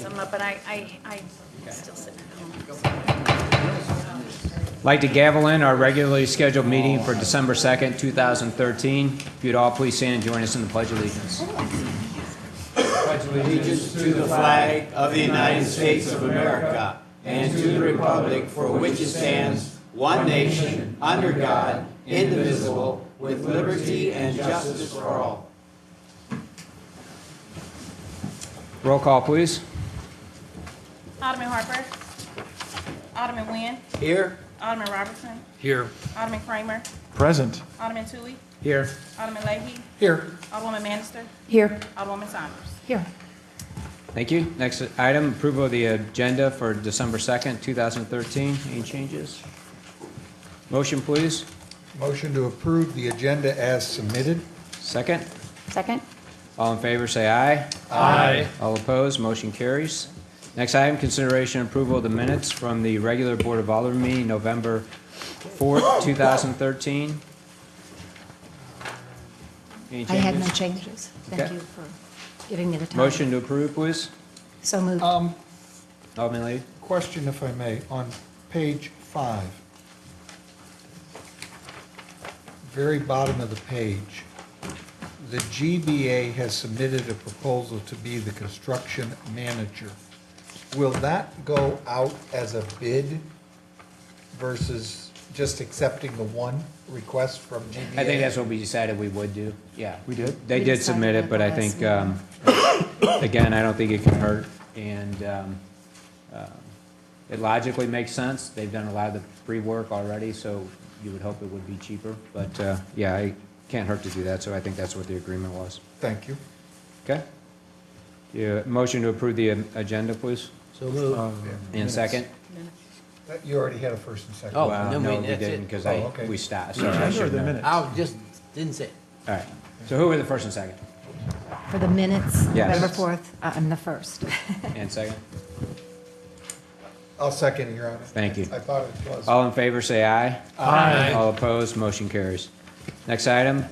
But I still sit at home. I'd like to gavel in our regularly scheduled meeting for December 2nd, 2013. If you'd all please stand and join us in the Pledge of Allegiance. Pledge allegiance to the flag of the United States of America and to the republic for which it stands, one nation, under God, indivisible, with liberty and justice for all. Roll call, please. Alderman Harper. Alderman Nguyen. Here. Alderman Robertson. Here. Alderman Kramer. Present. Alderman Toohey. Here. Alderman Leahy. Here. Alderwoman Manister. Here. Alderwoman Saunders. Here. Thank you. Next item, approval of the agenda for December 2nd, 2013. Any changes? Motion, please. Motion to approve the agenda as submitted. Second. Second? All in favor, say aye. Aye. All opposed, motion carries. Next item, consideration and approval of the minutes from the regular Board of Aldermen meeting, November 4th, 2013. Any I had no changes? changes. Thank Okay. you for giving me the time. Motion to approve, please. So moved. Alderman Leahy. Question, if I may, on page 5, very bottom of the page, the GBA has submitted a proposal to be the construction manager. Will that go out as a bid versus just accepting the one request from GBA? I think that's what we decided we would do. Yeah. We did? They We did decided submit at it, but the I last think, again, I don't think it can hurt. And it logically makes sense. They've done a lot of the pre-work already, so you would hope it would be cheaper. But, yeah, it can't hurt to do that, so I think that's what the agreement was. Thank you. Okay? Yeah, motion to approve the agenda, please. So move. And second? You already had a first and second. Oh, Well, no, no, we- we that's didn't, it. because Oh, okay. we stopped. Sorry, I should the know. minutes. I just didn't say it. All right. So who were the first and second? For the minutes, Yes. November 4th, I'm the first. And second? I'll second it, Your Honor. Thank you. I thought it was. All in favor, say aye. Aye. All opposed, motion carries. Next item,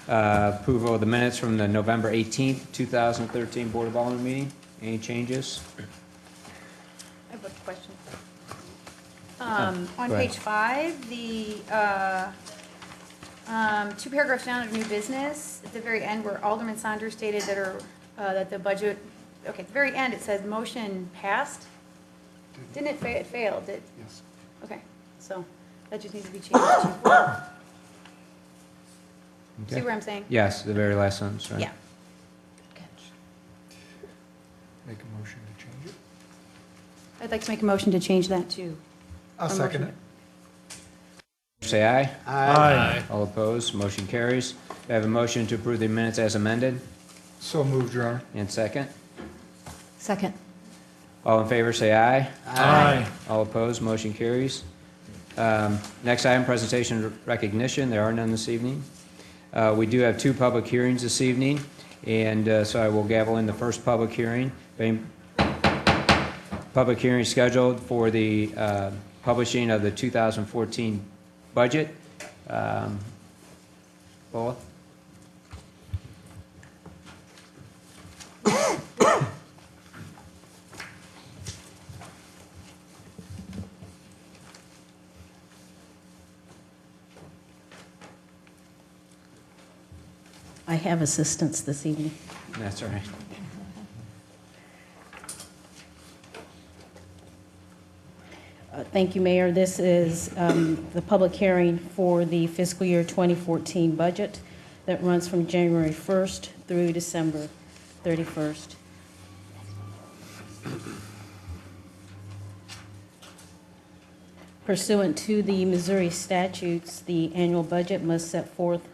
approval of the minutes from the November 18th, 2013 Board of Aldermen meeting. Any changes? I have a question. go On ahead. page 5, the 2 paragraphs down under new business, at the very end where Alderman Saunders stated that the budget, okay, at the very end, it says motion passed. Didn't it it failed? Yes. Okay, so that just needs to be changed to. See where I'm saying? Yes, the very last sentence, right? Yeah. Make a motion to change it. I'd like to make a motion to change that to. I'll a second motion. it. Say aye. Aye. All opposed, motion carries. I have a motion to approve the minutes as amended. So moved, Your Honor. And second? Second? All in favor, say aye. Aye. All opposed, motion carries. Next item, presentation recognition. There are none this evening. We do have 2 public hearings this evening, and so I will gavel in the first public hearing. Public hearing scheduled for the publishing of the 2014 budget. Paula? I have assistance this evening. That's all right. Thank you, Mayor. This is the public hearing for the fiscal year 2014 budget that runs from January 1st through December 31st. Pursuant to the Missouri statutes, the annual budget must set forth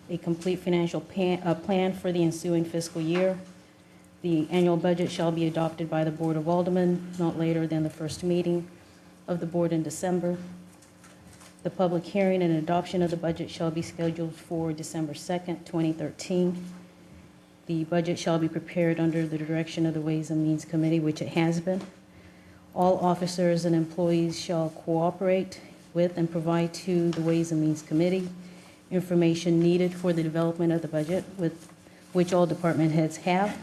a complete financial plan for the ensuing fiscal year. The annual budget shall be adopted by the Board of Aldermen not later than the first meeting of the board in December. The public hearing and adoption of the budget shall be scheduled for December 2nd, 2013. The budget shall be prepared under the direction of the Ways and Means Committee, which it has been. All officers and employees shall cooperate with and provide to the Ways and Means Committee information needed for the development of the budget, with which all department heads have.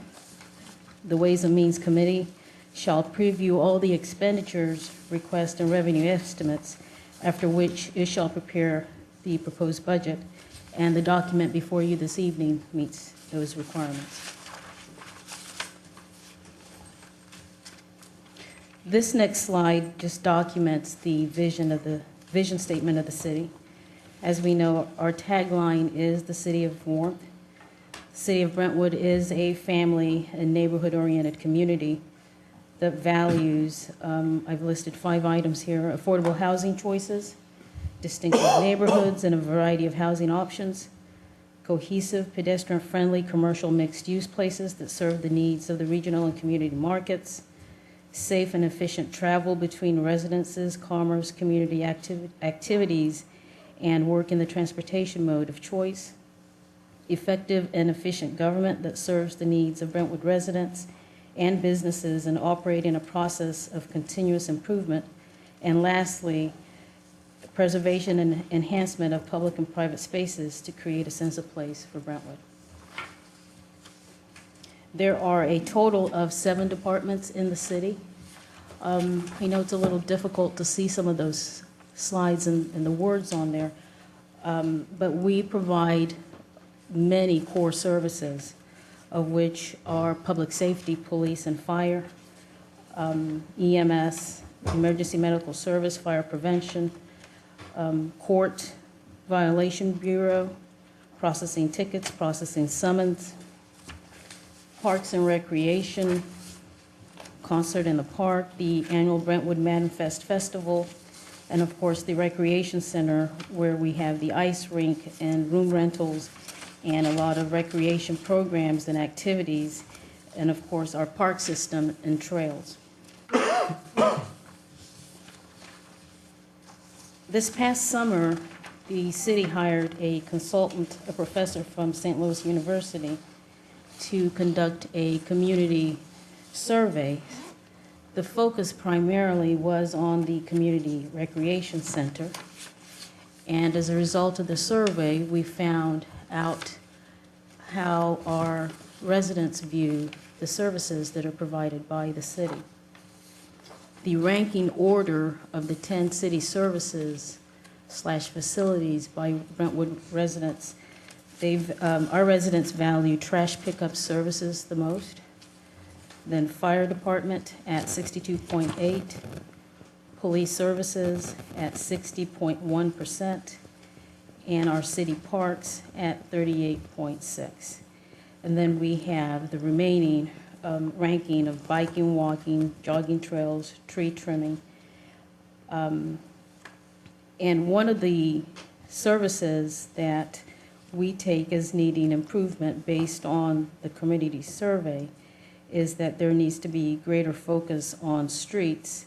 The Ways and Means Committee shall preview all the expenditures, requests, and revenue estimates, after which it shall prepare the proposed budget, and the document before you this evening meets those requirements. This next slide just documents the vision statement of the city. As we know, our tagline is the city of warmth. The city of Brentwood is a family and neighborhood-oriented community that values, I've listed 5 items here: affordable housing choices, distinctive neighborhoods and a variety of housing options, cohesive, pedestrian-friendly, commercial mixed-use places that serve the needs of the regional and community markets, safe and efficient travel between residences, commerce, community activities, and work in the transportation mode of choice, effective and efficient government that serves the needs of Brentwood residents and businesses and operate in a process of continuous improvement, and lastly, preservation and enhancement of public and private spaces to create a sense of place for Brentwood. There are a total of 7 departments in the city. I know it's a little difficult to see some of those slides and the words on there, but we provide many core services, of which are public safety, police and fire, EMS, emergency medical service, fire prevention, court violation bureau, processing tickets, processing summons, parks and recreation, concert in the park, the annual Brentwood Manifest Festival, and of course the recreation center, where we have the ice rink and room rentals and a lot of recreation programs and activities, and of course our park system and trails. This past summer, the city hired a consultant, a professor from St. Louis University, to conduct a community survey. The focus primarily was on the community recreation center, and as a result of the survey, we found out how our residents view the services that are provided by the city. The ranking order of the 10 city services / facilities by Brentwood residents, our residents value trash pickup services the most, then fire department at 62.8, police services at 60.1%, and our city parks at 38.6. And then we have the remaining ranking of biking, walking, jogging trails, tree trimming. And one of the services that we take as needing improvement based on the community survey is that there needs to be greater focus on streets.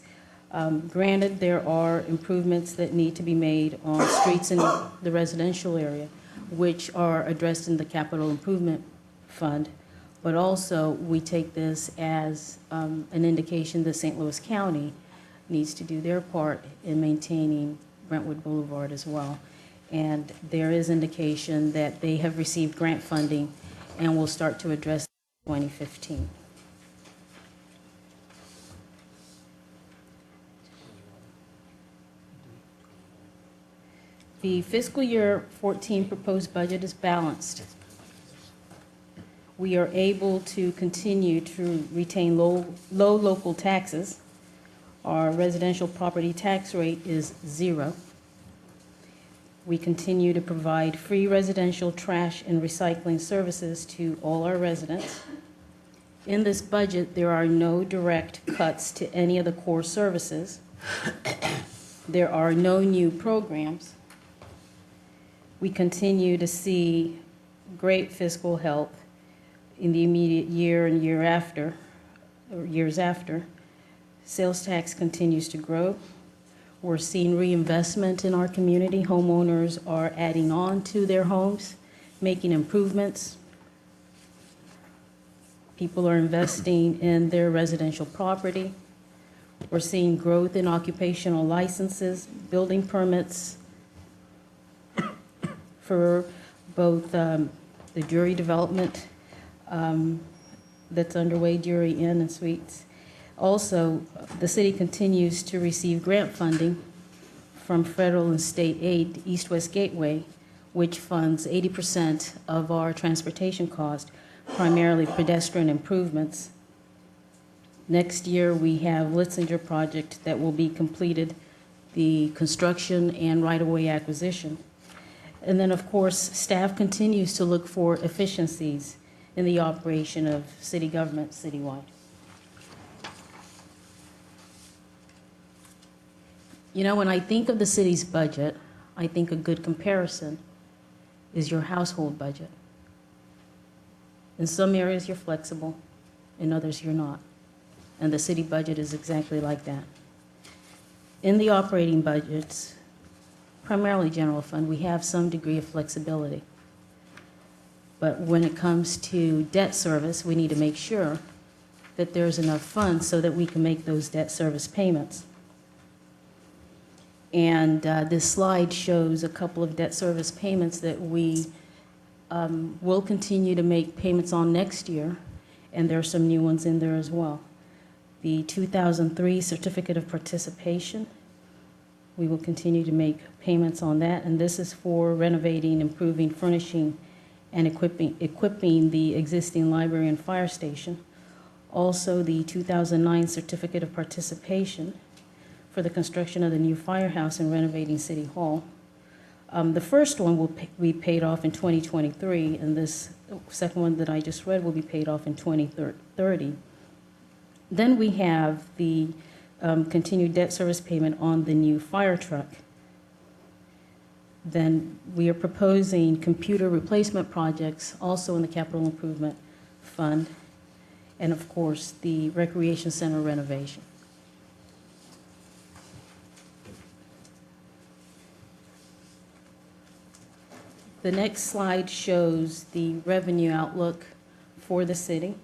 Granted, there are improvements that need to be made on streets in the residential area, which are addressed in the Capital Improvement Fund, but also we take this as an indication that St. Louis County needs to do their part in maintaining Brentwood Boulevard as well. And there is indication that they have received grant funding and will start to address 2015. The fiscal year 14 proposed budget is balanced. We are able to continue to retain low local taxes. Our residential property tax rate is 0. We continue to provide free residential trash and recycling services to all our residents. In this budget, there are no direct cuts to any of the core services. There are no new programs. We continue to see great fiscal health in the immediate year and years after. Sales tax continues to grow. We're seeing reinvestment in our community. Homeowners are adding on to their homes, making improvements. People are investing in their residential property. We're seeing growth in occupational licenses, building permits for both the jury development that's underway, Jury Inn and Suites, Also, the city continues to receive grant funding from federal and state aid, East-West Gateway, which funds 80% of our transportation cost, primarily pedestrian improvements. Next year, we have Litzinger project that will be completed, the construction and right-of-way acquisition. And then, of course, staff continues to look for efficiencies in the operation of city government citywide. You know, when I think of the city's budget, I think a good comparison is your household budget. In some areas, you're flexible, in others, you're not. And the city budget is exactly like that. In the operating budgets, primarily general fund, we have some degree of flexibility. But when it comes to debt service, we need to make sure that there's enough funds so that we can make those debt service payments. And this slide shows a couple of debt service payments that we will continue to make payments on next year, and there are some new ones in there as well. The 2003 Certificate of Participation, we will continue to make payments on that, and this is for renovating, improving, furnishing, and equipping the existing library and fire station. Also, the 2009 Certificate of Participation for the construction of the new firehouse and renovating City Hall. The first one will be paid off in 2023, and this second one that I just read will be paid off in 2030. Then we have the continued debt service payment on the new fire truck. Then we are proposing computer replacement projects also in the capital improvement fund, and of course the recreation center renovation. The next slide shows the revenue outlook for the city.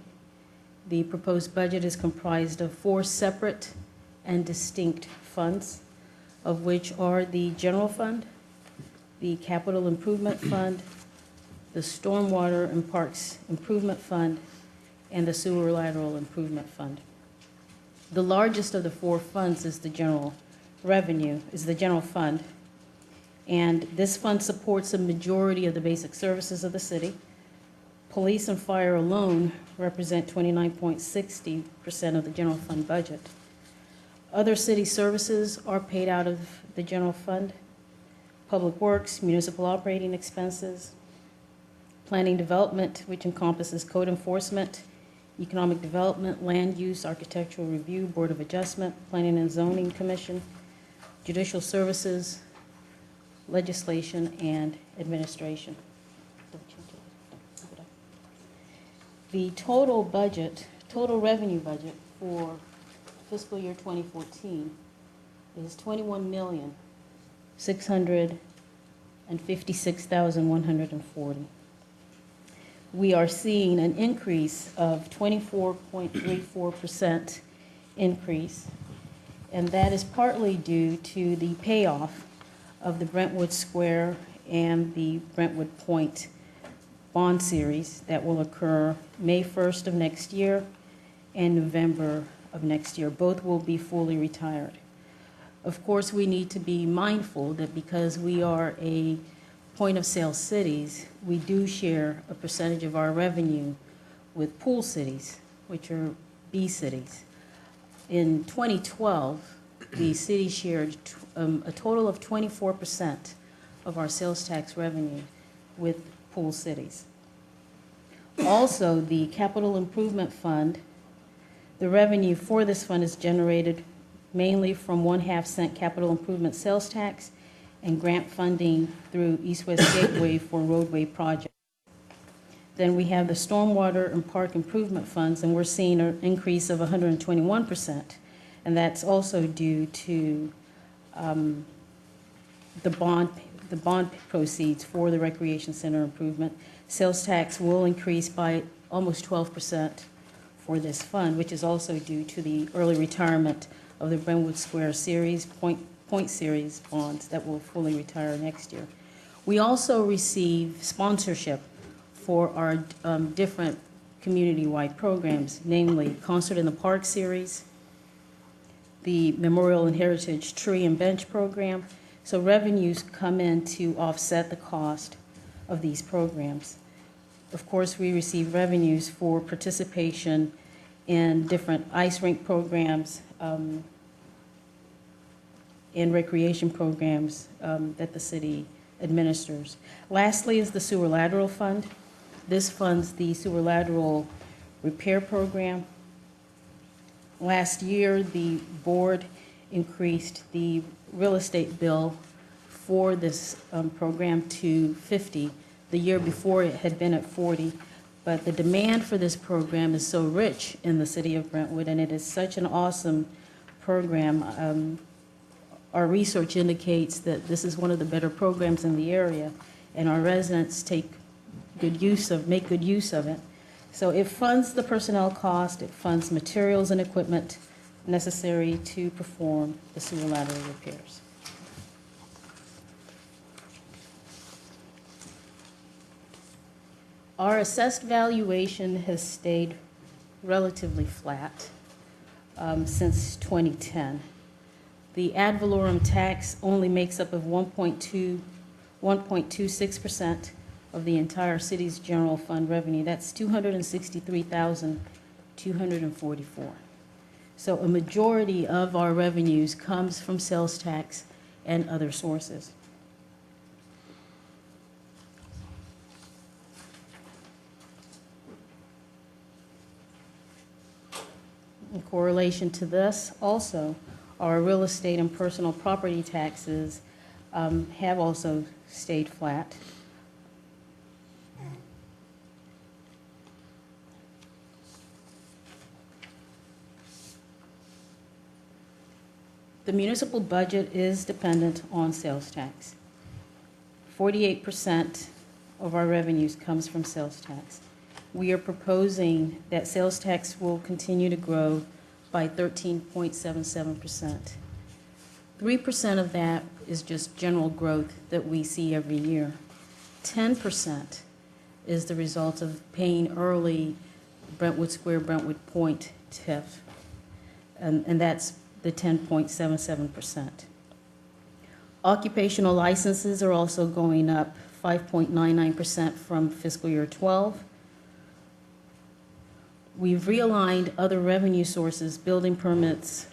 The proposed budget is comprised of 4 separate and distinct funds, of which are the general fund, the capital improvement fund, the stormwater and parks improvement fund, and the sewer lateral improvement fund. The largest of the 4 funds is the general fund, and this fund supports a majority of the basic services of the city. Police and fire alone represent 29.60% of the general fund budget. Other city services are paid out of the general fund: public works, municipal operating expenses, planning development, which encompasses code enforcement, economic development, land use, architectural review, board of adjustment, planning and zoning commission, judicial services, legislation, and administration. The total revenue budget for fiscal year 2014 is $21,656,140. We are seeing an increase of 24.34% increase, and that is partly due to the payoff of the Brentwood Square and the Brentwood Point bond series that will occur May 1st of next year and November of next year. Both will be fully retired. Of course, we need to be mindful that because we are a point-of-sale cities, we do share a percentage of our revenue with pool cities, which are B cities. In 2012, the city shared a total of 24% of our sales tax revenue with pool cities. Also, the capital improvement fund, the revenue for this fund is generated mainly from 1/2 cent capital improvement sales tax and grant funding through East-West Gateway for roadway projects. Then we have the stormwater and park improvement funds, and we're seeing an increase of 121%, and that's also due to the bond proceeds for the recreation center improvement. Sales tax will increase by almost 12% for this fund, which is also due to the early retirement of the Brentwood Square series, Point Series bonds that will fully retire next year. We also receive sponsorship for our different community-wide programs, namely Concert in the Park series, the Memorial and Heritage Tree and Bench Program. So revenues come in to offset the cost of these programs. Of course, we receive revenues for participation in different ice rink programs and recreation programs that the city administers. Lastly is the Sewer Lateral Fund. This funds the sewer lateral repair program. Last year, the board increased the real estate bill for this program to 50. The year before, it had been at 40. But the demand for this program is so rich in the city of Brentwood, and it is such an awesome program. Our research indicates that this is one of the better programs in the area, and our residents make good use of it. So it funds the personnel cost, it funds materials and equipment necessary to perform the sewer lateral repairs. Our assessed valuation has stayed relatively flat since 2010. The ad valorem tax only makes up of 1.26% of the entire city's general fund revenue. That's $263,244. So a majority of our revenues comes from sales tax and other sources. In correlation to this, also, our real estate and personal property taxes have also stayed flat. The municipal budget is dependent on sales tax. 48% of our revenues comes from sales tax. We are proposing that sales tax will continue to grow by 13.77%. 3% of that is just general growth that we see every year. 10% is the result of paying early Brentwood Square, Brentwood Point TIF, and that's the 10.77%. Occupational licenses are also going up 5.99% from fiscal year 12. We've realigned other revenue sources, building permits,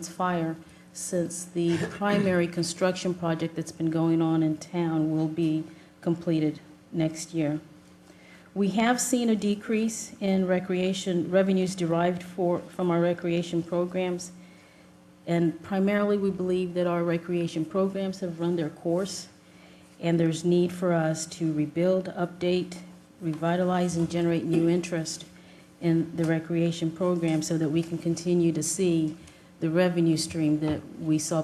fire, since the primary construction project that's been going on in town will be completed next year. We have seen a decrease in recreation revenues derived from our recreation programs, and primarily we believe that our recreation programs have run their course, and there's need for us to rebuild, update, revitalize, and generate new interest in the recreation program so that we can continue to see the revenue stream that we saw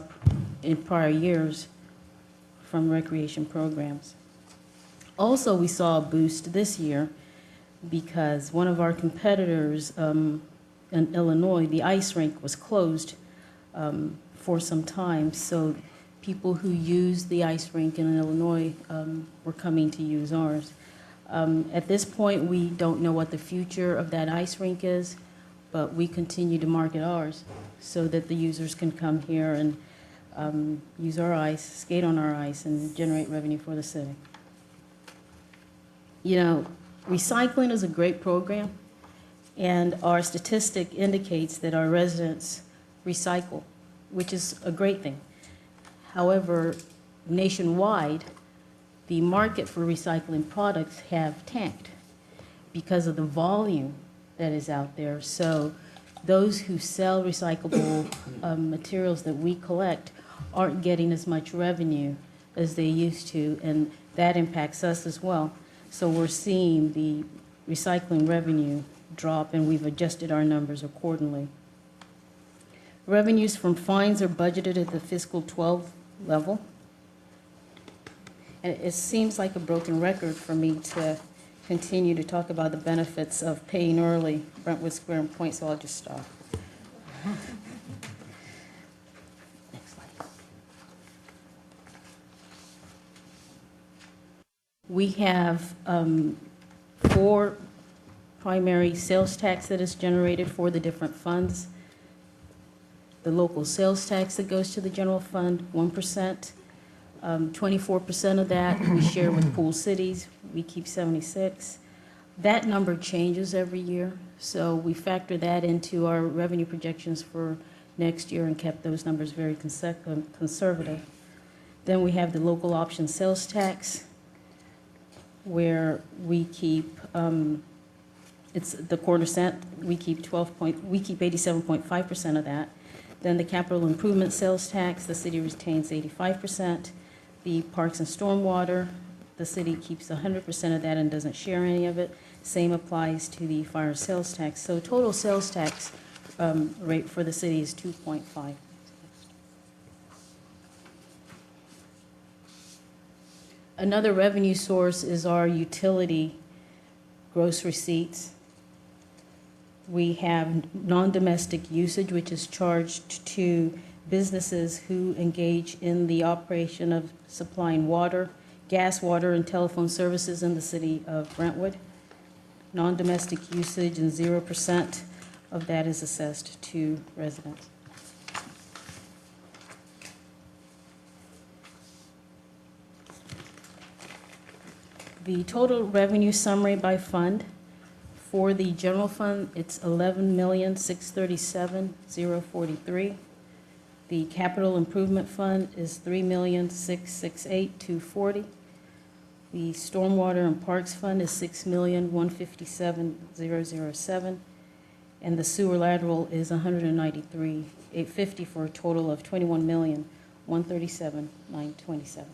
in prior years from recreation programs. Also, we saw a boost this year because one of our competitors in Illinois, the ice rink, was closed for some time, so people who use the ice rink in Illinois were coming to use ours. At this point, we don't know what the future of that ice rink is, but we continue to market ours so that the users can come here and use our ice, skate on our ice, and generate revenue for the city. You know, recycling is a great program, and our statistic indicates that our residents recycle, which is a great thing. However, nationwide, the market for recycling products have tanked because of the volume that is out there. So those who sell recyclable materials that we collect aren't getting as much revenue as they used to, and that impacts us as well. So we're seeing the recycling revenue drop, and we've adjusted our numbers accordingly. Revenues from fines are budgeted at the fiscal 12 level. And it seems like a broken record for me to continue to talk about the benefits of paying early Brentwood Square and Point, so I'll just stop. Next slide. We have 4 primary sales tax that is generated for the different funds. the local sales tax that goes to the general fund, 1%. 24% of that we share with pool cities. We keep 76. That number changes every year, so we factor that into our revenue projections for next year and kept those numbers very conservative. Then we have the local option sales tax, where we keep, it's the quarter cent, we keep 87.5% of that. Then the capital improvement sales tax, the city retains 85%. The parks and stormwater, the city keeps 100% of that and doesn't share any of it. Same applies to the fire sales tax. So total sales tax rate for the city is 2.5. Another revenue source is our utility gross receipts. We have non-domestic usage, which is charged to businesses who engage in the operation of supplying water, gas, water, and telephone services in the city of Brentwood. Non-domestic usage, and 0% of that is assessed to residents. The total revenue summary by fund: for the general fund, it's $11,637,043. The capital improvement fund is $3,668,240. The stormwater and parks fund is $6,157,007. And the sewer lateral is $193,850 for a total of $21,137,927.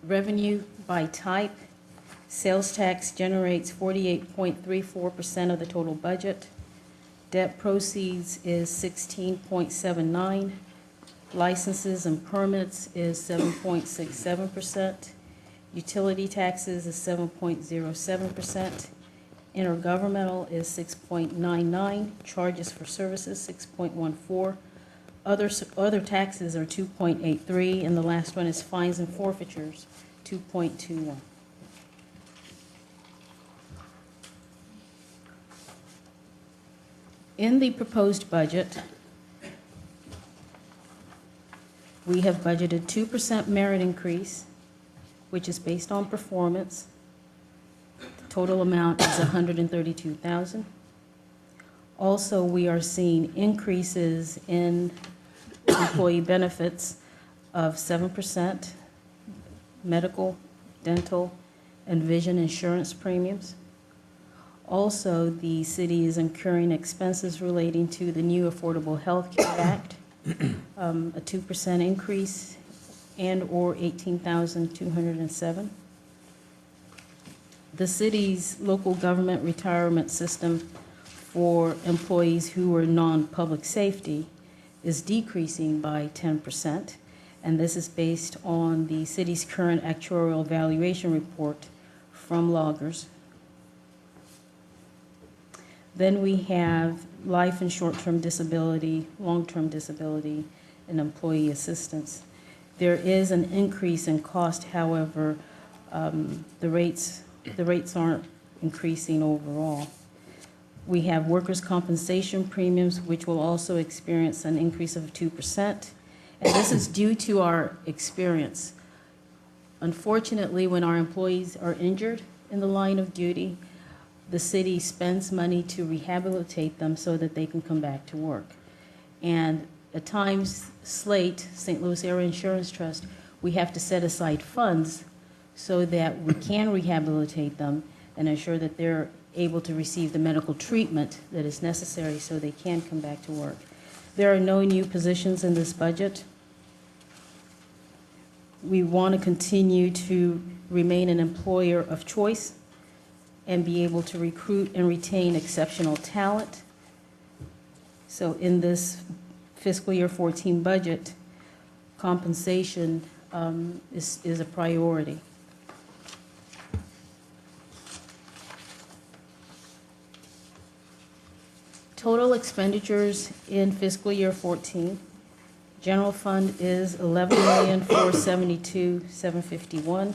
Revenue by type: sales tax generates 48.34% of the total budget. Debt proceeds is 16.79. Licenses and permits is 7.67%. Utility taxes is 7.07%. Intergovernmental is 6.99. Charges for services 6.14. Other taxes are 2.83, and the last one is fines and forfeitures, 2.21. In the proposed budget, we have budgeted 2% merit increase, which is based on performance. The total amount is $132,000. Also, we are seeing increases in employee benefits of 7%, medical, dental, and vision insurance premiums. Also, the city is incurring expenses relating to the new Affordable Health Care Act, a 2% increase, and/or $18,207. The city's local government retirement system for employees who are non-public safety is decreasing by 10%, and this is based on the city's current actuarial valuation report from loggers. Then we have life and short-term disability, long-term disability, and employee assistance. There is an increase in cost, however, the rates aren't increasing overall. We have workers' compensation premiums, which will also experience an increase of 2%, and this is due to our experience. Unfortunately, when our employees are injured in the line of duty, the city spends money to rehabilitate them so that they can come back to work. And at times, SLATE, St. Louis Area Insurance Trust, we have to set aside funds so that we can rehabilitate them and ensure that they're able to receive the medical treatment that is necessary so they can come back to work. There are no new positions in this budget. We want to continue to remain an employer of choice and be able to recruit and retain exceptional talent. So in this fiscal year 14 budget, compensation is a priority. Total expenditures in fiscal year 14. General fund is $11,472,751.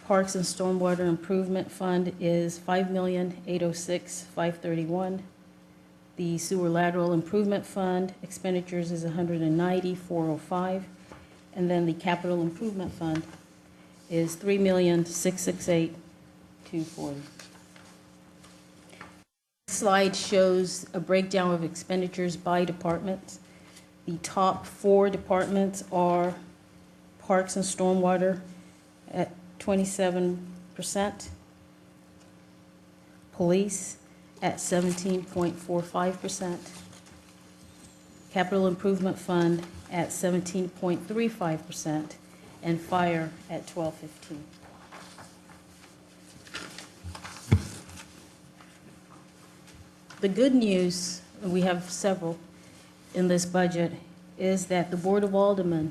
Parks and Stormwater Improvement Fund is $5,806,531. The Sewer Lateral Improvement Fund expenditures is $190,405. And then the Capital Improvement Fund is $3,668,240. Slide shows a breakdown of expenditures by departments. The top 4 departments are Parks and Stormwater at 27%, Police at 17.45%, Capital Improvement Fund at 17.35%, and Fire at 12.15%. The good news, and we have several in this budget, is that the Board of Aldermen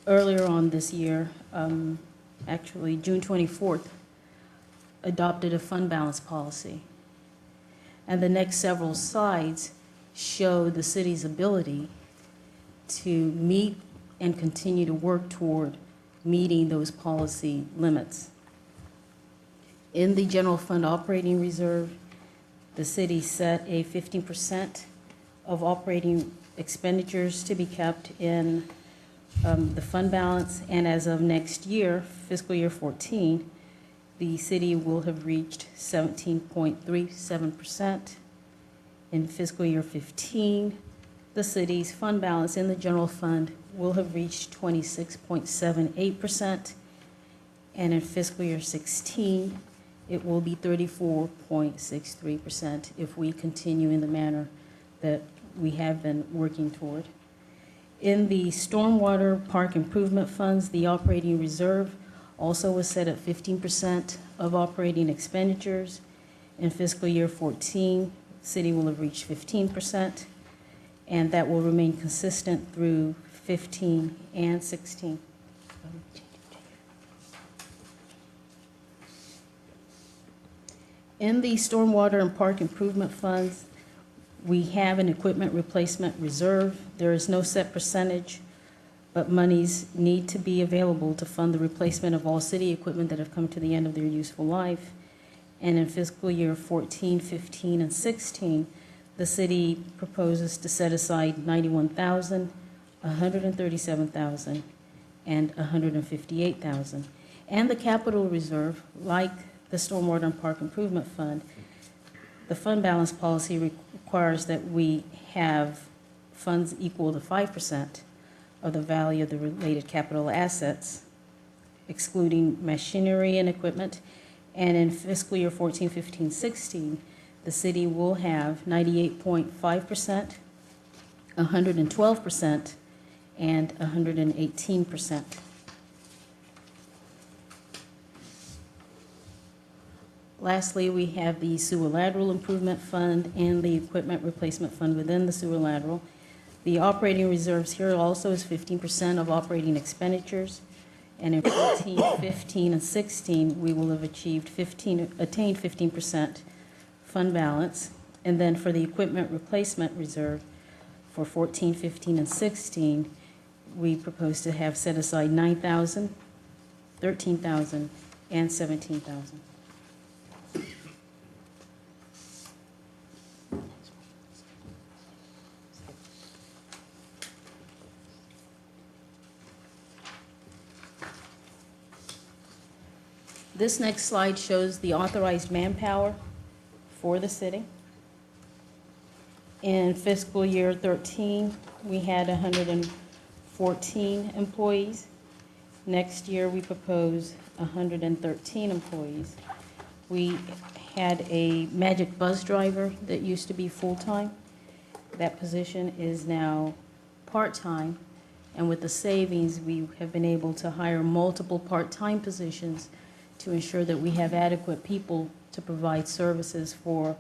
earlier on this year, actually June 24th, adopted a fund balance policy. And the next several slides show the city's ability to meet and continue to work toward meeting those policy limits. In the general fund operating reserve, the city set a 15% of operating expenditures to be kept in the fund balance, and as of next year, fiscal year 14, the city will have reached 17.37%. In fiscal year 15, the city's fund balance in the general fund will have reached 26.78%, and in fiscal year 16, it will be 34.63% if we continue in the manner that we have been working toward. In the stormwater park improvement funds, the operating reserve also was set at 15% of operating expenditures. In fiscal year 14, the city will have reached 15%, and that will remain consistent through 15 and 16. In the stormwater and park improvement funds, we have an equipment replacement reserve. There is no set percentage, but monies need to be available to fund the replacement of all city equipment that have come to the end of their useful life. And in fiscal year 14, 15, and 16, the city proposes to set aside $91,000, $137,000, and $158,000. And the capital reserve, like the Stormwater and Park Improvement Fund, the fund balance policy requires that we have funds equal to 5% of the value of the related capital assets, excluding machinery and equipment. And in fiscal year 14, 15, 16, the city will have 98.5%, 112%, and 118%. Lastly, we have the Sewer Lateral Improvement Fund and the Equipment Replacement Fund within the sewer lateral. The operating reserves here also is 15% of operating expenditures. And in 14, 15, and 16, we will have attained 15% fund balance. And then for the Equipment Replacement Reserve for 14, 15, and 16, we propose to have set aside $9,000, $13,000, and $17,000. This next slide shows the authorized manpower for the city. In fiscal year 13, we had 114 employees. Next year, we propose 113 employees. We had a magic bus driver that used to be full-time. That position is now part-time, and with the savings, we have been able to hire multiple part-time positions to ensure that we have adequate people to provide services for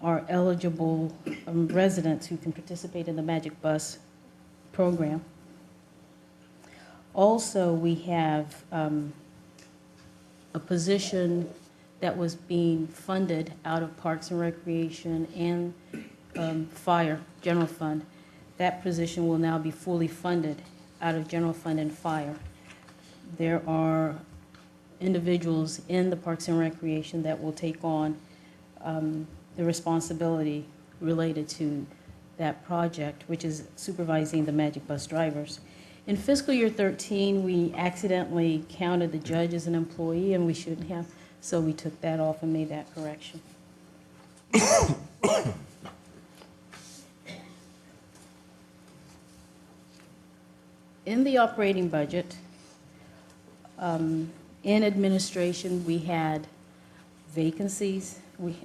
our eligible residents who can participate in the Magic Bus program. Also, we have a position that was being funded out of Parks and Recreation and Fire, General Fund. That position will now be fully funded out of General Fund and Fire. There are individuals in the Parks and Recreation that will take on the responsibility related to that project, which is supervising the Magic Bus drivers. In fiscal year 13, we accidentally counted the judge as an employee, and we shouldn't have, so we took that off and made that correction. In the operating budget, in administration, we had vacancies. We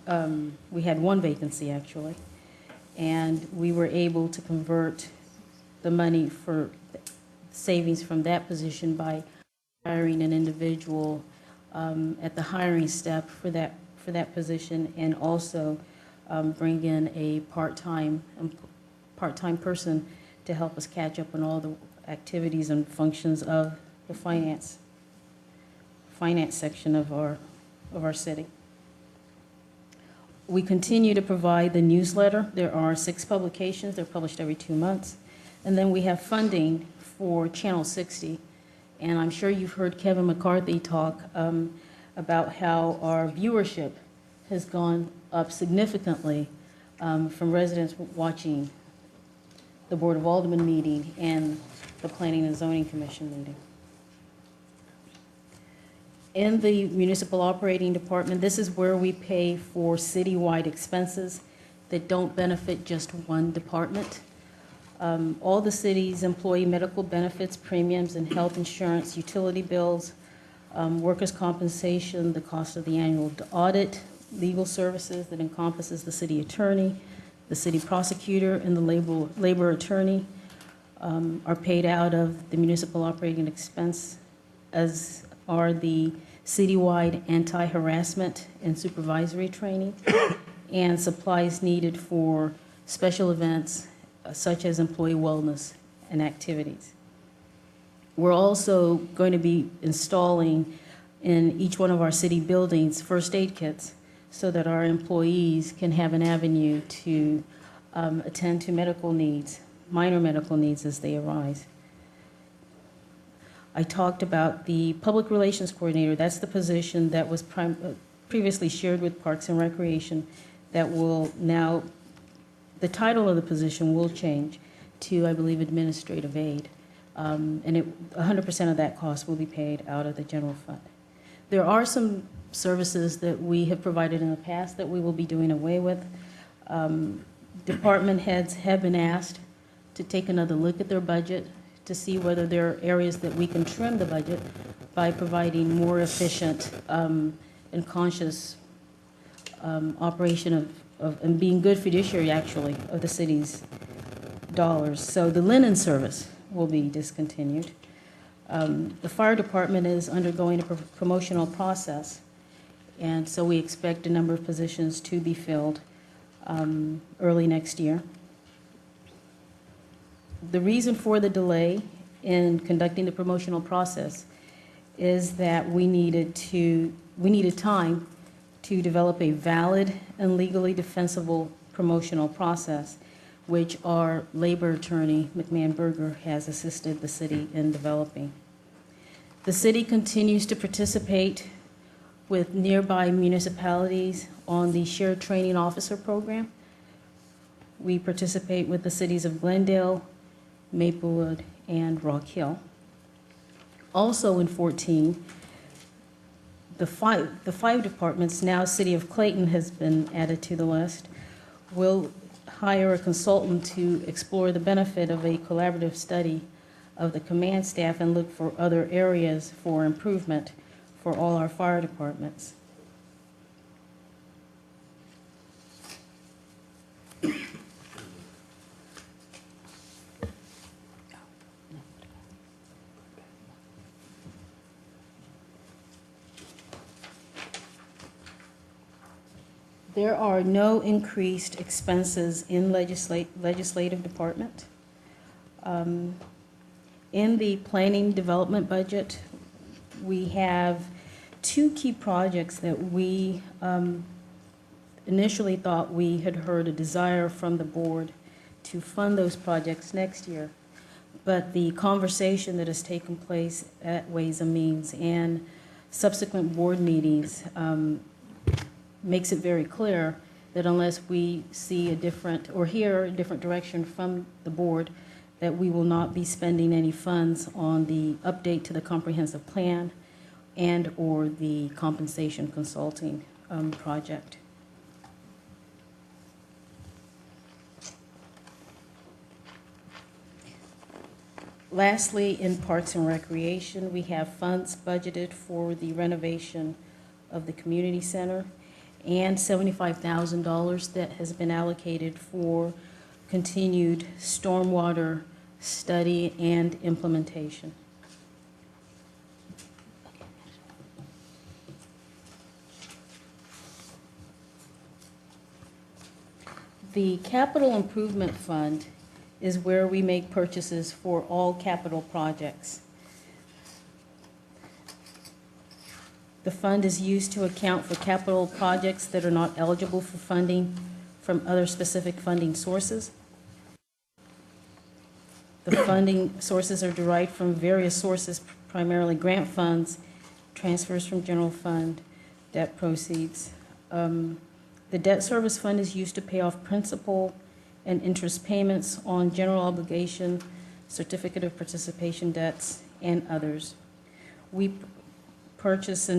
had one vacancy, actually, and we were able to convert the money for savings from that position by hiring an individual at the hiring step for that position, and also bring in a part-time person to help us catch up on all the activities and functions of the finance section of our city. We continue to provide the newsletter. There are 6 publications. They're published every 2 months. And then we have funding for Channel 60. And I'm sure you've heard Kevin McCarthy talk about how our viewership has gone up significantly from residents watching the Board of Aldermen meeting and the Planning and Zoning Commission meeting. In the municipal operating department, this is where we pay for citywide expenses that don't benefit just one department. All the city's employee medical benefits, premiums, and health insurance, utility bills, workers' compensation, the cost of the annual audit, legal services that encompasses the city attorney, the city prosecutor, and the labor attorney are paid out of the municipal operating expense, as are the citywide anti-harassment and supervisory training and supplies needed for special events such as employee wellness and activities. We're also going to be installing in each one of our city buildings first aid kits so that our employees can have an avenue to attend to medical needs, minor medical needs as they arise. I talked about the public relations coordinator. That's the position that was previously shared with Parks and Recreation that will now, the title of the position will change to, I believe, administrative aid. And 100% of that cost will be paid out of the general fund. There are some services that we have provided in the past that we will be doing away with. Department heads have been asked to take another look at their budget to see whether there are areas that we can trim the budget by providing more efficient and conscious operation of and being good fiduciary, actually, of the city's dollars. So the linen service will be discontinued. The fire department is undergoing a promotional process, and so we expect a number of positions to be filled early next year. The reason for the delay in conducting the promotional process is that we needed time to develop a valid and legally defensible promotional process, which our labor attorney, McMahon Berger, has assisted the city in developing. The city continues to participate with nearby municipalities on the Shared Training Officer Program. We participate with the cities of Glendale, Maplewood, and Rock Hill. Also in 14, the five departments, now City of Clayton has been added to the list, will hire a consultant to explore the benefit of a collaborative study of the command staff and look for other areas for improvement for all our fire departments. There are no increased expenses in legislative department. In the planning development budget, we have 2 key projects that we initially thought we had heard a desire from the board to fund those projects next year. But the conversation that has taken place at Ways and Means and subsequent board meetings makes it very clear that unless we see a different, or hear a different direction from the board, that we will not be spending any funds on the update to the comprehensive plan and/or the compensation consulting project. Lastly, in Parks and Recreation, we have funds budgeted for the renovation of the community center and $75,000 that has been allocated for continued stormwater study and implementation. The Capital Improvement Fund is where we make purchases for all capital projects. The fund is used to account for capital projects that are not eligible for funding from other specific funding sources. The funding sources are derived from various sources, primarily grant funds, transfers from general fund, debt proceeds. The debt service fund is used to pay off principal and interest payments on general obligation, certificate of participation debts, and others. We purchase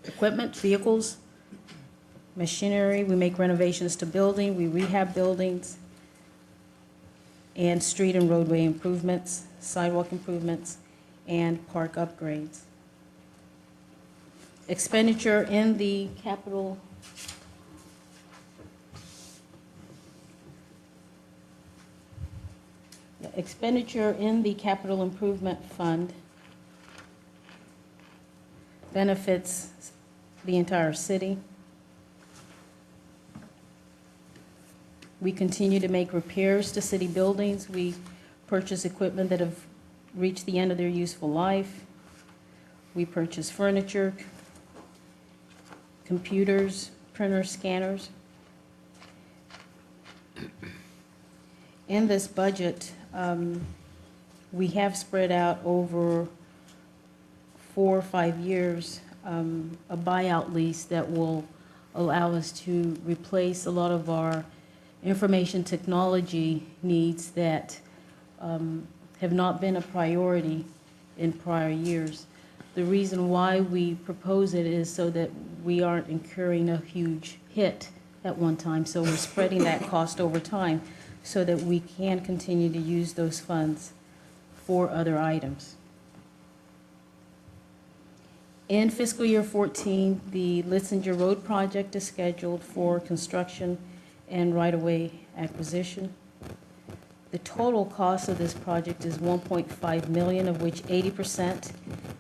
equipment, vehicles, machinery. We make renovations to building. We rehab buildings, and street and roadway improvements, sidewalk improvements, and park upgrades. Expenditure in the capital Improvement Fund benefits the entire city. We continue to make repairs to city buildings. We purchase equipment that have reached the end of their useful life. We purchase furniture, computers, printers, scanners. In this budget, we have spread out over 4 or 5 years a buyout lease that will allow us to replace a lot of our information technology needs that have not been a priority in prior years. The reason why we propose it is so that we aren't incurring a huge hit at one time, so we're spreading that cost over time so that we can continue to use those funds for other items. In fiscal year 14, the Litzinger Road project is scheduled for construction and right-of-way acquisition. The total cost of this project is $1.5 million, of which 80%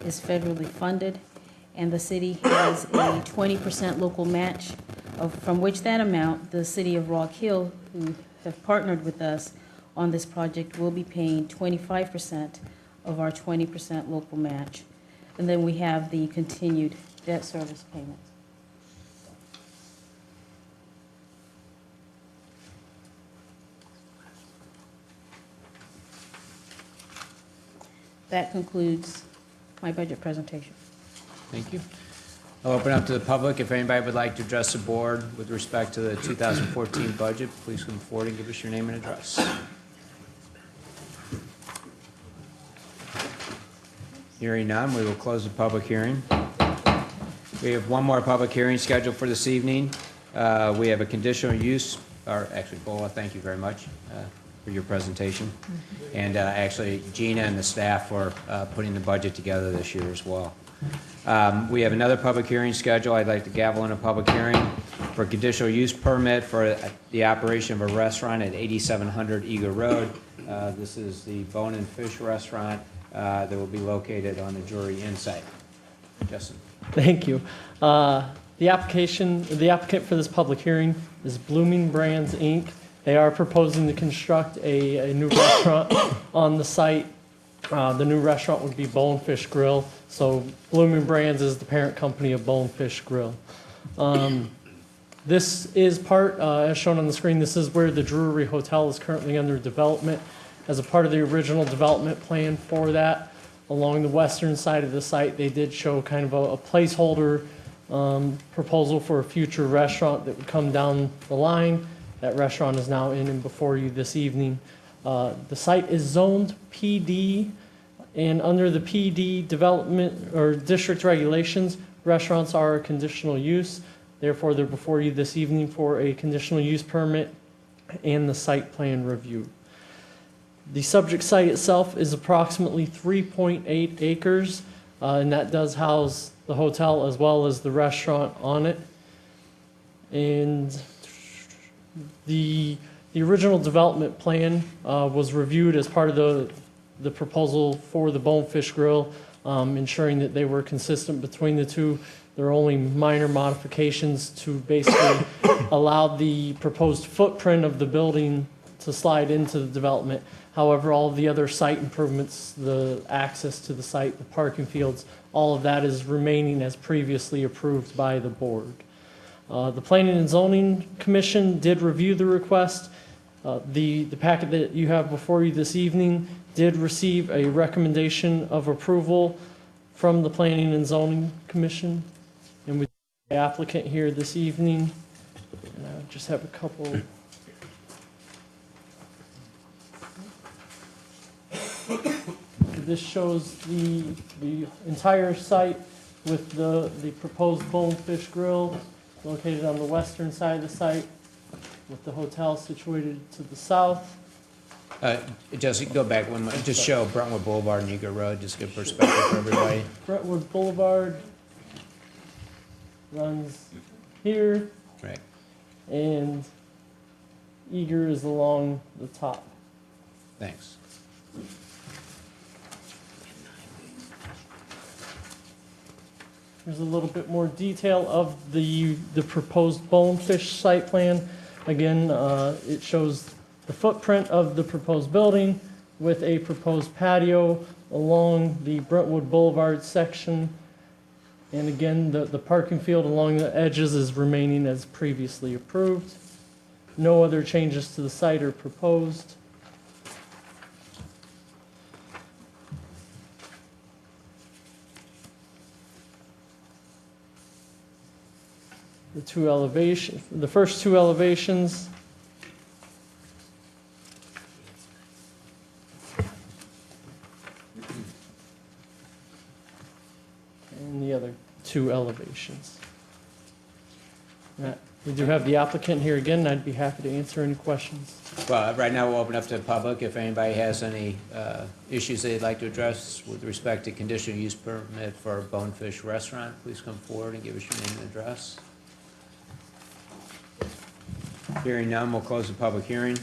is federally funded, and the city has a 20% local match, from which that amount, the city of Rock Hill, who have partnered with us on this project, will be paying 25% of our 20% local match. And then we have the continued debt service payments. That concludes my budget presentation. Thank you. I'll open up to the public. If anybody would like to address the board with respect to the 2014 budget, please come forward and give us your name and address. Hearing none, we will close the public hearing. We have one more public hearing scheduled for this evening. We have a conditional use, or actually, Bola, thank you very much for your presentation. And actually, Gina and the staff for putting the budget together this year as well. We have another public hearing scheduled. I'd like to gavel in a public hearing for a conditional use permit for the operation of a restaurant at 8700 Eagle Road. This is the Bone and Fish Restaurant that will be located on the Drury Inn site. Justin. Thank you. The applicant for this public hearing is Blooming Brands, Inc. They are proposing to construct a new restaurant on the site. The new restaurant would be Bonefish Grill. So Blooming Brands is the parent company of Bonefish Grill. This is part, as shown on the screen, this is where the Drury Hotel is currently under development. As a part of the original development plan for that, along the western side of the site, they did show kind of a placeholder proposal for a future restaurant that would come down the line. That restaurant is now in and before you this evening. The site is zoned PD, and under the PD development or district regulations, restaurants are a conditional use. Therefore, they're before you this evening for a conditional use permit and the site plan review. The subject site itself is approximately 3.8 acres, and that does house the hotel as well as the restaurant on it. And the original development plan was reviewed as part of the proposal for the Bonefish Grill, ensuring that they were consistent between the two. There are only minor modifications to basically allow the proposed footprint of the building to slide into the development. However, all of the other site improvements, the access to the site, the parking fields, all of that is remaining as previously approved by the board. The Planning and Zoning Commission did review the request. The packet that you have before you this evening did receive a recommendation of approval from the Planning and Zoning Commission. And with the applicant here this evening, and I just have a couple. This shows the entire site with the proposed Bonefish Grill located on the western side of the site, with the hotel situated to the south. Jesse, go back one more. Just show Brentwood Boulevard and Eager Road, just give perspective for everybody. Brentwood Boulevard runs here, Right. and Eager is along the top. Thanks. There's a little bit more detail of the proposed Bonefish site plan. Again, it shows the footprint of the proposed building with a proposed patio along the Brentwood Boulevard section. And again, the parking field along the edges is remaining as previously approved. No other changes to the site are proposed. The first two elevations. And the other two elevations. We do have the applicant here again, and I'd be happy to answer any questions. Well, right now we'll open up to the public. If anybody has any issues they'd like to address with respect to conditional use permit for a Bonefish restaurant, please come forward and give us your name and address. Hearing none, we'll close the public hearing.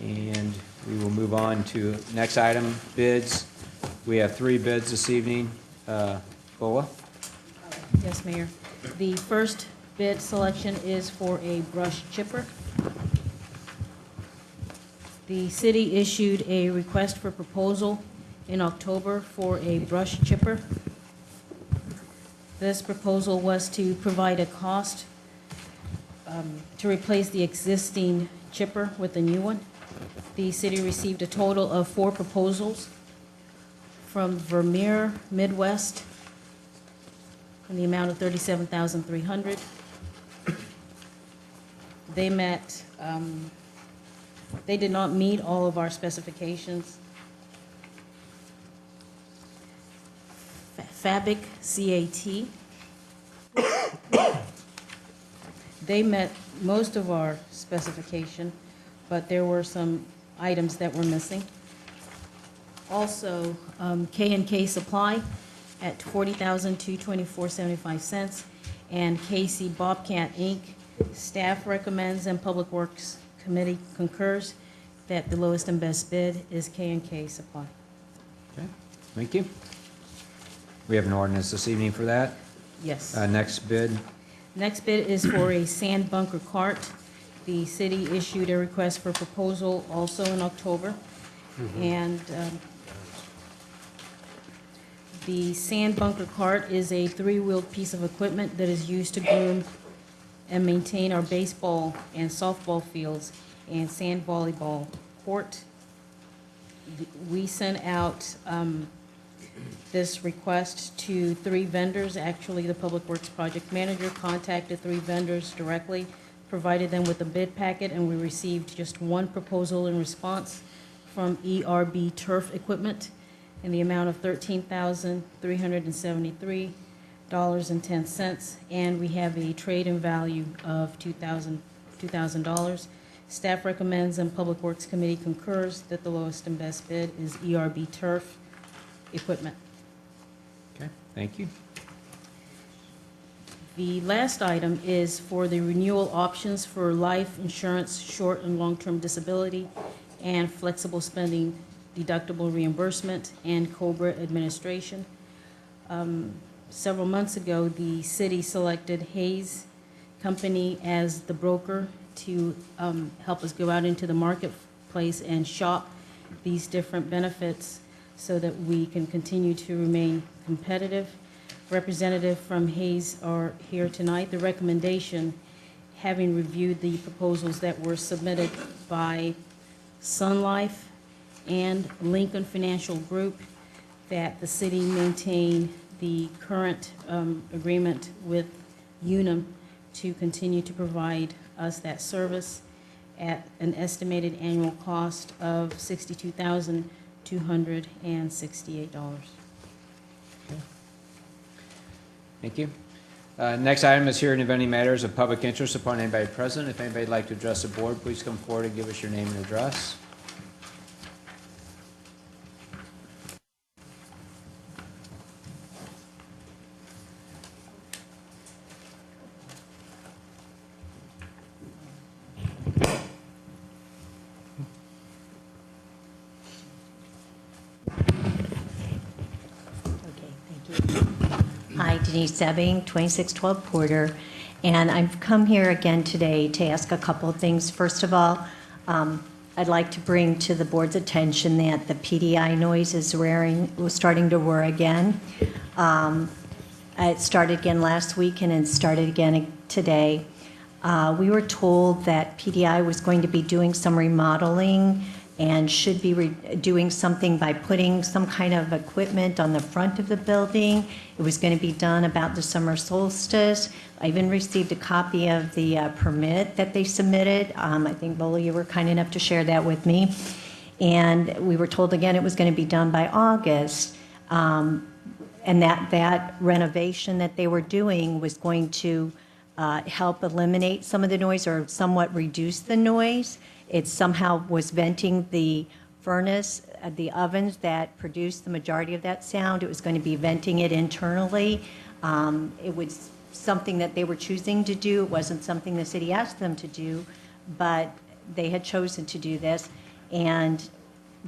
And we will move on to next item, bids. We have 3 bids this evening. Bola? Yes, Mayor. The first bid selection is for a brush chipper. The city issued a request for proposal in October for a brush chipper. This proposal was to provide a cost to replace the existing chipper with a new one. The city received a total of 4 proposals from Vermeer Midwest in the amount of $37,300. They did not meet all of our specifications. Fabic CAT. They met most of our specification, but there were some items that were missing. Also, K&K Supply at $40,224.75, and KC Bobcat Inc. Staff recommends and Public Works Committee concurs that the lowest and best bid is K&K Supply. Okay, thank you. We have an ordinance this evening for that. Yes. Next bid. Next bid is for a sand bunker cart. The city issued a request for proposal also in October. And the sand bunker cart is a 3-wheeled piece of equipment that is used to groom and maintain our baseball and softball fields and sand volleyball court. We sent out this request to 3 vendors. Actually, the Public Works Project Manager contacted 3 vendors directly, provided them with a bid packet, and we received just 1 proposal in response from ERB Turf Equipment in the amount of $13,373.10, and we have a trade-in value of $2,000. Staff recommends and Public Works Committee concurs that the lowest and best bid is ERB Turf Equipment. Okay, thank you. The last item is for the renewal options for life insurance, short and long-term disability, and flexible spending deductible reimbursement and COBRA administration. Several months ago, the city selected Hayes Company as the broker to help us go out into the marketplace and shop these different benefits so that we can continue to remain competitive. Representative from Hayes are here tonight. The recommendation, having reviewed the proposals that were submitted by Sun Life and Lincoln Financial Group, that the city maintain the current agreement with Unum to continue to provide us that service at an estimated annual cost of $62,268. Thank you. Next item is hearing of any matters of public interest upon anybody present. If anybody would like to address the board, please come forward and give us your name and address. Hi, Denise Ebbing, 2612 Porter, and I've come here again today to ask a couple of things. First of all, I'd like to bring to the board's attention that the PDI noise is starting to roar again. It started again last week and it started again today. We were told that PDI was going to be doing some remodeling and should be doing something by putting some kind of equipment on the front of the building. It was going to be done about the summer solstice. I even received a copy of the permit that they submitted. I think, Bola, you were kind enough to share that with me. And we were told again it was going to be done by August. And that renovation that they were doing was going to help eliminate some of the noise or somewhat reduce the noise. It somehow was venting the furnace, the ovens that produced the majority of that sound. It was going to be venting it internally. It was something that they were choosing to do. It wasn't something the city asked them to do, but they had chosen to do this. And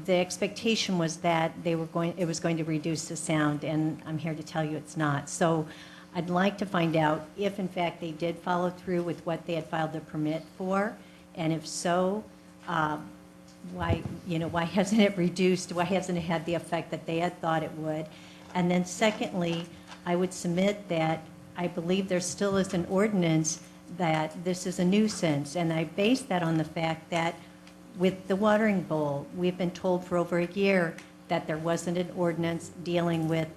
the expectation was that it was going to reduce the sound, and I'm here to tell you it's not. So I'd like to find out if, in fact, they did follow through with what they had filed the permit for. And if so, why hasn't it reduced? Why hasn't it had the effect that they had thought it would? And then secondly, I would submit that I believe there still is an ordinance that this is a nuisance. And I base that on the fact that with the watering bowl, we've been told for over a year that there wasn't an ordinance dealing with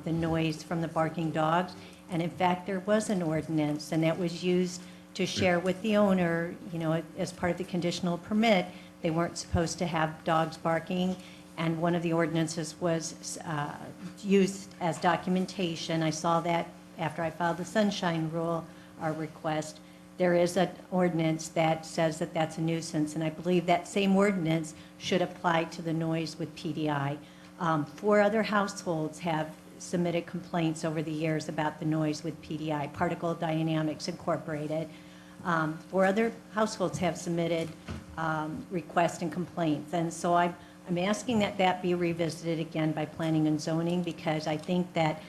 the noise from the barking dogs. And in fact, there was an ordinance, and that was used to share with the owner, as part of the conditional permit. They weren't supposed to have dogs barking, and one of the ordinances was used as documentation. I saw that after I filed the sunshine rule, our request. There is an ordinance that says that that's a nuisance, and I believe that same ordinance should apply to the noise with PDI. 4 other households have submitted complaints over the years about the noise with PDI, Particle Dynamics Incorporated. 4 other households have submitted requests and complaints. And so I'm asking that be revisited again by planning and zoning, because I think that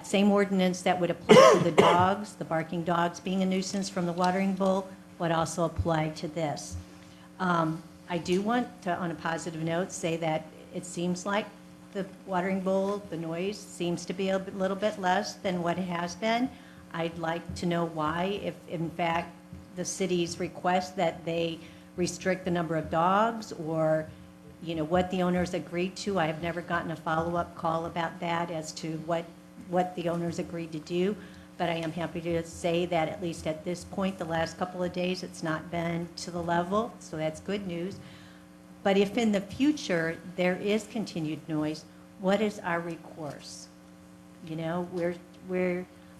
same ordinance that would apply to the dogs, the barking dogs being a nuisance from the watering bowl, would also apply to this. I do want to, on a positive note, say that it seems like the watering bowl, the noise seems to be a little bit less than what it has been. I'd like to know why, if in fact the city's request that they restrict the number of dogs or you know, what the owners agreed to. I have never gotten a follow-up call about that as to what the owners agreed to do. But I am happy to say that at least at this point, the last couple of days, it's not been to the level, so that's good news. But if in the future there is continued noise, what is our recourse? You know,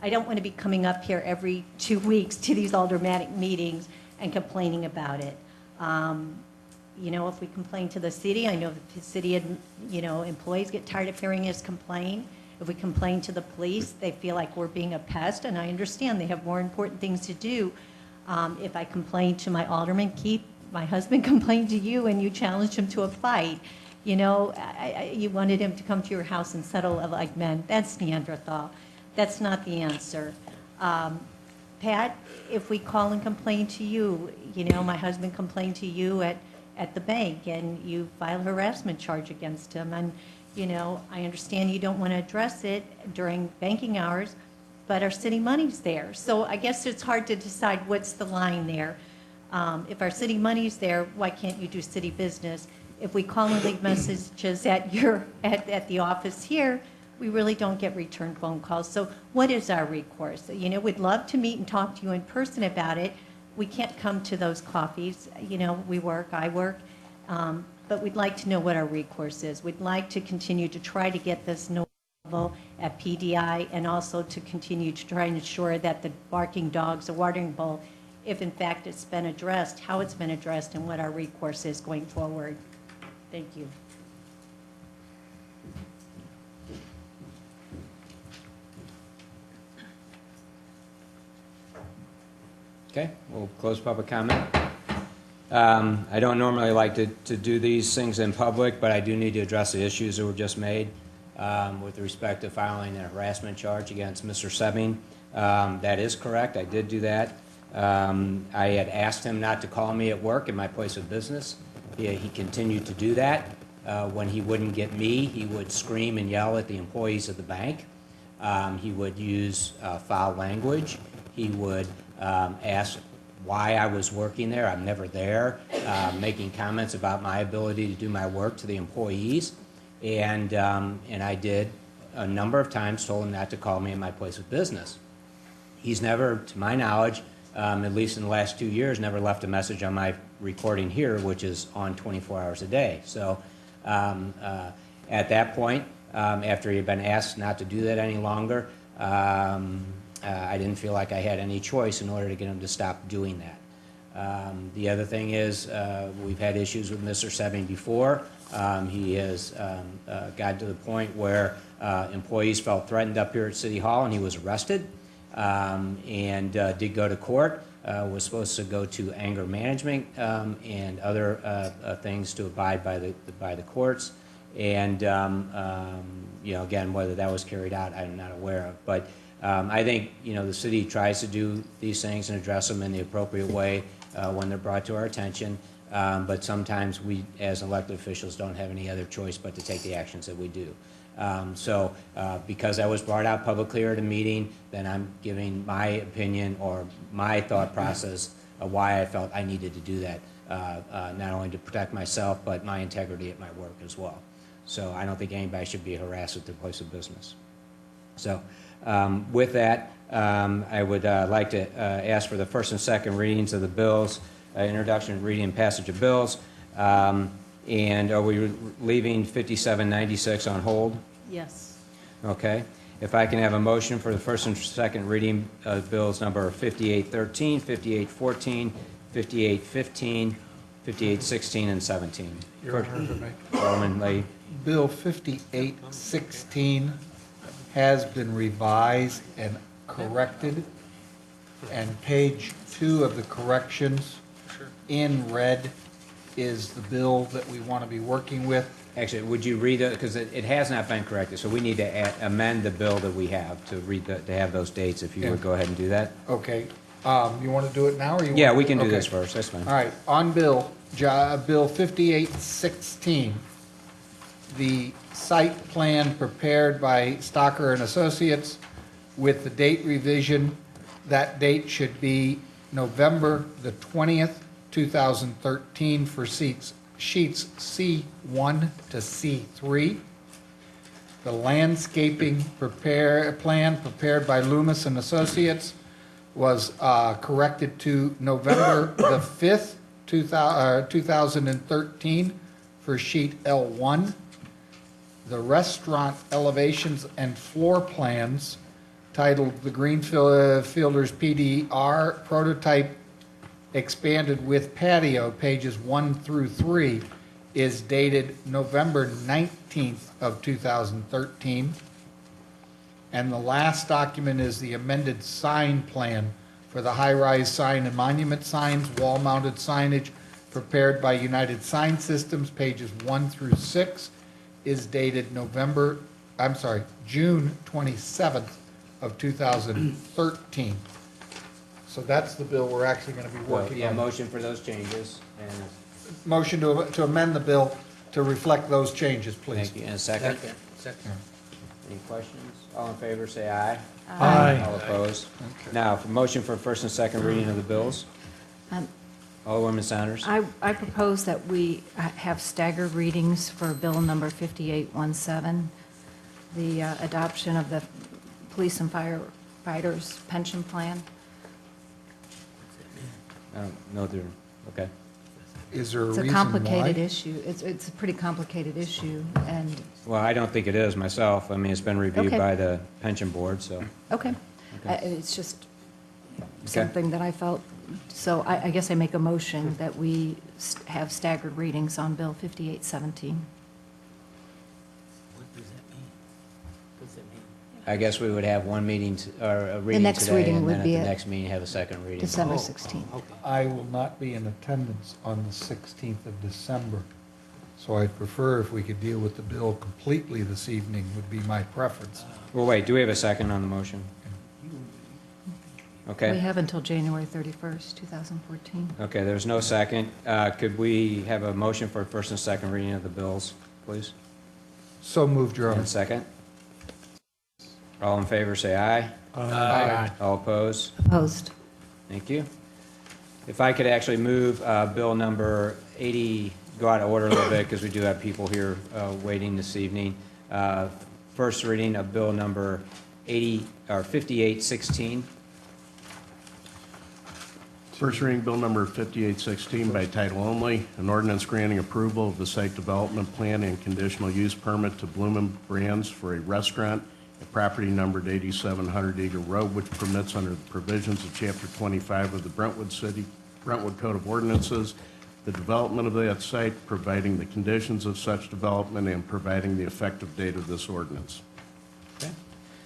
I don't want to be coming up here every 2 weeks to these aldermanic meetings and complaining about it. You know, if we complain to the city, I know the city, you know, employees get tired of hearing us complain. If we complain to the police, they feel like we're being a pest, and I understand they have more important things to do. If I complain to my alderman, Keith, my husband complained to you and you challenged him to a fight. You know, you wanted him to come to your house and settle like men. That's Neanderthal. That's not the answer. Pat, if we call and complain to you, you know, my husband complained to you at the bank and you file a harassment charge against him. And, you know, I understand you don't want to address it during banking hours, but our city money's there. So I guess it's hard to decide what's the line there. If our city money's there, why can't you do city business? If we call and leave messages at the office here, we really don't get return phone calls. So what is our recourse? You know, we'd love to meet and talk to you in person about it. We can't come to those coffees. You know, I work. But we'd like to know what our recourse is. We'd like to continue to try to get this noise level at PDI and also to continue to try and ensure that the barking dogs, the watering bowl, if in fact it's been addressed, how it's been addressed, and what our recourse is going forward. Thank you. Okay, we'll close public comment. I don't normally like to do these things in public, but I do need to address the issues that were just made with respect to filing a harassment charge against Mr. Sebbing. That is correct. I did do that. I had asked him not to call me at work in my place of business. He continued to do that. When he wouldn't get me, he would scream and yell at the employees of the bank. He would use foul language. He would ask why I was working there. I'm never there, making comments about my ability to do my work to the employees. And I did a number of times told him not to call me in my place of business. He's never, to my knowledge, at least in the last 2 years, never left a message on my recording here, which is on 24 hours a day. So at that point, after he had been asked not to do that any longer, I didn't feel like I had any choice in order to get him to stop doing that. The other thing is we've had issues with Mr. Sebbing before. He has gotten to the point where employees felt threatened up here at City Hall, and he was arrested and did go to court. Was supposed to go to anger management and other things to abide by the courts. And you know, again, whether that was carried out, I'm not aware of. But I think, you know, the city tries to do these things and address them in the appropriate way when they're brought to our attention. But sometimes we, as elected officials, don't have any other choice but to take the actions that we do. So because that was brought out publicly at a meeting, then I'm giving my opinion or my thought process of why I felt I needed to do that, not only to protect myself, but my integrity at my work as well. So I don't think anybody should be harassed at their place of business. So with that, I would like to ask for the first and second readings of the bills, introduction, reading, and passage of bills. And are we leaving 5796 on hold? Yes. Okay. If I can have a motion for the first and second reading of bills number 5813, 5814, 5815, 5816, and 17. Your Honor, if I may. Alderman Lee. Bill 5816 has been revised and corrected, and page 2 of the corrections in red is the bill that we want to be working with. Actually, would you read it, because it has not been corrected, so we need to amend the bill that we have to read to have those dates, if you would go ahead and do that. Okay, you want to do it now, or you? Yeah, want we can do okay. this first, that's fine. All right, on Bill 5816, the site plan prepared by Stocker and Associates with the date revision, that date should be November the 20th, 2013 for seats sheets C1 to C3. The landscaping plan prepared by Loomis and Associates was corrected to November the 5th, 2013 for sheet L1. The restaurant elevations and floor plans titled the Greenfielders PDR Prototype Expanded with Patio, pages 1 through 3, is dated November 19th of 2013. And the last document is the amended sign plan for the high-rise sign and monument signs, wall-mounted signage prepared by United Sign Systems, pages 1 through 6, is dated June 27th of 2013. So that's the bill we're actually going to be working Yeah, on. motion for those changes, and Motion to amend the bill to reflect those changes, please. thank you. And a second? Any questions? All in favor, say aye. Aye. All opposed? Now, for motion for first and second reading of the bills. Alderwoman Saunders. I propose that we have staggered readings for Bill number 5817, the adoption of the police and firefighters pension plan. I don't know there, okay. Is there a It's reason a why? complicated issue. It's a pretty complicated issue, and, Well, I don't think it is myself. I mean, it's been reviewed Okay. by the pension board, so. okay. It's just something that I felt, so I guess I make a motion that we have staggered readings on Bill 5817. What does that mean? What does that mean? I guess we would have one meeting, or a reading next today, reading and would then at be the at next meeting, have a second reading. December Oh, 16th. okay. I will not be in attendance on the 16th of December, so I'd prefer if we could deal with the bill completely this evening would be my preference. Well, wait, do we have a second on the motion? We Okay, have until January 31st, 2014. okay, there's no second. Could we have a motion for first and second reading of the bills, please? So moved, Your Honor. And second? All in favor, say aye. Aye. All opposed? Opposed. Thank you. If I could actually move bill number 80, go out of order a little bit because we do have people here waiting this evening. First reading of bill number 80, or 5816. First reading, bill number 5816 by title only, an ordinance granting approval of the site development plan and conditional use permit to Bloomin' Brands for a restaurant at property numbered 8700 Eagle Road, which permits under the provisions of Chapter 25 of the Brentwood Code of Ordinances the development of that site, providing the conditions of such development, and providing the effective date of this ordinance. Okay.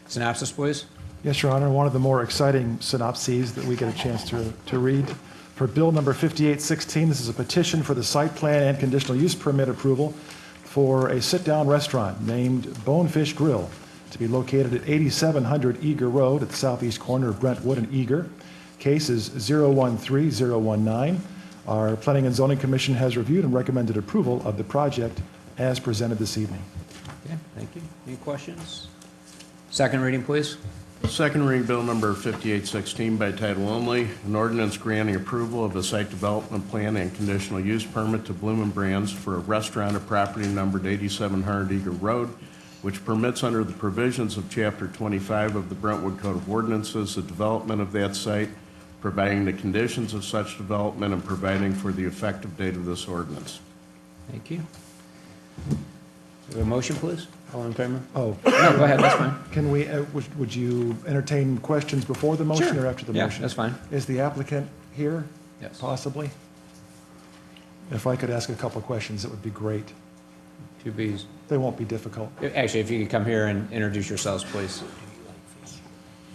Synopsis, please. Yes, Your Honor, one of the more exciting synopses that we get a chance to read. For Bill number 5816, this is a petition for the site plan and conditional use permit approval for a sit-down restaurant named Bonefish Grill to be located at 8700 Eager Road at the southeast corner of Brentwood and Eager. Case is 013019. Our Planning and Zoning Commission has reviewed and recommended approval of the project as presented this evening. Okay, thank you. Any questions? Second reading, please. Second reading, bill number 5816 by title only, an ordinance granting approval of a site development plan and conditional use permit to Bloomin' Brands for a restaurant at property numbered 8700 Eager Road, which permits under the provisions of Chapter 25 of the Brentwood Code of Ordinances the development of that site, providing the conditions of such development, and providing for the effective date of this ordinance. Thank you. Do we have a motion, please? Alderman Kramer? Oh, No, go ahead, that's fine. can we, would you entertain questions before the motion or after the Yeah, motion? that's fine. Is the applicant here? Yes. Possibly? If I could ask a couple of questions, it would be great. Two Bs. They won't be difficult. Actually, if you could come here and introduce yourselves, please.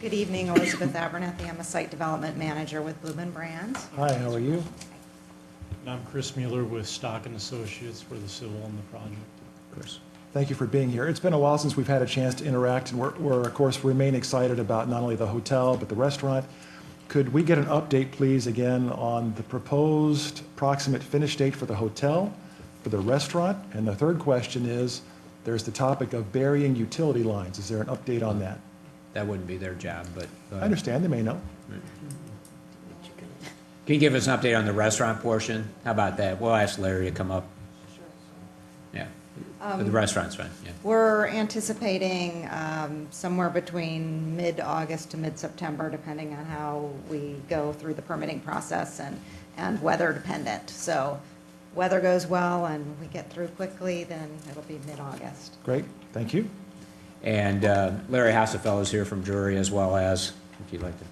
Good evening, Elizabeth Abernathy. I'm a site development manager with Bloomin' Brands. Hi, how are you? And I'm Chris Mueller with Stock and Associates for the civil and the project. Chris. Thank you for being here. It's been a while since we've had a chance to interact, and we're of course, remain excited about not only the hotel, but the restaurant. Could we get an update, please, again, on the proposed approximate finish date for the hotel, for the restaurant? And the third question is, there's the topic of burying utility lines. Is there an update on that? That wouldn't be their job, but. I understand, they may know. Can you give us an update on the restaurant portion? How about that? We'll ask Larry to come up. The restaurant's fine, yeah. We're anticipating somewhere between mid-August to mid-September, depending on how we go through the permitting process and weather dependent. So weather goes well and we get through quickly, then it'll be mid-August. Great, thank you. And Larry Hassefeld is here from Drury as well as, if you'd like to.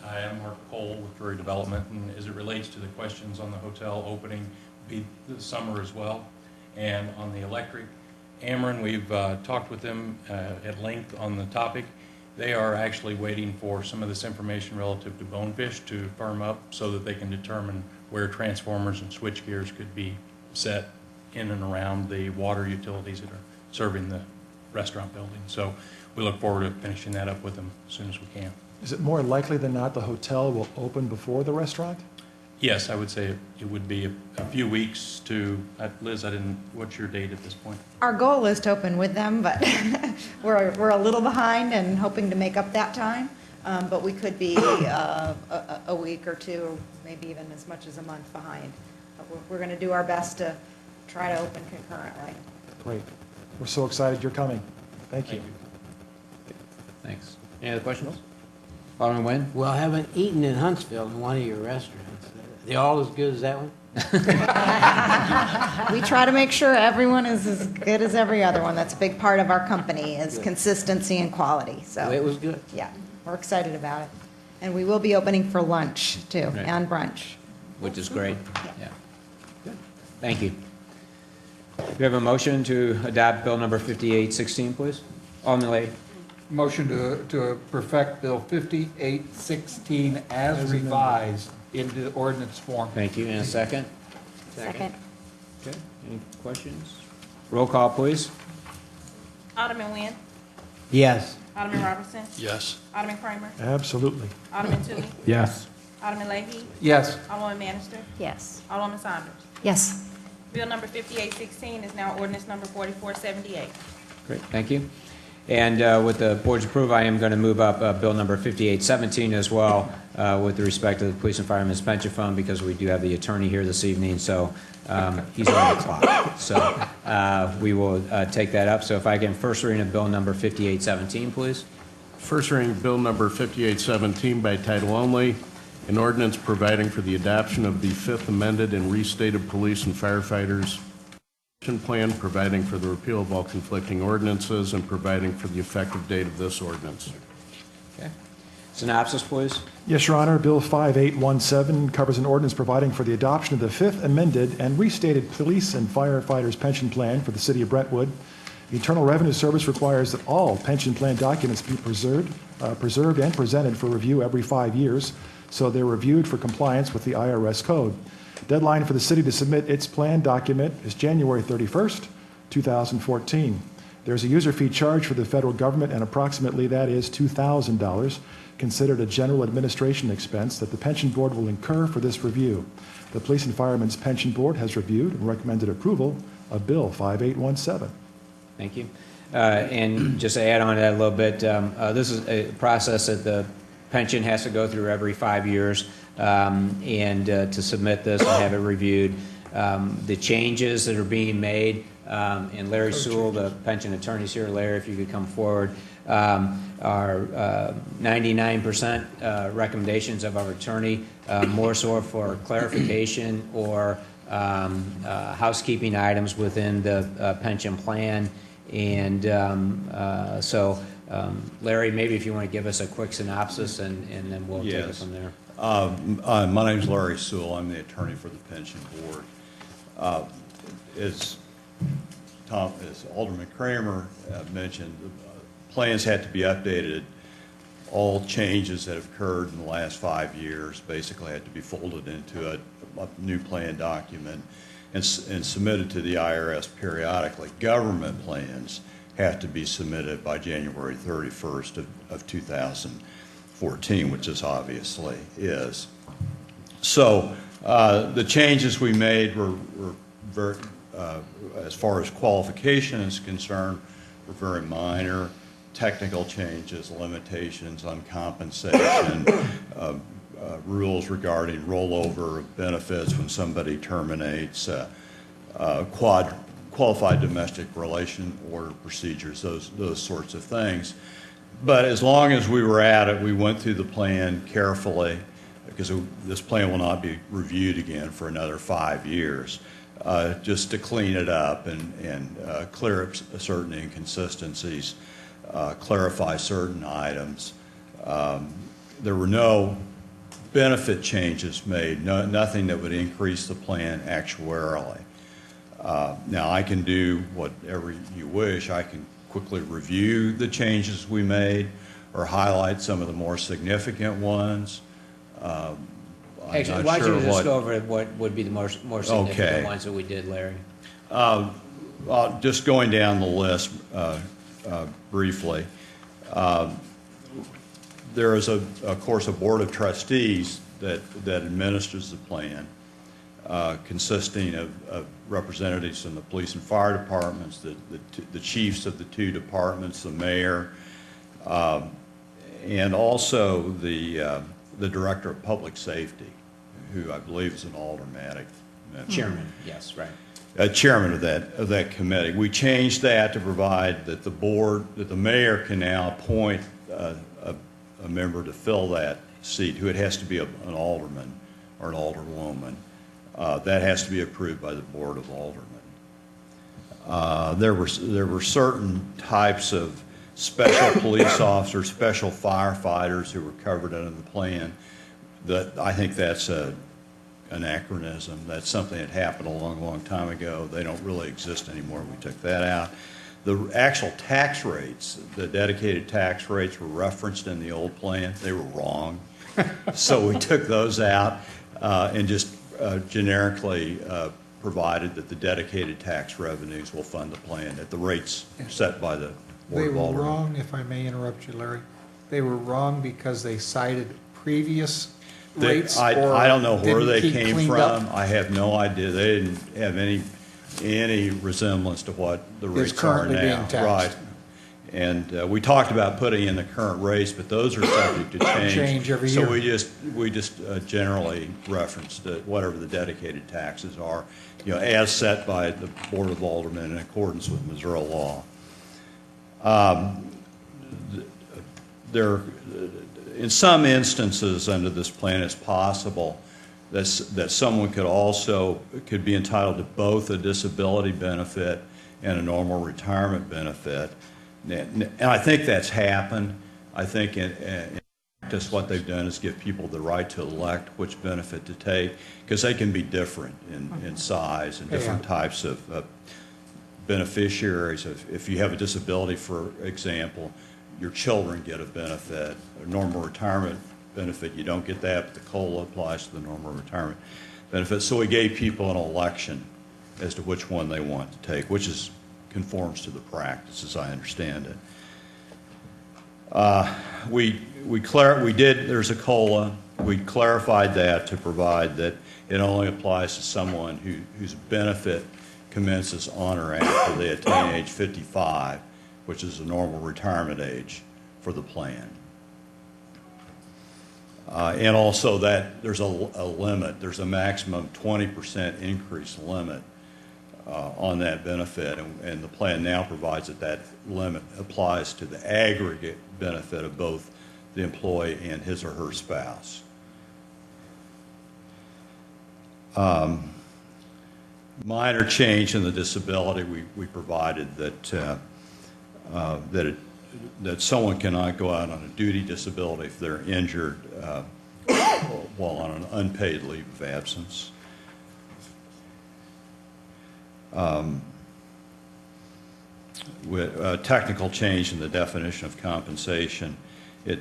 I am Mark Cole with Drury Development, and as it relates to the questions on the hotel opening, be this summer as well. And on the electric, Ameren, we've talked with them at length on the topic. They are actually waiting for some of this information relative to Bonefish to firm up so that they can determine where transformers and switch gears could be set in and around the water utilities that are serving the restaurant building. So we look forward to finishing that up with them as soon as we can. Is it more likely than not the hotel will open before the restaurant? Yes, I would say it would be a few weeks to, Liz, what's your date at this point? Our goal is to open with them, but we're a little behind and hoping to make up that time. But we could be a week or two, maybe even as much as a month behind. But we're going to do our best to try to open concurrently. Great. We're so excited you're coming. Thank you. Thanks. Any other questions? Alderman Nguyen? Well, I haven't eaten in Huntsville in one of your restaurants. They all as good as that one? We try to make sure everyone is as good as every other one. That's a big part of our company is Good. Consistency and quality. So It was good. yeah, we're excited about it. And we will be opening for lunch too, Right. and brunch. Which is great, yeah. Good. Thank you. Do we have a motion to adopt Bill number 5816, please? Alderman Lay. Motion to perfect Bill 5816 as revised into ordinance form. Thank you. And a second? Second. Okay. Any questions? Roll call, please. Alderman Nguyen. Yes. Alderman Robertson. Yes. Alderman Kramer. Absolutely. Alderman Toomey. Yes. Alderman Leahy. Yes. Alderman Bannister. Yes. Alderman Saunders. Yes. Bill number 5816 is now ordinance number 4478. Great, thank you. And with the board's approval, I am going to move up Bill number 5817 as well with respect to the Police and Firemen's Pension Fund because we do have the attorney here this evening, so he's on the clock. So we will take that up. So if I can first reading of Bill number 5817, please. First reading of Bill number 5817 by title only, an ordinance providing for the adoption of the Fifth Amended and Restated Police and Firefighters Plan, providing for the repeal of all conflicting ordinances, and providing for the effective date of this ordinance. Okay. Synopsis, please. Yes, Your Honor. Bill 5817 covers an ordinance providing for the adoption of the Fifth Amended and Restated Police and Firefighters Pension Plan for the City of Brentwood. The Internal Revenue Service requires that all pension plan documents be preserved and presented for review every 5 years, so they're reviewed for compliance with the IRS code. Deadline for the city to submit its plan document is January 31st, 2014. There's a user fee charge for the federal government, and approximately that is $2,000, considered a general administration expense that the pension board will incur for this review. The Police and Firemen's Pension Board has reviewed and recommended approval of Bill 5817. Thank you. And just to add on to that a little bit, this is a process that the pension has to go through every 5 years, and to submit this and have it reviewed. The changes that are being made, and Larry Sewell, the pension attorney is here. Larry, if you could come forward, are 99% recommendations of our attorney, more so for clarification or housekeeping items within the pension plan. And so, Larry, maybe if you want to give us a quick synopsis, and then we'll take it from there. My name is Larry Sewell. I'm the attorney for the pension board. As Alderman Kramer mentioned, plans had to be updated. All changes that have occurred in the last 5 years basically had to be folded into a new plan document and submitted to the IRS periodically. Government plans have to be submitted by January 31st of 2014, which this obviously is. So the changes we made were very, as far as qualification is concerned, were very minor. Technical changes, limitations on compensation, rules regarding rollover of benefits when somebody terminates, qualified domestic relation order procedures, those sorts of things. But as long as we were at it, we went through the plan carefully, because this plan will not be reviewed again for another 5 years, just to clean it up and clear up certain inconsistencies, clarify certain items. There were no benefit changes made, nothing that would increase the plan actuarially. Now, I can do whatever you wish. I can quickly review the changes we made or highlight some of the more significant ones. Actually, why don't you just go over what would be the more significant ones that we did, Larry? Just going down the list briefly. There is, of course, a board of trustees that administers the plan, consisting of representatives from the police and fire departments, the chiefs of the 2 departments, the mayor, and also the director of public safety, who I believe is an aldermanic member. Chairman, yes, right. Chairman of that committee. We changed that to provide that the mayor can now appoint a member to fill that seat, who it has to be an alderman or an alderwoman. That has to be approved by the Board of Aldermen. There were certain types of special police officers, special firefighters who were covered under the plan. That I think that's an anachronism. That's something that happened a long, long time ago. They don't really exist anymore. We took that out. The actual tax rates, the dedicated tax rates, were referenced in the old plan. They were wrong. So we took those out and just generically provided that the dedicated tax revenues will fund the plan at the rates set by the Board They of were Aldermen. wrong, if I may interrupt you, Larry. They were wrong because they cited previous rates, I don't know where they didn't keep came cleaned from. up? I have no idea. They didn't have any resemblance to what the rates are currently now. being taxed. Right. And we talked about putting in the current rates, but those are subject to change. Change every So year. we just generally referenced whatever the dedicated taxes are, as set by the Board of Aldermen in accordance with Missouri law. In some instances under this plan, it's possible that someone could be entitled to both a disability benefit and a normal retirement benefit. And I think that's happened. I think in practice what they've done is give people the right to elect which benefit to take, because they can be different in size and different types of beneficiaries. If you have a disability, for example, your children get a benefit. A normal retirement benefit, you don't get that, but the COLA applies to the normal retirement benefit. So we gave people an election as to which one they want to take, which conforms to the practice, as I understand it. There's a COLA. We clarified that to provide that it only applies to someone whose benefit commences on or after they attain age 55, which is the normal retirement age for the plan. And also that there's a limit. There's a maximum 20% increase limit on that benefit, and the plan now provides that limit applies to the aggregate benefit of both the employee and his or her spouse. Minor change in the disability, we provided that that someone cannot go out on a duty disability if they're injured while on an unpaid leave of absence. With a technical change in the definition of compensation, it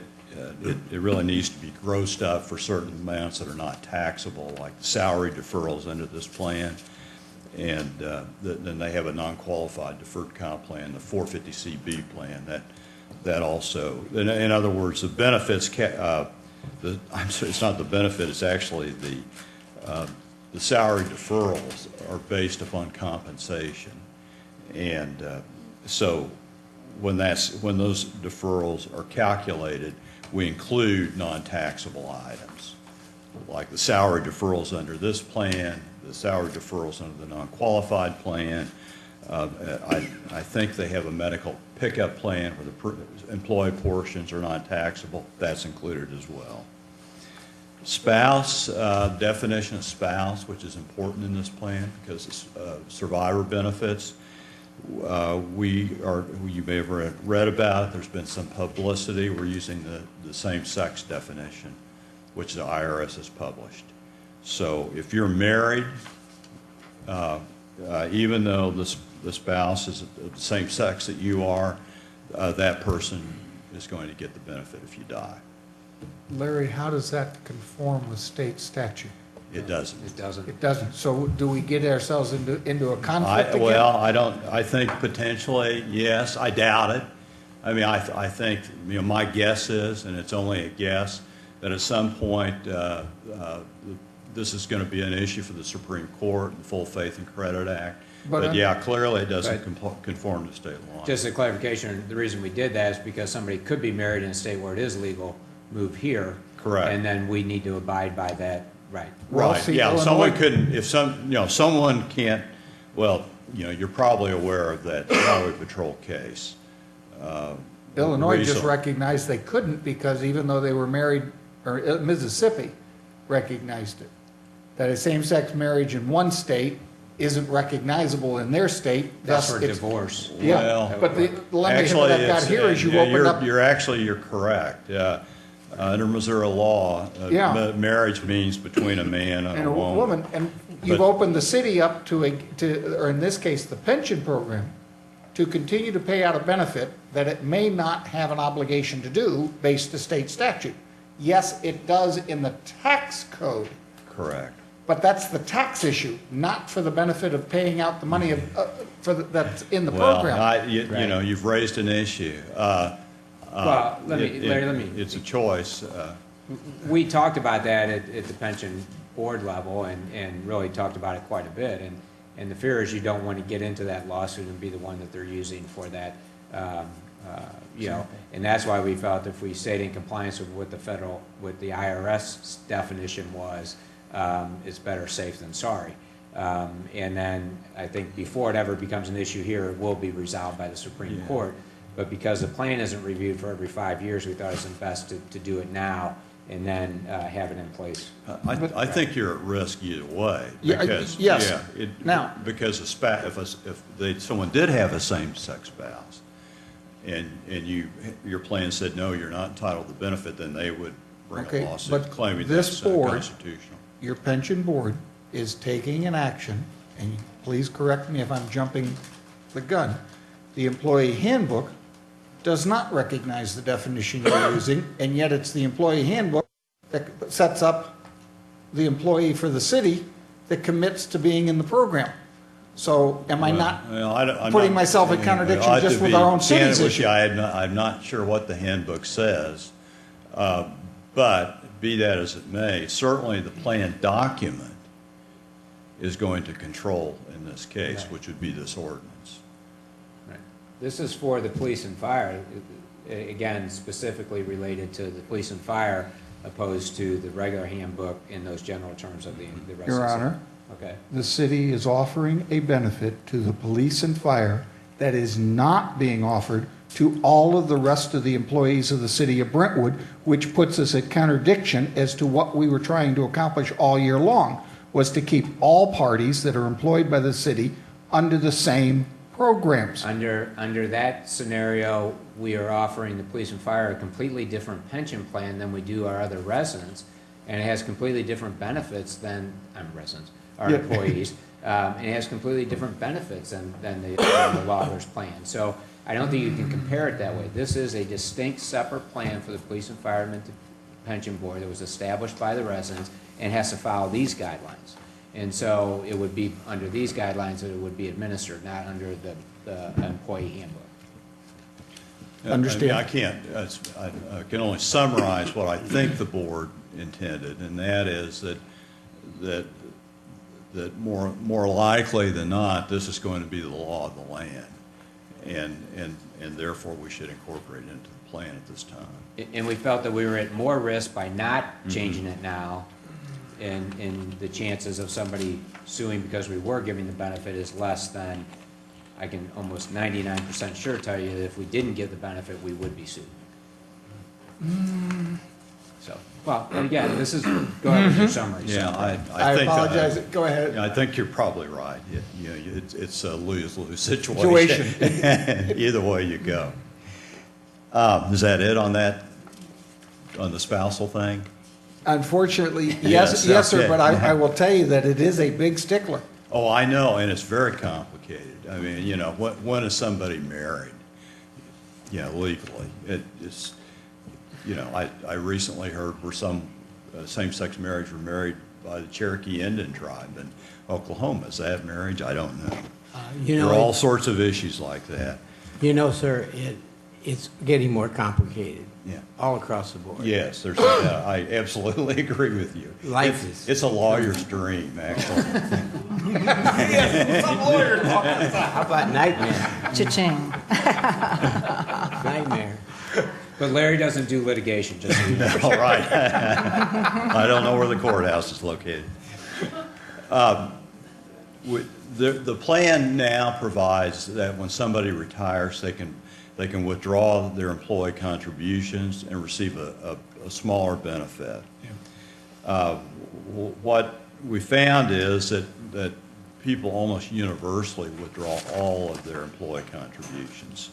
really needs to be grossed up for certain amounts that are not taxable, like salary deferrals under this plan. And then they have a non-qualified deferred comp plan, the 450CB plan. That also, in other words, the benefits. It's not the benefit. It's actually the salary deferrals are based upon compensation, and so when those deferrals are calculated, we include non-taxable items, like the salary deferrals under this plan, the salary deferrals under the non-qualified plan, I think they have a medical pickup plan where the employee portions are not taxable. That's included as well. Spouse, definition of spouse, which is important in this plan because it's survivor benefits. You may have read about it. There's been some publicity. We're using the same-sex definition, which the IRS has published. So if you're married, even though the spouse is the same sex that you are, that person is going to get the benefit if you die. Larry, how does that conform with state statute? It doesn't. It doesn't. It doesn't. So do we get ourselves into a conflict again? Well, I think potentially, yes. I doubt it. I mean, I think, my guess is, and it's only a guess, that at some point this is going to be an issue for the Supreme Court, the Full Faith and Credit Act. But yeah, clearly it doesn't conform to state law. Just a clarification, the reason we did that is because somebody could be married in a state where it is legal, move here. Correct. And then we need to abide by that, right? Right, yeah, someone couldn't, if someone can't, well, you're probably aware of that Highway Patrol case. Illinois just recognized they couldn't because even though they were married, or Mississippi recognized it, that a same-sex marriage in one state isn't recognizable in their state. That's for divorce. Yeah, well, but the limitation that I've got here is you opened up. You're correct, yeah. Under Missouri law, marriage means between a man and a woman. And you've opened the city up to or in this case, the pension program, to continue to pay out a benefit that it may not have an obligation to do based to state statute. Yes, it does in the tax code. Correct. But that's the tax issue, not for the benefit of paying out the money that's in the program. Well, you've raised an issue. Well, Larry, it's a choice. We talked about that at the pension board level and really talked about it quite a bit. And the fear is you don't want to get into that lawsuit and be the one that they're using for that, and that's why we felt if we stayed in compliance with what the IRS definition was, it's better safe than sorry. And then I think before it ever becomes an issue here, it will be resolved by the Supreme Court. But because the plan isn't reviewed for every 5 years, we thought it was best to do it now and then have it in place. I think you're at risk either way. Because, because if someone did have a same-sex spouse and your plan said, no, you're not entitled to the benefit, then they would bring a lawsuit claiming that's unconstitutional. Your pension board is taking an action, and please correct me if I'm jumping the gun. The employee handbook does not recognize the definition you're using, and yet it's the employee handbook that sets up the employee for the city that commits to being in the program. So am I not putting myself in contradiction just with our own city's issue? I'm not sure what the handbook says, but be that as it may, certainly the plan document is going to control in this case, which would be this ordinance. This is for the police and fire, again, specifically related to the police and fire opposed to the regular handbook in those general terms of the rest of the city. Your Honor, okay. The city is offering a benefit to the police and fire that is not being offered to all of the rest of the employees of the city of Brentwood, which puts us at contradiction as to what we were trying to accomplish all year long, was to keep all parties that are employed by the city under the same programs. Under that scenario, we are offering the police and fire a completely different pension plan than we do our other residents, and it has completely different benefits than our employees. And it has completely different benefits than the Lawler's plan. So I don't think you can compare it that way. This is a distinct, separate plan for the police and firemen pension board that was established by the residents and has to follow these guidelines. And so it would be under these guidelines that it would be administered, not under the employee handbook. Understand? I can only summarize what I think the board intended, and that is that more likely than not, this is going to be the law of the land, and therefore we should incorporate it into the plan at this time. And we felt that we were at more risk by not changing it now, and the chances of somebody suing because we were giving the benefit is less than I can almost 99% sure tell you that if we didn't give the benefit, we would be sued. So, well, again, this is, go ahead with your summary. Yeah, I think, apologize. Go ahead. I think you're probably right. It's a lose-lose situation. Either way you go. Is that it on that, on the spousal thing? Unfortunately, Yes, yes, sir, okay. but I will tell you that it is a big stickler. Oh, I know, and it's very complicated. I mean, when is somebody married, legally? It's, I recently heard where some same-sex marriage were married by the Cherokee Indian tribe in Oklahoma. Is that marriage? I don't know. There are all sorts of issues like that. Sir, it's getting more complicated. Yeah. All across the board. Yes, I absolutely agree with you. It's a lawyer's dream, actually. How about nightmare? Cha-ching. Nightmare. But Larry doesn't do litigation, just so you know. All right. I don't know where the courthouse is located. The plan now provides that when somebody retires, they can withdraw their employee contributions and receive a smaller benefit. What we found is that people almost universally withdraw all of their employee contributions.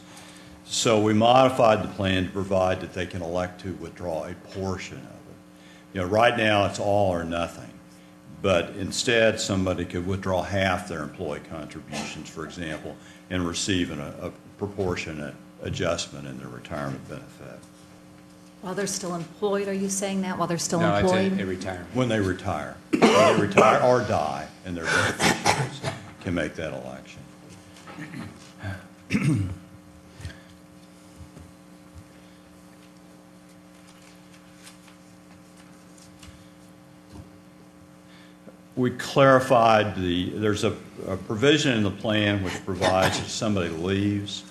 So we modified the plan to provide that they can elect to withdraw a portion of it. Right now it's all or nothing, but instead somebody could withdraw half their employee contributions, for example, and receive a proportionate adjustment in their retirement benefit. While they're still employed, are you saying that, while they're still No, employed? it's a retirement. When they retire. When they retire or die, and their beneficiaries can make that election. We clarified there's a provision in the plan which provides if somebody leaves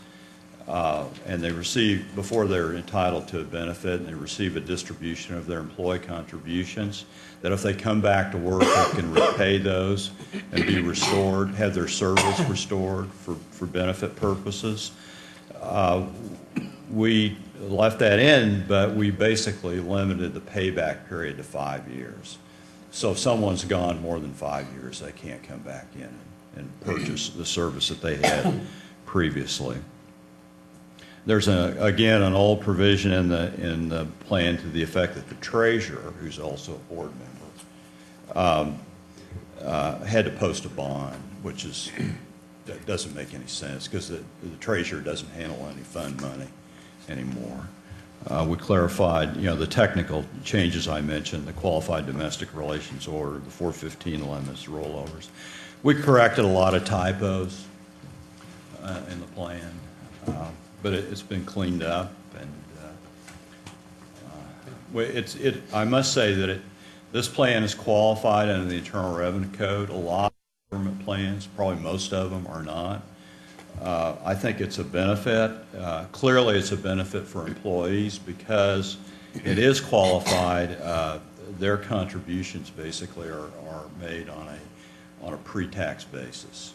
and they receive, before they're entitled to a benefit, and they receive a distribution of their employee contributions, that if they come back to work, they can repay those and be restored, have their service restored for benefit purposes. We left that in, but we basically limited the payback period to 5 years. So if someone's gone more than 5 years, they can't come back in and purchase the service that they had previously. There's, again, an old provision in the plan to the effect that the treasurer, who's also a board member, had to post a bond, which that doesn't make any sense because the treasurer doesn't handle any fund money anymore. We clarified, the technical changes I mentioned, the qualified domestic relations order, the 415 limits, rollovers. We corrected a lot of typos in the plan, but it's been cleaned up, and I must say that this plan is qualified under the Internal Revenue Code. A lot of government plans, probably most of them, are not. I think it's a benefit. Clearly, it's a benefit for employees because it is qualified. Their contributions basically are made on a pre-tax basis.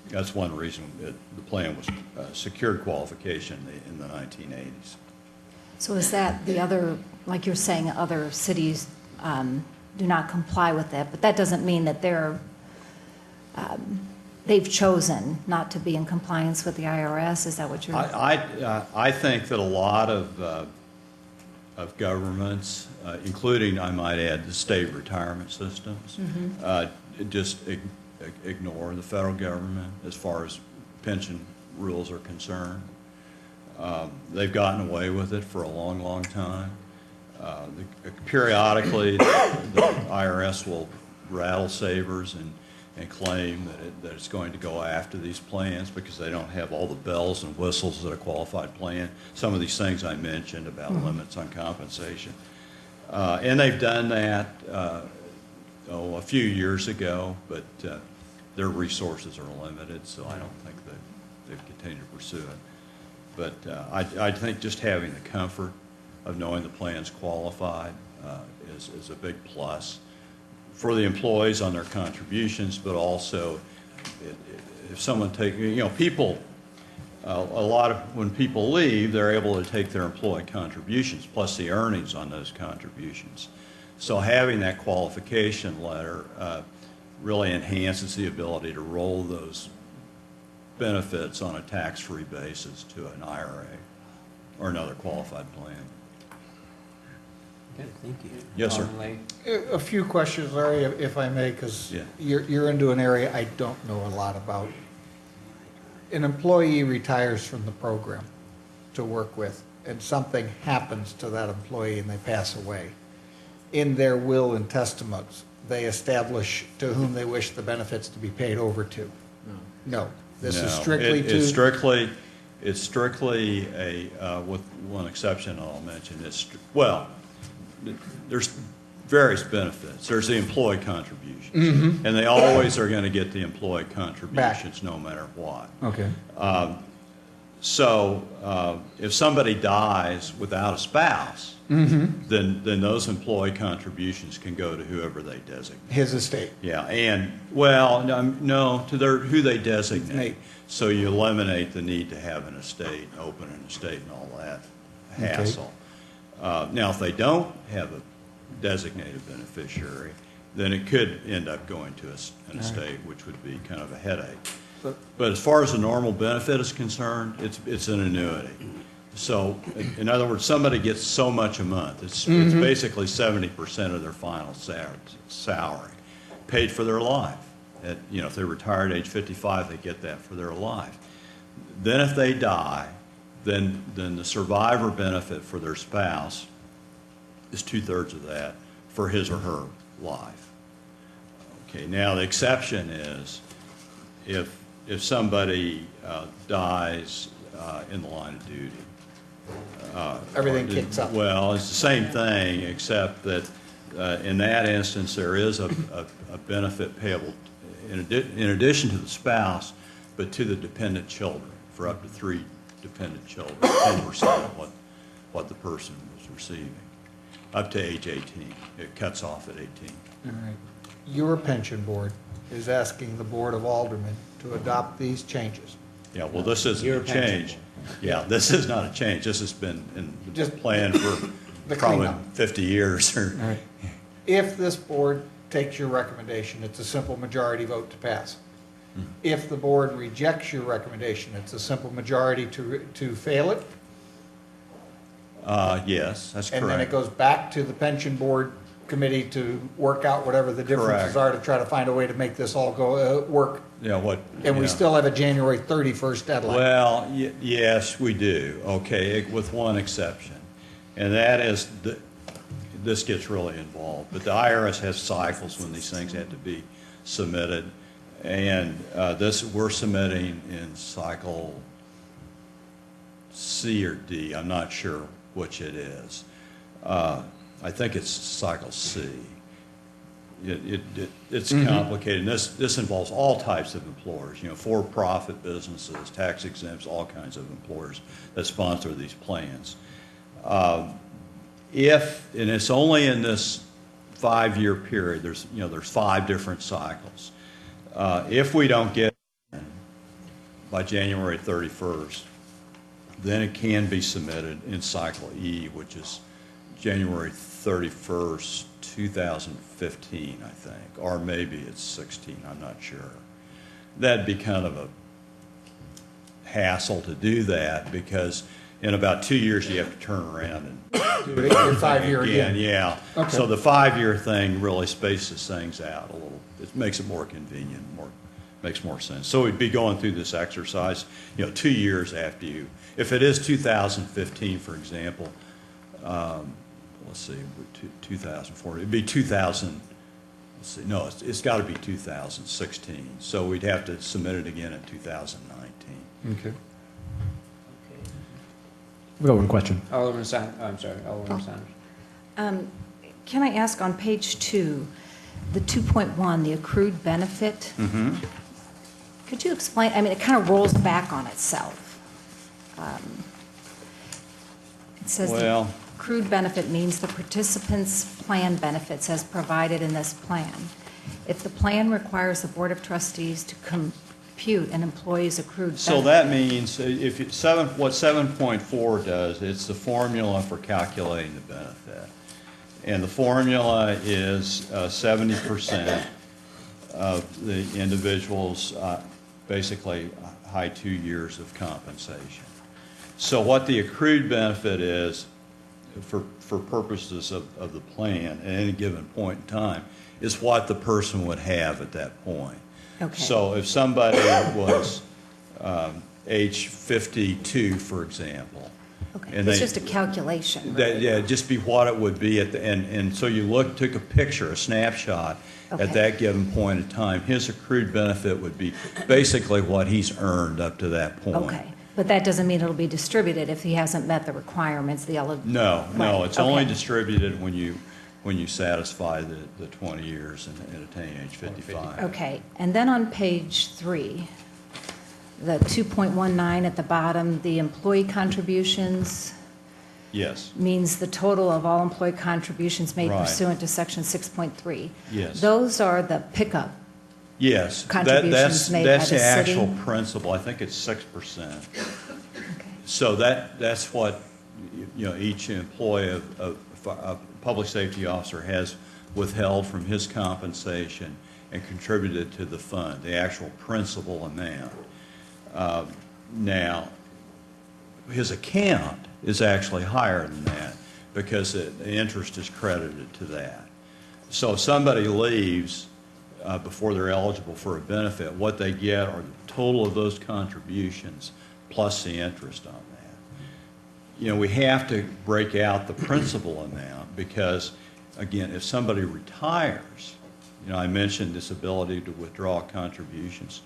That's one reason the plan was secured qualification in the 1980s. So is that the other, like you're saying, other cities do not comply with that, but that doesn't mean that they've chosen not to be in compliance with the IRS? Is that what you're? I think that a lot of governments, including, I might add, the state retirement systems, just ignore the federal government as far as pension rules are concerned. They've gotten away with it for a long, long time. Periodically, the IRS will rattle sabers and claim that it's going to go after these plans because they don't have all the bells and whistles that a qualified plan. Some of these things I mentioned about limits on compensation. And they've done that a few years ago, but their resources are limited, so I don't think that they've continued to pursue it. But I think just having the comfort of knowing the plan's qualified is a big plus for the employees on their contributions, but also if someone people, a lot of, when people leave, they're able to take their employee contributions plus the earnings on those contributions. So having that qualification letter really enhances the ability to roll those benefits on a tax-free basis to an IRA or another qualified plan. Okay, thank you. Yes, sir. Alderman Lee? A few questions, Larry, if I may, because you're into an area I don't know a lot about. An employee retires from the program to work with, and something happens to that employee and they pass away. In their will and testaments, they establish to whom they wish the benefits to be paid over to. No. This is strictly to... It's strictly a, with one exception I'll mention, there's various benefits. There's the employee contributions, and they always are going to get the employee contributions no matter what. Okay. So if somebody dies without a spouse, then those employee contributions can go to whoever they designate. His estate. Yeah, and, well, no, to who they designate. So you eliminate the need to have an estate, open an estate and all that hassle. Now, if they don't have a designated beneficiary, then it could end up going to an estate, which would be kind of a headache. But as far as the normal benefit is concerned, it's an annuity. So, in other words, somebody gets so much a month. It's basically 70% of their final salary, paid for their life. If they're retired at age 55, they get that for their life. Then if they die, then the survivor benefit for their spouse is 2/3 of that for his or her life. Okay, now the exception is if somebody dies in the line of duty. Everything kicks up. Well, it's the same thing, except that in that instance, there is a benefit payable in addition to the spouse, but to the dependent children, for up to 3 dependent children, 10% of what the person was receiving, up to age 18. It cuts off at 18. All right. Your pension board is asking the Board of Aldermen to adopt these changes. Yeah, well, this isn't a change. Yeah, this is not a change. This has been in the plan for probably 50 years. All right. If this board takes your recommendation, it's a simple majority vote to pass. If the board rejects your recommendation, it's a simple majority to fail it? Yes, that's correct. And then it goes back to the pension board committee to work out whatever the differences are to try to find a way to make this all go work. Yeah, and we still have a January 31st deadline. Well, yes, we do. Okay, with one exception, and that is this gets really involved. But the IRS has cycles when these things have to be submitted, and we're submitting in cycle C or D. I'm not sure which it is. I think it's cycle C. It's complicated. This involves all types of employers, for-profit businesses, tax exempts, all kinds of employers that sponsor these plans. And it's only in this 5-year period. There's 5 different cycles. If we don't get it by January 31st, then it can be submitted in cycle E, which is January 31st, 2015, I think, or maybe it's 16, I'm not sure. That'd be kind of a hassle to do that, because in about 2 years you have to turn around and do it in 5 year again. Yeah. Okay. So the 5-year thing really spaces things out a little. It makes it more convenient, makes more sense. So we'd be going through this exercise, 2 years after you. If it is 2015, for example, let's see, 2004, it'd be 2000, let's see, no, it's got to be 2016. So we'd have to submit it again in 2019. Okay. We've got one question. Alderman Sanders. Can I ask on page 2, the 2.1, the accrued benefit? Could you explain? I mean, it kind of rolls back on itself. It says the accrued benefit means the participant's plan benefits as provided in this plan. If the plan requires the Board of Trustees to compute compute an employee's accrued So benefit. that means if what 7.4 does, it's the formula for calculating the benefit. And the formula is 70% of the individual's basically high 2 years of compensation. So what the accrued benefit is for purposes of the plan at any given point in time is what the person would have at that point. Okay. So if somebody was age 52, for example. Okay, and it's they- just a calculation, That, right? yeah, just be what it would be at the end. And so you took a picture, a snapshot Okay. at that given point in time. His accrued benefit would be basically what he's earned up to that point. Okay, but that doesn't mean it'll be distributed if he hasn't met the requirements, the No, no, Right, it's only okay. distributed when you satisfy the 20 years and attain age 55. Okay, and then on page 3, the 2.19 at the bottom, the employee contributions Yes, means the total of all employee contributions made Right. pursuant to section 6.3. yes. Those are the pickup. Yes, Contributions made by that's the the actual city? principal. I think it's 6%. Okay. So that's what, each employee of a public safety officer has withheld from his compensation and contributed to the fund, the actual principal amount. Now, his account is actually higher than that because the interest is credited to that. So if somebody leaves before they're eligible for a benefit, what they get are the total of those contributions plus the interest on that. We have to break out the principal amount because, again, if somebody retires, I mentioned this ability to withdraw contributions.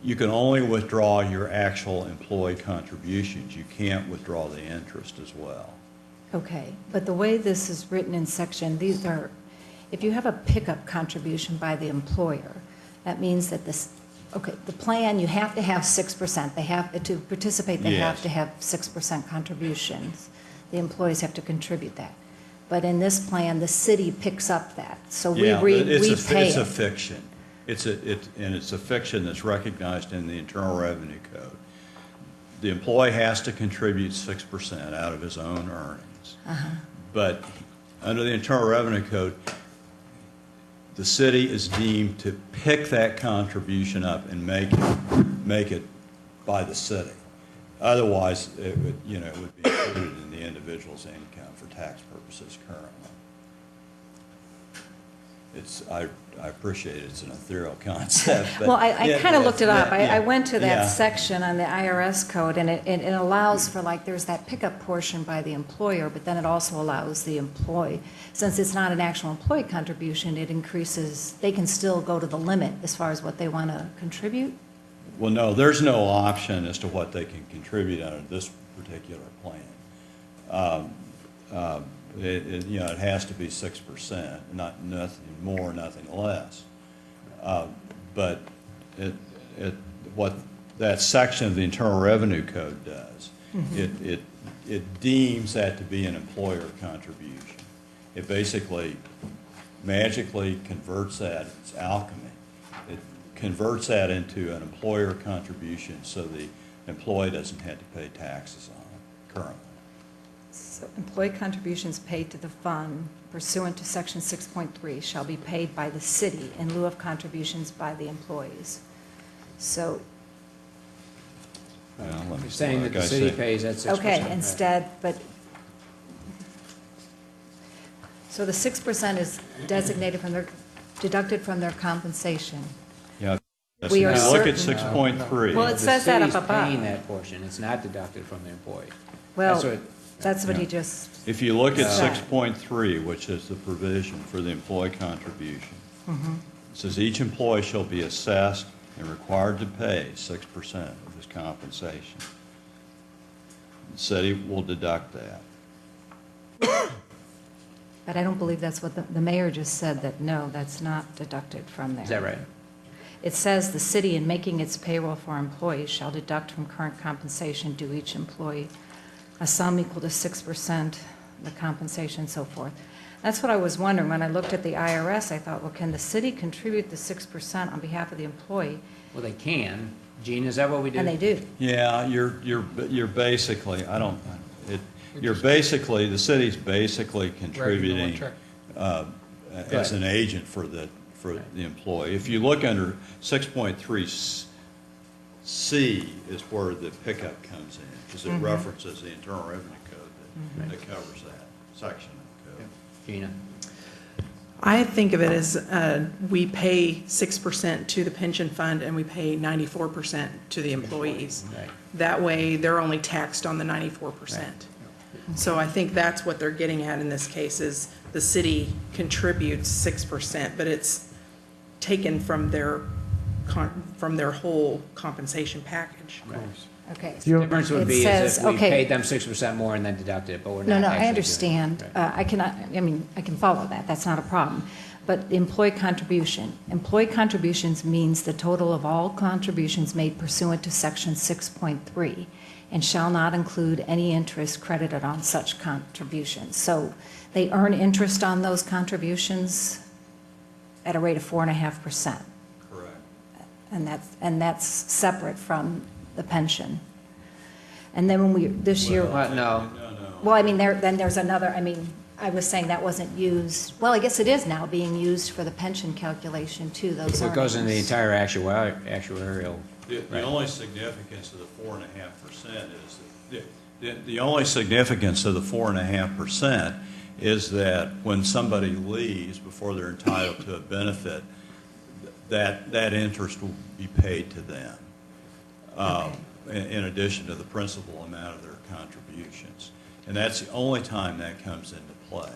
You can only withdraw your actual employee contributions. You can't withdraw the interest as well. Okay, but the way this is written in section, these are, if you have a pickup contribution by the employer, that means that the plan, you have to have 6%. They have, to participate, they have Yes. to have 6% contributions. The employees have to contribute that. But in this plan, the city picks up that, so we Yeah, pay it's a it. fiction. And it's a fiction that's recognized in the Internal Revenue Code. The employee has to contribute 6% out of his own earnings. But under the Internal Revenue Code, the city is deemed to pick that contribution up and make it by the city. Otherwise, it would be included in the individual's income for tax purposes currently. I appreciate it's an ethereal concept. But Well, I kind of looked it up. yeah, I went to that yeah. section on the IRS code, and it allows for, there's that pickup portion by the employer, but then it also allows the employee, since it's not an actual employee contribution, it increases, they can still go to the limit as far as what they want to contribute? Well, no, there's no option as to what they can contribute under this particular plan. It has to be 6%, nothing more, nothing less. But what that section of the Internal Revenue Code does, it deems that to be an employer contribution. It basically magically converts that, it's alchemy. It converts that into an employer contribution so the employee doesn't have to pay taxes on it currently. So employee contributions paid to the fund pursuant to section 6.3 shall be paid by the city in lieu of contributions by the employees. So, Well, let me You're saying that like the I city said- pays that 6%. okay, right? instead, so the 6% is deducted from their compensation. Yeah, if We you are look at certain- 6.3. Well, it says that up The city's above. paying that portion, it's not deducted from the employee. Well, That's what- he Yeah. just If you look at Yeah. 6.3, which is the provision for the employee contribution, Mm-hmm. it says each employee shall be assessed and required to pay 6% of his compensation. The city will deduct that. But I don't believe that's what the mayor just said, that no, that's not deducted from there. Is that right? It says the city, in making its payroll for employees, shall deduct from current compensation due each employee a sum equal to 6%, the compensation, and so forth. That's what I was wondering. When I looked at the IRS, I thought, well, can the city contribute the 6% on behalf of the employee? Well, they can. Gene, is that what we do? And they do. Yeah, you're basically, the city's basically contributing as an agent for the employee. If you look under 6.3C is where the pickup comes in, because it references the Internal Revenue Code that covers that section of the code. Gina? I think of it as we pay 6% to the pension fund and we pay 94% to the employees. Right. That way, they're only taxed on the 94%. So I think that's what they're getting at in this case is the city contributes 6%, but it's taken from their whole compensation package. Right. Okay. The difference would It be says, is if we okay. paid them 6% more and then deducted it, but we're not No, actually I doing it. understand. Right. I can follow that. That's not a problem. But the employee contributions means the total of all contributions made pursuant to section 6.3 and shall not include any interest credited on such contributions. So they earn interest on those contributions at a rate of 4.5%. Correct. And that's separate from the pension. And then when this year. Well, no. Well, I mean, then there's another, I was saying that wasn't used, well, I guess it is now being used for the pension calculation too, those earnings. It goes in the entire actuarial. The only significance of the 4.5% is the only significance of the 4.5% is that when somebody leaves before they're entitled to a benefit, that interest will be paid to them. In addition to the principal amount of their contributions. And that's the only time that comes into play.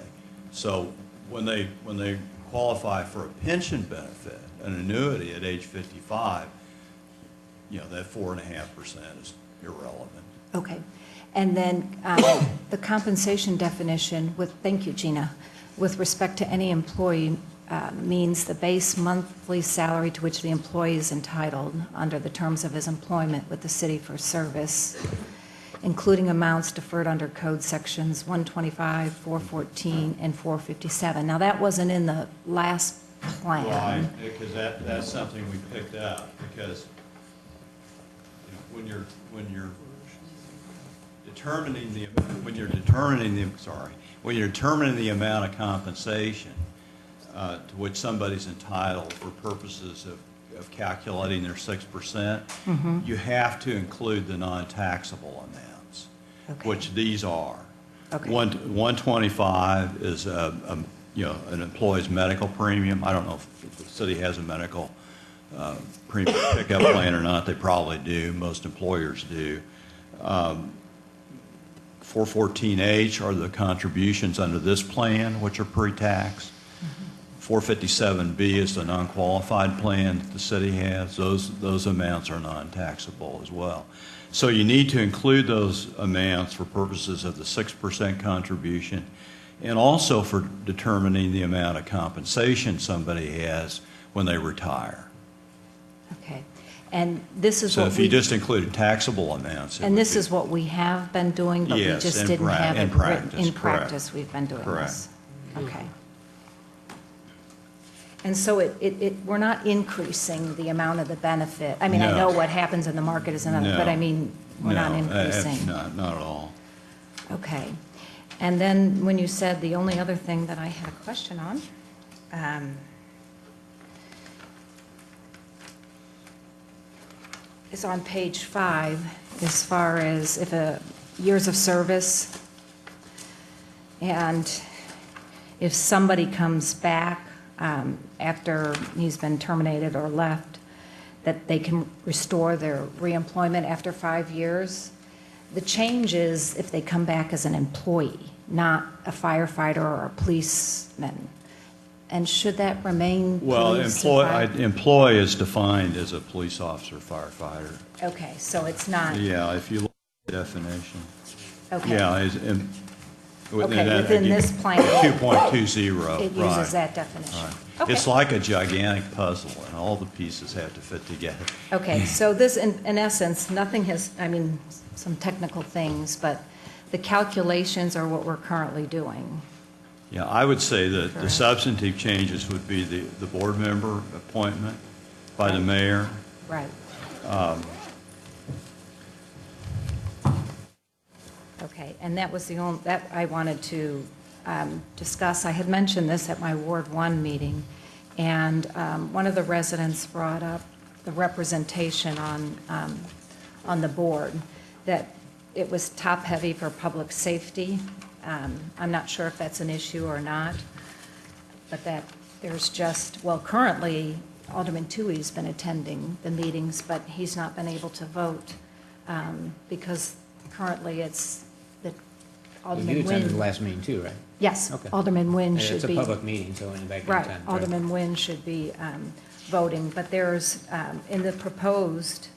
So when they qualify for a pension benefit, an annuity at age 55, that 4.5% is irrelevant. Okay. And then the compensation definition thank you, Gina, with respect to any employee means the base monthly salary to which the employee is entitled under the terms of his employment with the city for service, including amounts deferred under code sections 125, 414, and 457. Now, that wasn't in the last plan. Right, because that's something we picked up, because when you're determining the amount of compensation to which somebody's entitled for purposes of calculating their 6%, you have to include the non-taxable amounts, which these are. Okay. 125 is an employee's medical premium. I don't know if the city has a medical premium pickup plan or not. They probably do. Most employers do. 414H are the contributions under this plan, which are pre-tax. 457B is the non-qualified plan that the city has. Those amounts are non-taxable as well. So you need to include those amounts for purposes of the 6% contribution and also for determining the amount of compensation somebody has when they retire. Okay. And this is So what if you just included taxable amounts. And this is what we have been doing, but we Yes, just in didn't have it written. In correct. practice, we've been doing Correct. this. Okay. And so we're not increasing the amount of the benefit. I mean, I No. know what happens in the market is another, but I mean, we're not increasing. No, not at all. Okay. And then when you said the only other thing that I had a question on, is on page 5, as far as if years of service, and if somebody comes back after he's been terminated or left, that they can restore their reemployment after 5 years. The change is if they come back as an employee, not a firefighter or a policeman. And should that remain Well, police or fire? employee is defined as a police officer, firefighter. Okay, so it's not. Yeah, if you look at the definition. Okay. Yeah. Okay, within this plan. 2.20. It right. uses that definition. Right. Okay. It's like a gigantic puzzle, and all the pieces have to fit together. Okay, so this, in essence, nothing has, some technical things, but the calculations are what we're currently doing. Yeah, I would say that the substantive changes would be the board member appointment by the mayor. Right. Okay, and that was the only, that I wanted to discuss. I had mentioned this at my Ward 1 meeting, and one of the residents brought up the representation on the board, that it was top-heavy for public safety. I'm not sure if that's an issue or not, but that there's just, well, currently, Alderman Toohey's been attending the meetings, but he's not been able to vote because currently it's that Alderman You attended the Nguyen. last meeting too, right? Yes, Okay. Alderman Nguyen Yeah, should be. It's a public meeting, so anybody can Right, attend. Alderman Nguyen should be voting, but there's, in the proposed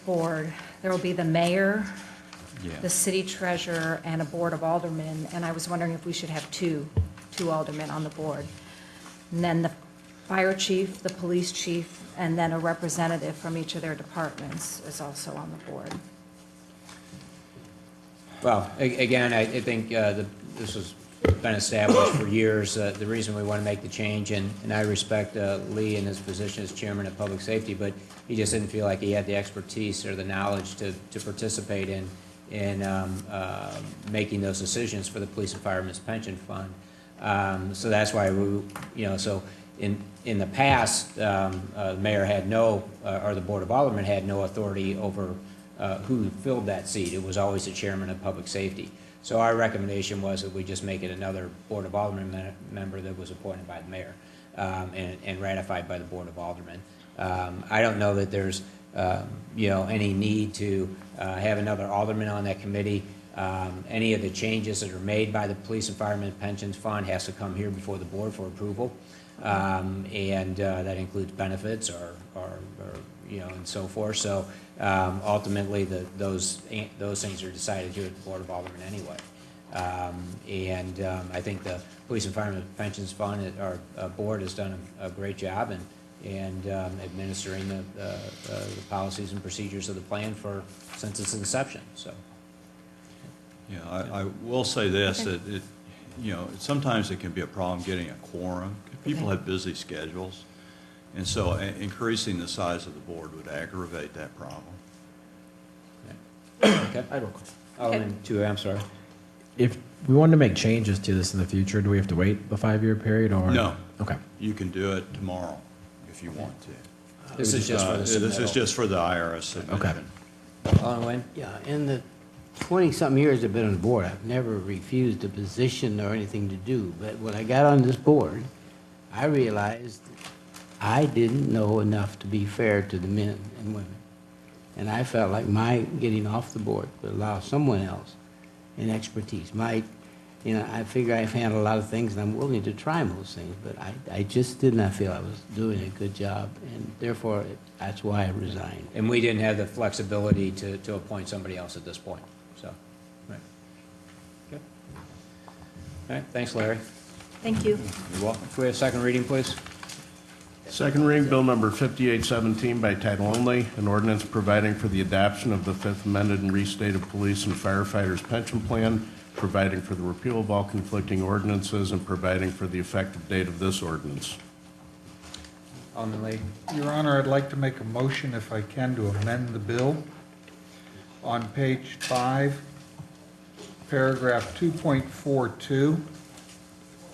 board, there will be the mayor, Yeah. the city treasurer, and a board of aldermen, and I was wondering if we should have two aldermen on the board. And then the fire chief, the police chief, and then a representative from each of their departments is also on the board. Well, again, I think this has been established for years. The reason we want to make the change, and I respect Lee in his position as chairman of public safety, but he just didn't feel like he had the expertise or the knowledge to participate in making those decisions for the police and firemen's pension fund. So that's why so in the past, the mayor had no, or the board of aldermen had no authority over who filled that seat. It was always the chairman of public safety. So our recommendation was that we just make it another board of aldermen member that was appointed by the mayor and ratified by the board of aldermen. I don't know that there's any need to have another alderman on that committee. Any of the changes that are made by the Police and Firemen Pensions Fund has to come here before the board for approval, and that includes benefits or and so forth. So ultimately, those things are decided here at the Board of Aldermen anyway. I think the Police and Firemen Pensions Fund, our board, has done a great job in administering the policies and procedures of the plan since its inception. So. Yeah, I will say this, that sometimes it can be a problem getting a quorum. People have busy schedules, and so increasing the size of the board would aggravate that problem. Okay. I have a question. Alderman Toohey, I'm sorry. If we wanted to make changes to this in the future, do we have to wait the 5-year period or? No. Okay. You can do it tomorrow if you want to. This is just for the This is submittal. just for the IRS submission. Alderman Nguyen? Yeah, in the 20-something years I've been on the board, I've never refused a position or anything to do. But when I got on this board, I realized I didn't know enough to be fair to the men and women. And I felt like my getting off the board would allow someone else an expertise. I figure I've handled a lot of things and I'm willing to try most things, but I just did not feel I was doing a good job, and therefore that's why I resigned. And we didn't have the flexibility to appoint somebody else at this point, so, right. Okay. All right, thanks, Larry. Thank you. You're welcome. Can we have second reading, please? Second reading, Bill number 5817 by title only, an ordinance providing for the adoption of the Fifth Amended and Restated Police and Firefighters Pension Plan, providing for the repeal of all conflicting ordinances, and providing for the effective date of this ordinance. Alderman Lee. Your Honor, I'd like to make a motion, if I can, to amend the bill. On page 5, paragraph 2.42,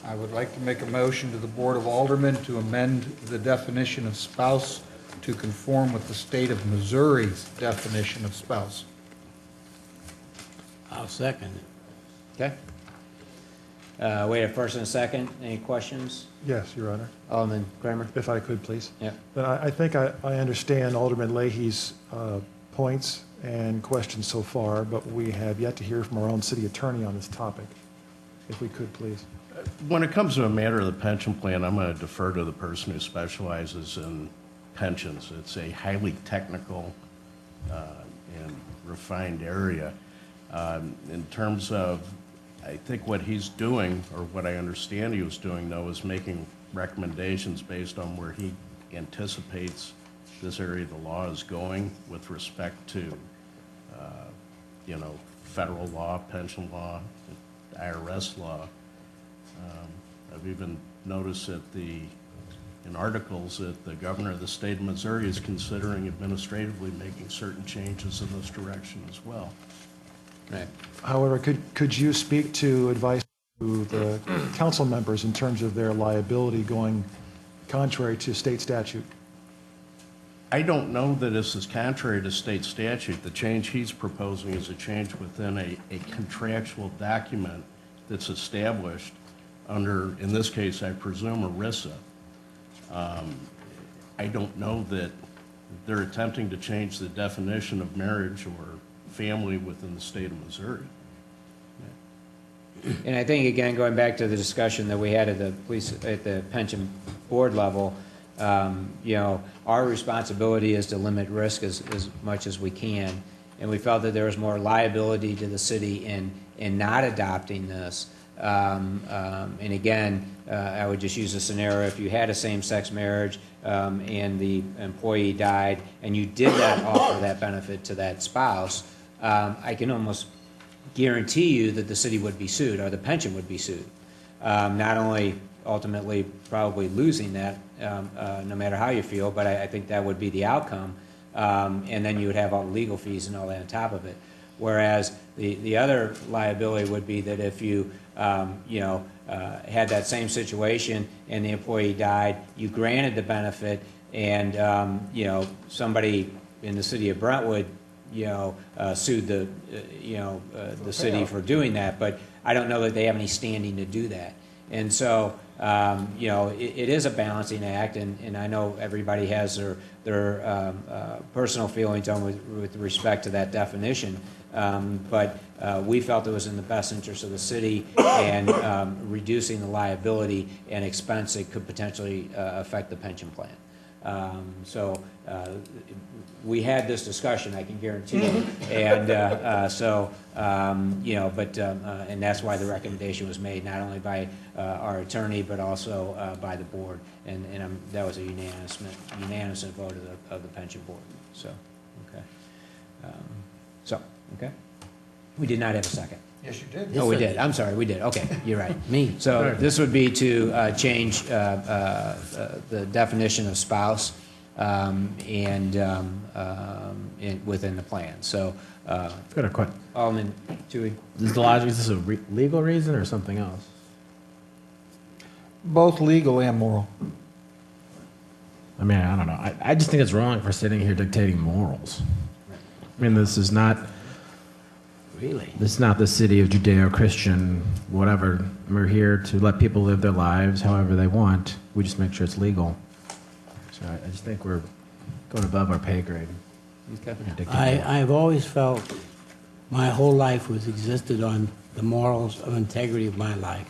I would like to make a motion to the Board of Aldermen to amend the definition of spouse to conform with the state of Missouri's definition of spouse. I'll second it. Okay. We have first and a second. Any questions? Yes, Your Honor. Alderman Kramer? If I could, please. Yeah. But I think I understand Alderman Leahy's points and questions so far, but we have yet to hear from our own city attorney on this topic. If we could, please. When it comes to a matter of the pension plan, I'm going to defer to the person who specializes in pensions. It's a highly technical and refined area. In terms of, I think what he's doing, or what I understand he was doing, though, is making recommendations based on where he anticipates this area of the law is going with respect to, federal law, pension law, IRS law. I've even noticed that in articles that the governor of the state of Missouri is considering administratively making certain changes in this direction as well. Right. However, could you speak to advice to the council members in terms of their liability going contrary to state statute? I don't know that this is contrary to state statute. The change he's proposing is a change within a contractual document that's established under, in this case, I presume, ERISA. I don't know that they're attempting to change the definition of marriage or family within the state of Missouri. And I think, again, going back to the discussion that we had at the pension board level, you know, our responsibility is to limit risk as much as we can. And we felt that there was more liability to the city in not adopting this. And again, I would just use a scenario, if you had a same-sex marriage and the employee died and you did not offer that benefit to that spouse, I can almost guarantee you that the city would be sued, or the pension would be sued. Not only ultimately probably losing that, no matter how you feel, but I think that would be the outcome. And then you would have all the legal fees and all that on top of it. Whereas the other liability would be that if you, had that same situation and the employee died, you granted the benefit, and, somebody in the city of Brentwood, sued the city for doing that, but I don't know that they have any standing to do that. And so, it is a balancing act, and I know everybody has their personal feelings on with respect to that definition, but we felt it was in the best interest of the city and reducing the liability and expense that could potentially affect the pension plan. We had this discussion, I can guarantee you, and and that's why the recommendation was made, not only by our attorney, but also by the board, and that was a unanimous vote of the pension board. So, okay. We did not have a second. Yes, you did. Oh, we did. I'm sorry, we did. Okay, you're right. Me. So this would be to change the definition of spouse within the plan. So, I've got a question. Alderman Tui. Is this a legal reason or something else? Both legal and moral. I mean, I don't know. I just think it's wrong for sitting here dictating morals. I mean, this is not. Really? This is not the city of Judeo-Christian, whatever. We're here to let people live their lives however they want. We just make sure it's legal. So I just think we're going above our pay grade. I've always felt my whole life was existed on the morals of integrity of my life.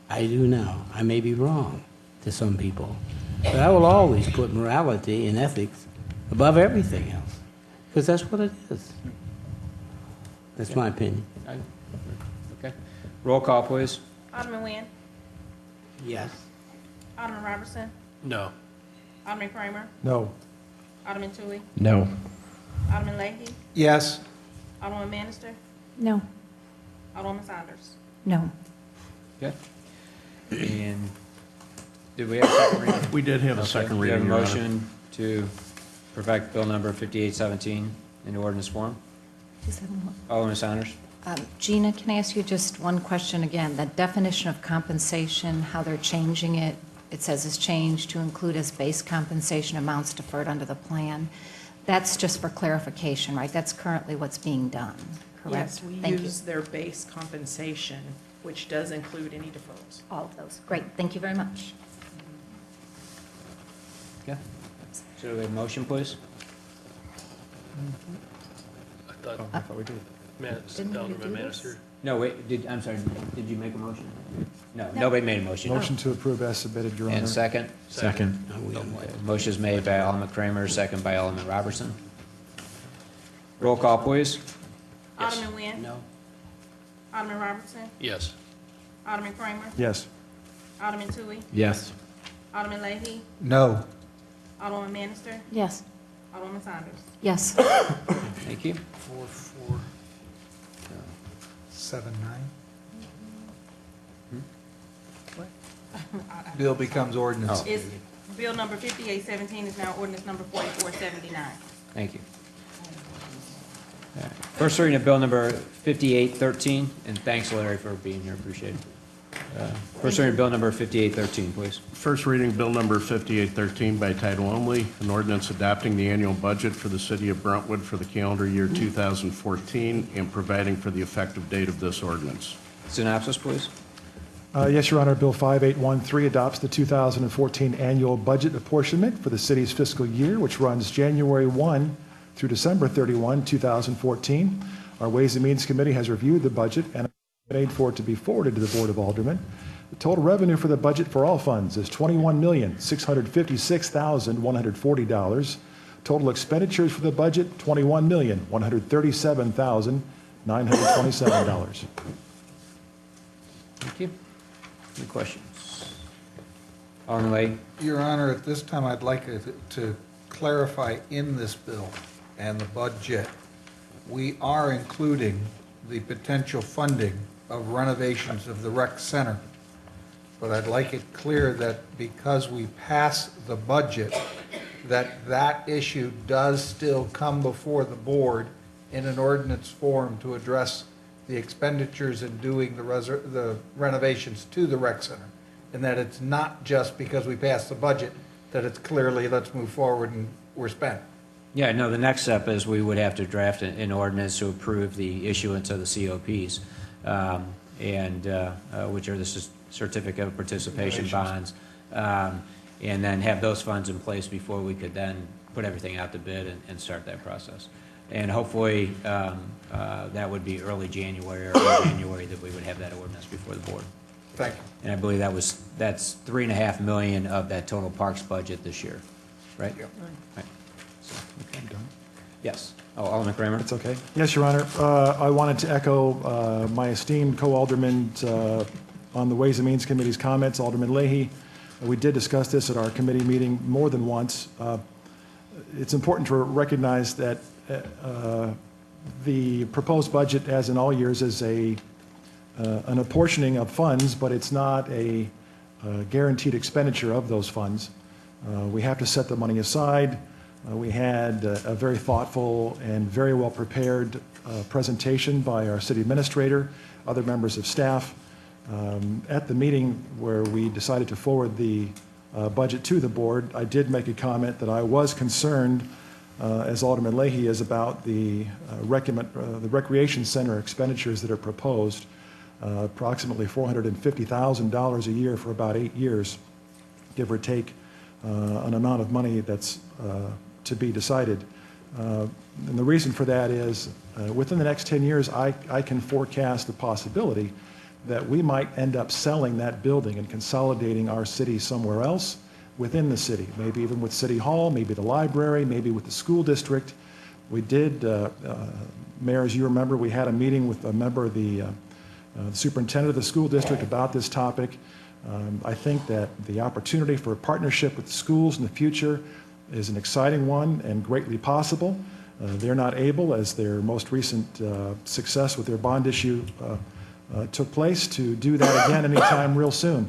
I do now. I may be wrong to some people, but I will always put morality and ethics above everything else, because that's what it is. That's my opinion. Okay. Roll call, please. Alderman Nguyen. Yes. Alderman Robertson. No. Alderman Kramer. No. Alderman Tui. No. Alderman Leahy. Yes. Alderman Bannister. No. Alderman Saunders. No. Okay. And did we have a second reading? We did have a second reading, Do you Your have a Honor. motion to perfect bill number 5817 in ordinance form? Just have one. Alderman Saunders? Gina, can I ask you just one question again? The definition of compensation, how they're changing it, it says is changed to include as base compensation amounts deferred under the plan. That's just for clarification, right? That's currently what's being done, correct? Yes, we Thank you. use their base compensation, which does include any deferrals. All of those. Great, thank you very much. Okay. So we have a motion, please? I thought we did. Didn't we Alderman do this? Bannister. No, wait, I'm sorry, did you make a motion? No, nobody made a motion. Motion to approve as submitted, Your Honor. And second? Second. Motion is made by Alderman Kramer, second by Alderman Robertson. Roll call, please. Alderman Nguyen. No. Alderman Robertson. Yes. Alderman Kramer. Yes. Alderman Tui. Yes. Alderman Leahy. No. Alderman Bannister. Yes. Alderman Saunders. Yes. Thank you. 4-4. 7-9. bill becomes ordinance. It's, bill number 5817 is now ordinance number 4479. Thank you. All right. First reading of bill number 5813, and thanks, Larry, for being here. Appreciate it. First reading of bill number 5813, please. First reading bill number 5813 by title only, an ordinance adopting the annual budget for the city of Brentwood for the calendar year 2014 and providing for the effective date of this ordinance. Synopsis, please. Yes, Your Honor, Bill 5813 adopts the 2014 annual budget apportionment for the city's fiscal year, which runs January 1 through December 31, 2014. Our Ways and Means Committee has reviewed the budget and made for it to be forwarded to the Board of Aldermen. The total revenue for the budget for all funds is $21,656,140. Total expenditures for the budget, $21,137,927. Thank you. Any questions? Alderman Leahy. Your Honor, at this time, I'd like to clarify in this bill and the budget, we are including the potential funding of renovations of the rec center. But I'd like it clear that because we pass the budget, that issue does still come before the board in an ordinance form to address the expenditures in doing the renovations to the rec center. And that it's not just because we passed the budget, that it's clearly, let's move forward and we're spent. Yeah, no, the next step is we would have to draft an ordinance to approve the issuance of the COPs, which are the certificate of participation bonds, and then have those funds in place before we could then put everything out to bid and start that process. And hopefully, that would be early January or early January that we would have that ordinance before the board. Thank you. And I believe that's $3.5 million of that total parks budget this year, right? Yep. Right. So, okay. Yes. Oh, Alderman Kramer. That's okay. Yes, Your Honor. I wanted to echo my esteemed co-alderman on the Ways and Means Committee's comments, Alderman Leahy. We did discuss this at our committee meeting more than once. It's important to recognize that the proposed budget, as in all years, is an apportioning of funds, but it's not a guaranteed expenditure of those funds. We have to set the money aside. We had a very thoughtful and very well prepared presentation by our city administrator, other members of staff. At the meeting where we decided to forward the budget to the board, I did make a comment that I was concerned, as Alderman Leahy is, about the recreation center expenditures that are proposed, approximately $450,000 a year for about 8 years, give or take an amount of money that's to be decided. And the reason for that is within the next 10 years, I can forecast the possibility that we might end up selling that building and consolidating our city somewhere else within the city, maybe even with City Hall, maybe the library, maybe with the school district. We did, Mayor, as you remember, we had a meeting with a member of the superintendent of the school district about this topic. I think that the opportunity for a partnership with the schools in the future is an exciting one and greatly possible. They're not able, as their most recent success with their bond issue took place, to do that again anytime real soon.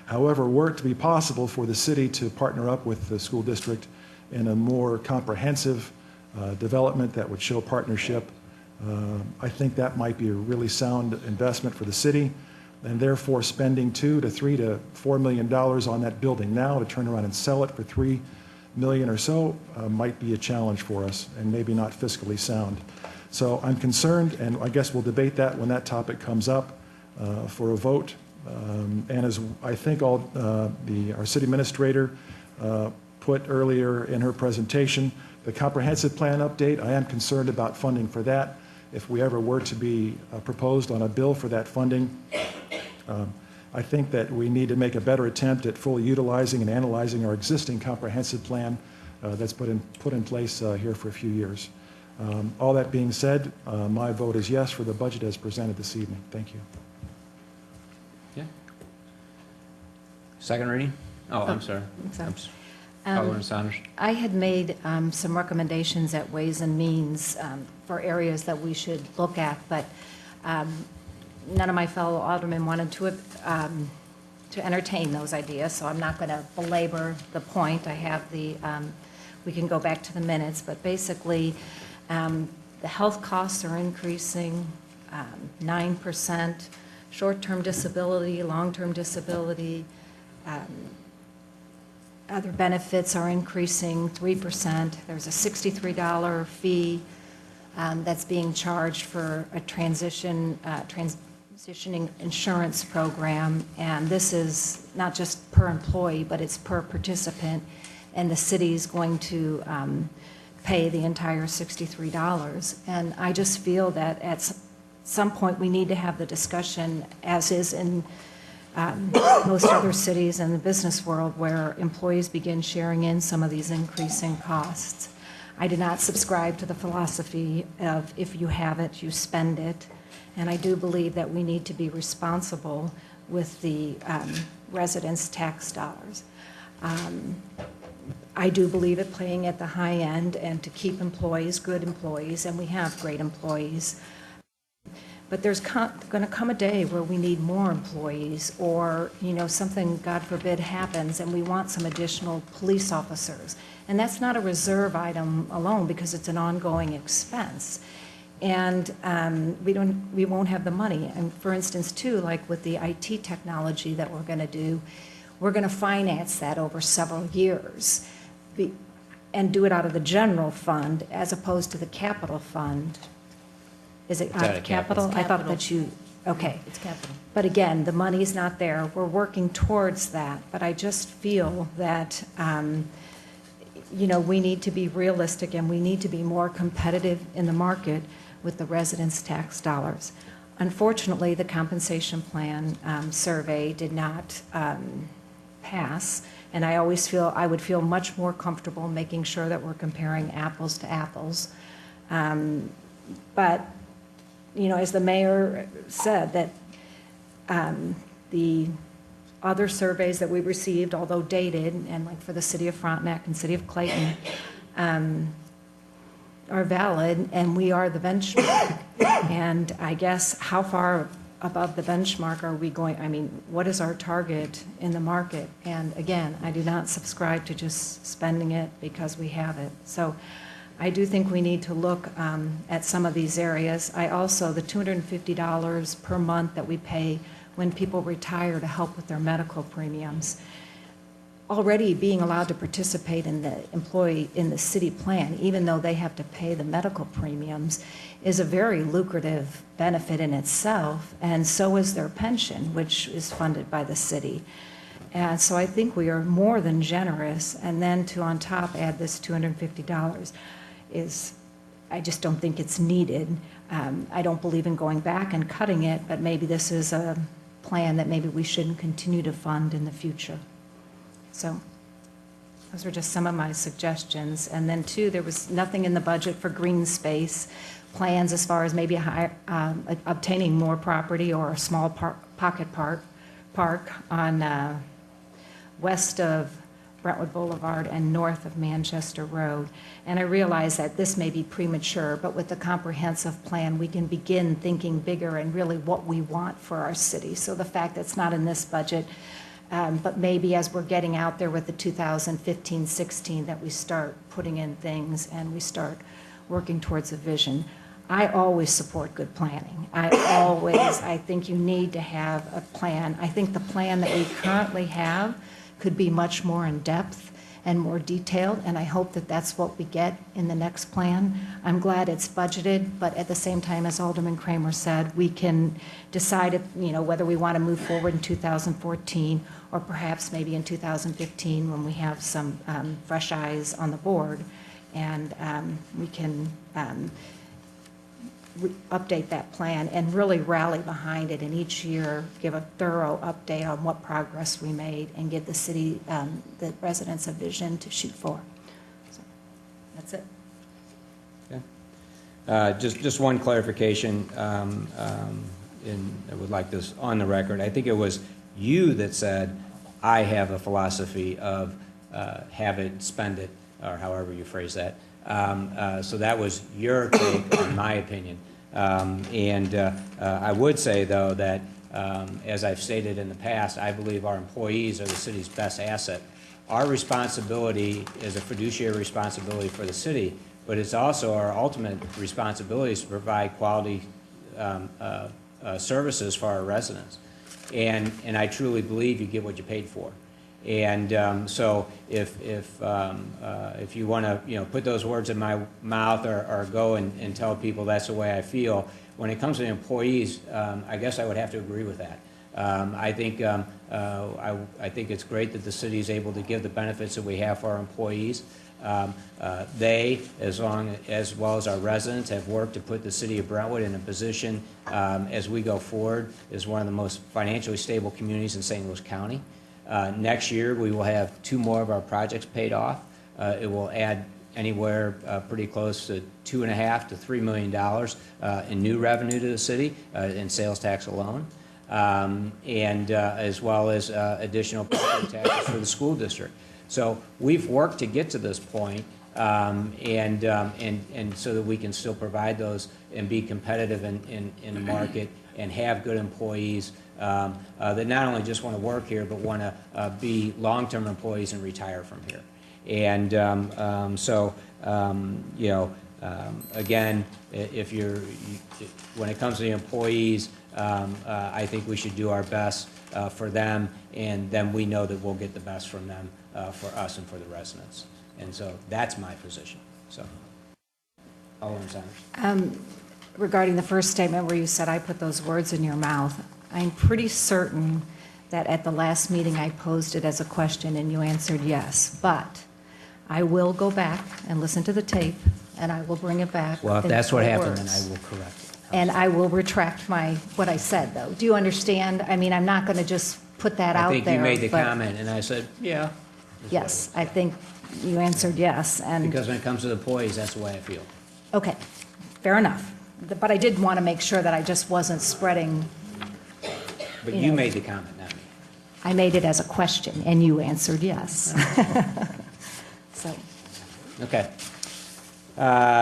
However, were it to be possible for the city to partner up with the school district in a more comprehensive development that would show partnership, I think that might be a really sound investment for the city, and therefore spending $2 to $3 to $4 million on that building now to turn around and sell it for $3 million or so might be a challenge for us and maybe not fiscally sound. So I'm concerned, and I guess we'll debate that when that topic comes up for a vote. And as I think our city administrator put earlier in her presentation, the comprehensive plan update, I am concerned about funding for that. If we ever were to be proposed on a bill for that funding, I think that we need to make a better attempt at fully utilizing and analyzing our existing comprehensive plan that's put in place here for a few years. All that being said, my vote is yes for the budget as presented this evening. Thank you. Yeah. Second reading? Oh, I'm sorry. Alderman Saunders. I had made some recommendations at Ways and Means for areas that we should look at, but none of my fellow aldermen wanted to to entertain those ideas, so I'm not going to belabor the point. I have the, we can go back to the minutes, but basically, the health costs are increasing 9%, short-term disability, long-term disability, other benefits are increasing 3%. There's a $63 fee that's being charged for a transitioning insurance program, and this is not just per employee, but it's per participant, and the city's going to pay the entire $63. And I just feel that at some point we need to have the discussion, as is in most other cities in the business world, where employees begin sharing in some of these increasing costs. I do not subscribe to the philosophy of if you have it, you spend it. And I do believe that we need to be responsible with the residents' tax dollars. I do believe in playing at the high end and to keep employees, good employees, and we have great employees. But there's going to come a day where we need more employees, or, you know, something, God forbid, happens and we want some additional police officers. And that's not a reserve item alone, because it's an ongoing expense. And we won't have the money. And for instance, too, like with the IT technology that we're going to do, we're going to finance that over several years and do it out of the general fund as opposed to the capital fund. Is it out of capital? I thought that you, okay. It's capital. But again, the money's not there. We're working towards that. But I just feel that, you know, we need to be realistic and we need to be more competitive in the market with the residents' tax dollars. Unfortunately, the compensation plan survey did not pass, and I always feel I would feel much more comfortable making sure that we're comparing apples to apples. But, you know, as the mayor said, that the other surveys that we received, although dated, and like for the city of Frontenac and city of Clayton, are valid, and we are the benchmark. And I guess how far above the benchmark are we going? I mean, what is our target in the market? And again, I do not subscribe to just spending it because we have it. So I do think we need to look at some of these areas. I also, the $250 per month that we pay when people retire to help with their medical premiums, already being allowed to participate in the city plan, even though they have to pay the medical premiums, is a very lucrative benefit in itself, and so is their pension, which is funded by the city. And so I think we are more than generous, and then to on top add this $250 is, I just don't think it's needed. I don't believe in going back and cutting it, but maybe this is a plan that maybe we shouldn't continue to fund in the future. So those were just some of my suggestions. And then, too, there was nothing in the budget for green space plans as far as maybe obtaining more property or a small pocket park on west of Brentwood Boulevard and north of Manchester Road. And I realize that this may be premature, but with the comprehensive plan, we can begin thinking bigger and really what we want for our city. So the fact that it's not in this budget, but maybe as we're getting out there with the 2015-16, that we start putting in things and we start working towards a vision. I always support good planning. I think you need to have a plan. I think the plan that we currently have could be much more in depth and more detailed, and I hope that that's what we get in the next plan. I'm glad it's budgeted, but at the same time, as Alderman Kramer said, we can decide if, you know, whether we want to move forward in 2014 or perhaps maybe in 2015 when we have some fresh eyes on the board, and we can update that plan and really rally behind it, and each year give a thorough update on what progress we made and give the city, the residents, a vision to shoot for. So that's it. Okay. Just one clarification, and I would like this on the record. I think it was you that said, I have a philosophy of have it, spend it, or however you phrase that. So that was your take on my opinion. I would say, though, that as I've stated in the past, I believe our employees are the city's best asset. Our responsibility is a fiduciary responsibility for the city, but it's also our ultimate responsibility to provide quality services for our residents. And I truly believe you get what you paid for. And so if you want to put those words in my mouth or go and tell people that's the way I feel, when it comes to employees, I guess I would have to agree with that. I think it's great that the city is able to give the benefits that we have for our employees. They, as well as our residents, have worked to put the city of Brentwood in a position as we go forward as one of the most financially stable communities in St. Louis County. Next year, we will have 2 more of our projects paid off. It will add anywhere pretty close to $2.5 to $3 million in new revenue to the city in sales tax alone, and as well as additional property taxes for the school district. So we've worked to get to this point, and so that we can still provide those and be competitive in the market and have good employees that not only just want to work here, but want to be long-term employees and retire from here. And again, when it comes to the employees, I think we should do our best for them, and then we know that we'll get the best from them for us and for the residents. And so that's my position. So, Alderman Sanders. Regarding the first statement where you said I put those words in your mouth, I'm pretty certain that at the last meeting I posed it as a question and you answered yes. But I will go back and listen to the tape, and I will bring it back. Well, if that's what happened, then I will correct it. And I will retract what I said, though. Do you understand? I mean, I'm not going to just put that out there. I think you made the comment, and I said, yeah. Yes, I think you answered yes. And because when it comes to the employees, that's the way I feel. okay, fair enough. But I did want to make sure that I just wasn't spreading. But you made the comment, not me. I made it as a question, and you answered yes. So. Okay.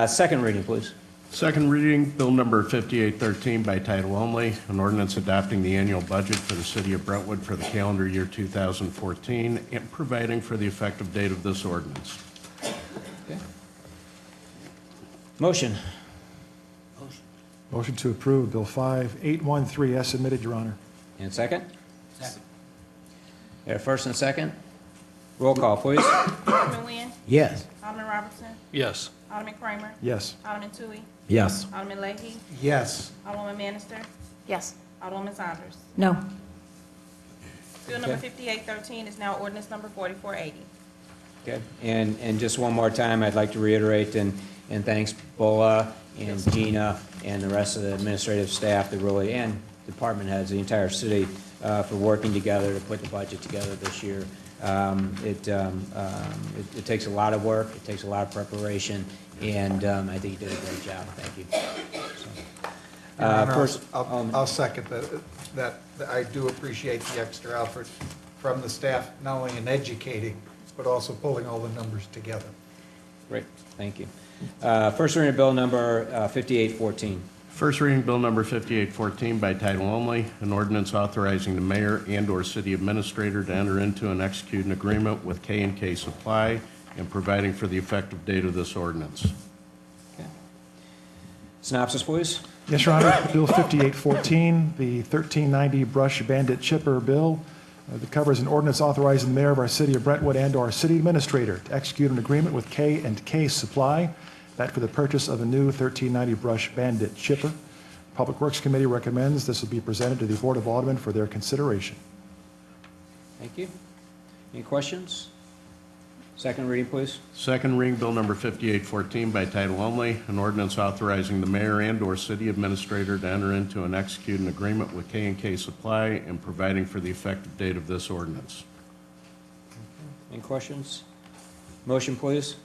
Second reading, please. Second reading, Bill number 5813 by title only, an ordinance adopting the annual budget for the city of Brentwood for the calendar year 2014 and providing for the effective date of this ordinance. Okay. Motion. Motion to approve Bill 5813 as submitted, Your Honor. And second? Second. First and second. Roll call, please. Alderman Nguyen. Yes. Alderman Robertson. Yes. Alderman Kramer. Yes. Alderman Tui. Yes. Alderman Leahy. Yes. Alderwoman Bannister. Yes. Alderwoman Saunders. No. Bill number Okay. 5813 is now ordinance number 4480. Okay. And just one more time, I'd like to reiterate and thanks Bola and Gina and the rest of the administrative staff that really, and department heads, the entire city, for working together to put the budget together this year. It takes a lot of work, it takes a lot of preparation, and I think you did a great job. Thank you. Your Honor, First, I'll second that. I do appreciate the extra effort from the staff, not only in educating, but also pulling all the numbers together. great, thank you. First reading of bill number 5814. First reading, Bill number 5814 by title only, an ordinance authorizing the mayor and/or city administrator to enter into and execute an agreement with K&K Supply and providing for the effective date of this ordinance. Okay. Synopsis, please. Yes, Your Honor. Bill 5814, the 1390 Brush Bandit Chipper Bill, that covers an ordinance authorizing the mayor of our city of Brentwood and our city administrator to execute an agreement with K&K Supply, that for the purchase of a new 1390 Brush Bandit Chipper. Public Works Committee recommends this will be presented to the Board of Aldermen for their consideration. Thank you. Any questions? Second reading, please. Second reading, Bill number 5814 by title only, an ordinance authorizing the mayor and/or city administrator to enter into and execute an agreement with K&K Supply and providing for the effective date of this ordinance. Any questions? Motion, please.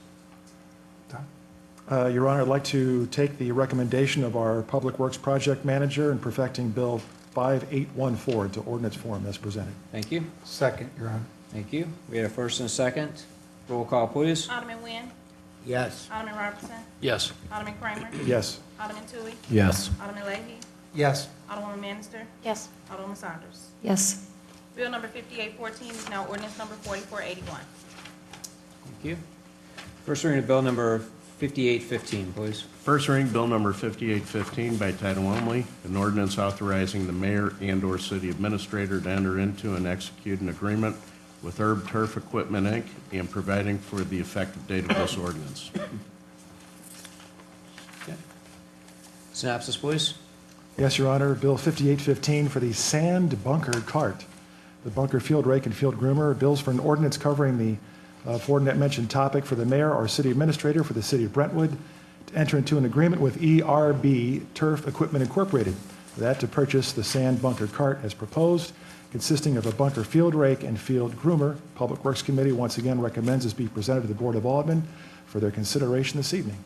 Your Honor, I'd like to take the recommendation of our Public Works Project Manager in perfecting Bill 5814 to ordinance form as presented. Thank you. Second, Your Honor. Thank you. We had a first and a second. Roll call, please. Alderman Nguyen. Yes. Alderman Robertson. Yes. Alderman Kramer. Yes. Alderman Tui. Yes. Alderman Leahy. Yes. Alderwoman Manister. Yes. Alderwoman Saunders. Yes. Bill number 5814 is now ordinance number 4481. Thank you. First reading of bill number 5815, please. First reading, bill number 5815 by title only, an ordinance authorizing the mayor and/or city administrator to enter into and execute an agreement with Herb Turf Equipment, Inc., and providing for the effective date of this ordinance. Okay. Synopsis, please. Yes, Your Honor. Bill 5815 for the sand bunker cart, the bunker field rake and field groomer. Bills for an ordinance covering the aforementioned topic for the mayor or city administrator for the city of Brentwood to enter into an agreement with ERB Turf Equipment Incorporated for that to purchase the sand bunker cart as proposed, consisting of a bunker field rake and field groomer. Public Works Committee once again recommends this be presented to the Board of Aldermen for their consideration this evening.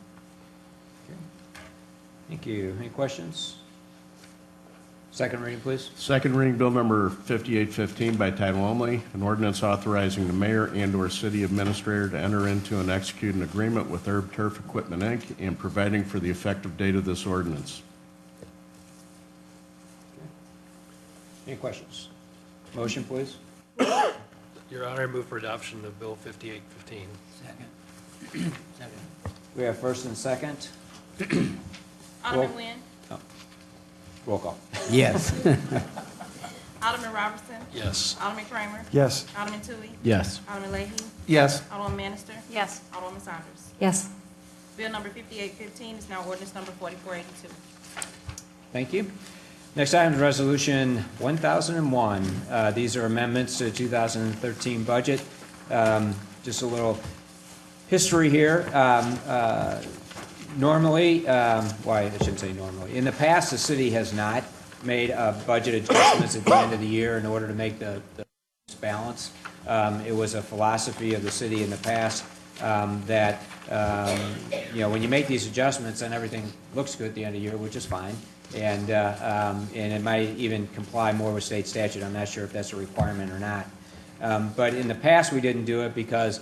Okay. Thank you. Any questions? Second reading, please. Second reading, bill number 5815 by title only, an ordinance authorizing the mayor and/or city administrator to enter into and execute an agreement with Herb Turf Equipment, Inc., and providing for the effective date of this ordinance. Okay. Any questions? Motion, please. Your Honor, I move for adoption of Bill 5815. Second. We have first and second. Alderman Nguyen. Roll call. Yes. Alderman Robertson. Yes. Alderman Kramer. Yes. Alderman Tui. Yes. Alderman Leahy. Yes. Alderwoman Manister. Yes. Alderwoman Saunders. Yes. Bill number 5815 is now ordinance number 4482. Thank you. Next item is Resolution 1001. These are amendments to the 2013 budget. Just a little history here. Normally, I shouldn't say normally. In the past, the city has not made budget adjustments at the end of the year in order to make the balance. It was a philosophy of the city in the past that when you make these adjustments, then everything looks good at the end of the year, which is fine. And it might even comply more with state statute. I'm not sure if that's a requirement or not. But in the past, we didn't do it because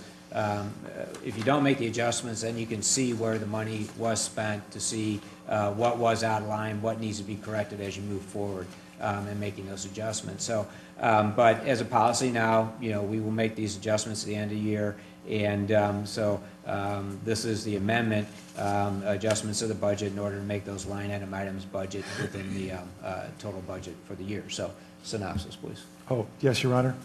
if you don't make the adjustments, then you can see where the money was spent to see what was out of line, what needs to be corrected as you move forward in making those adjustments. So, but as a policy now, we will make these adjustments at the end of the year. And this is the amendment, adjustments to the budget in order to make those line item items budget within the total budget for the year. So, synopsis, please. Oh, yes, Your Honor.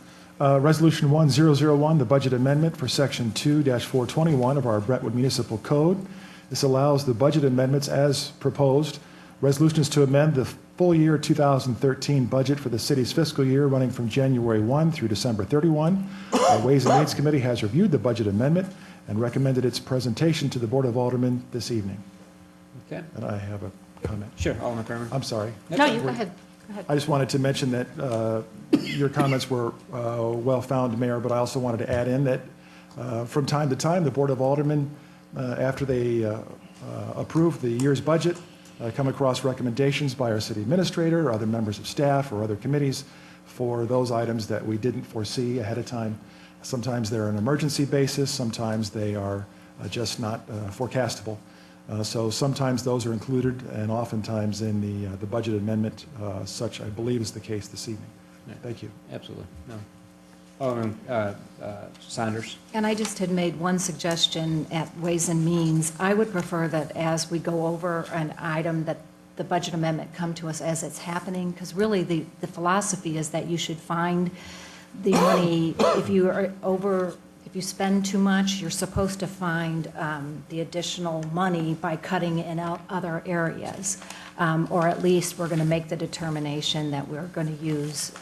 Resolution 1001, the budget amendment for Section 2-421 of our Brentwood Municipal Code. This allows the budget amendments as proposed. Resolution is to amend the full year 2013 budget for the city's fiscal year running from January 1 through December 31. Our Ways and Means Committee has reviewed the budget amendment and recommended its presentation to the Board of Aldermen this evening. Okay. And I have a comment. Sure, Alderman Kramer. I'm sorry. No, you go ahead. Go ahead. I just wanted to mention that your comments were well-founded, Mayor, but I also wanted to add in that from time to time, the Board of Aldermen, after they approve the year's budget, come across recommendations by our city administrator, or other members of staff, or other committees for those items that we didn't foresee ahead of time. Sometimes they're an emergency basis, sometimes they are just not forecastable. So sometimes those are included, and oftentimes in the budget amendment, such I believe is the case this evening. Thank you. Absolutely. No. Alderman Saunders. And I just had made one suggestion at Ways and Means. I would prefer that as we go over an item, that the budget amendment come to us as it's happening, because really the philosophy is that you should find the money, if you spend too much, you're supposed to find the additional money by cutting in out other areas. Or at least we're going to make the determination that we're going to use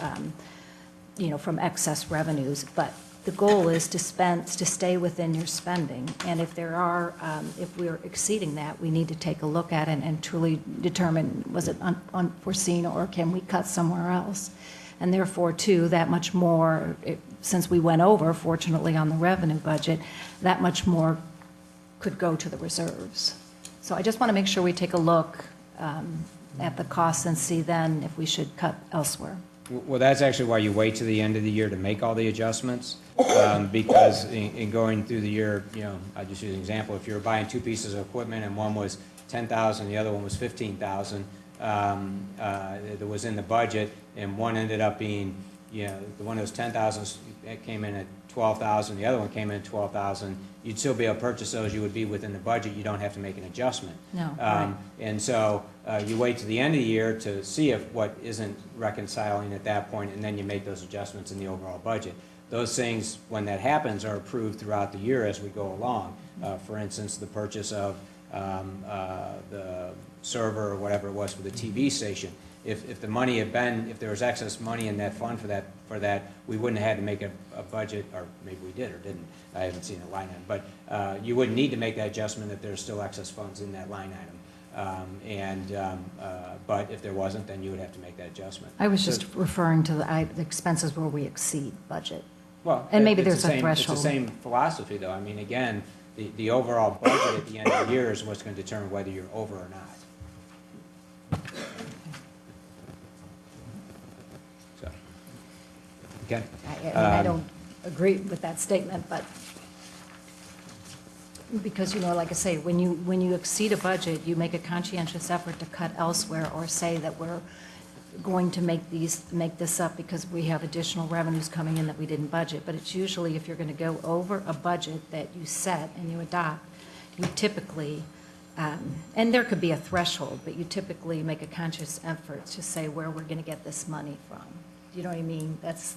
from excess revenues, but the goal is to stay within your spending. And if if we're exceeding that, we need to take a look at it and truly determine, was it unforeseen or can we cut somewhere else? And therefore, too, that much more, since we went over, fortunately, on the revenue budget, that much more could go to the reserves. So I just want to make sure we take a look at the costs and see then if we should cut elsewhere. Well, that's actually why you wait to the end of the year to make all the adjustments, because in going through the year, I just use an example. If you were buying two pieces of equipment and one was $10,000, the other one was $15,000, that was in the budget, and one ended up being, you know, the one that was 10,000 came in at 12,000, the other one came in at 12,000, you'd still be able to purchase those, you would be within the budget, you don't have to make an adjustment. No, right. And so you wait to the end of the year to see if what isn't reconciling at that point, and then you make those adjustments in the overall budget. Those things, when that happens, are approved throughout the year as we go along. For instance, the purchase of the server or whatever it was for the TV station. If the money had been, if there was excess money in that fund for that, we wouldn't have had to make a budget, or maybe we did or didn't. I haven't seen a line item, but you wouldn't need to make that adjustment if there's still excess funds in that line item. But if there wasn't, then you would have to make that adjustment. I was just referring to the expenses where we exceed budget. Well, and maybe it's there's a threshold. It's the same philosophy, though. I mean, again, the overall budget at the end of the year is what's going to determine whether you're over or not. So, okay. I don't agree with that statement, but because, you know, like I say, when you exceed a budget, you make a conscientious effort to cut elsewhere or say that we're going to make this up because we have additional revenues coming in that we didn't budget. But it's usually if you're going to go over a budget that you set and you adopt, you typically, and there could be a threshold, but you typically make a conscious effort to say where we're going to get this money from. You know what I mean? That's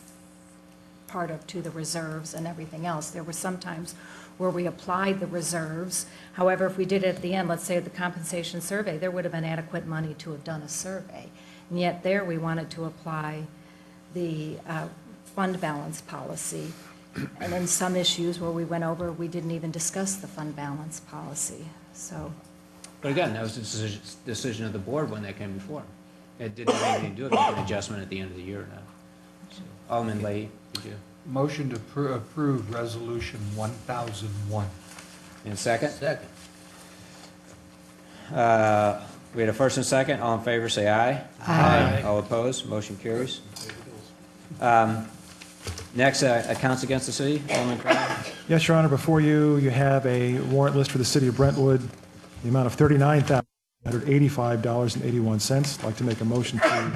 part of to the reserves and everything else. There were some times where we applied the reserves. However, if we did it at the end, let's say the compensation survey, there would have been adequate money to have done a survey. And yet there we wanted to apply the fund balance policy. And in some issues where we went over, we didn't even discuss the fund balance policy. So. But again, that was the decision of the board when that came before. It didn't have anything to do with making an adjustment at the end of the year or not. So, Alderman Leahy, did you? Motion to approve Resolution 1001. And second? Second. We had a first and second. All in favor, say aye. Aye. All opposed, motion carries. Next, accounts against the city. Alderman Crowell. Yes, Your Honor, before you, you have a warrant list for the city of Brentwood, the amount of $39,185.81. I'd like to make a motion to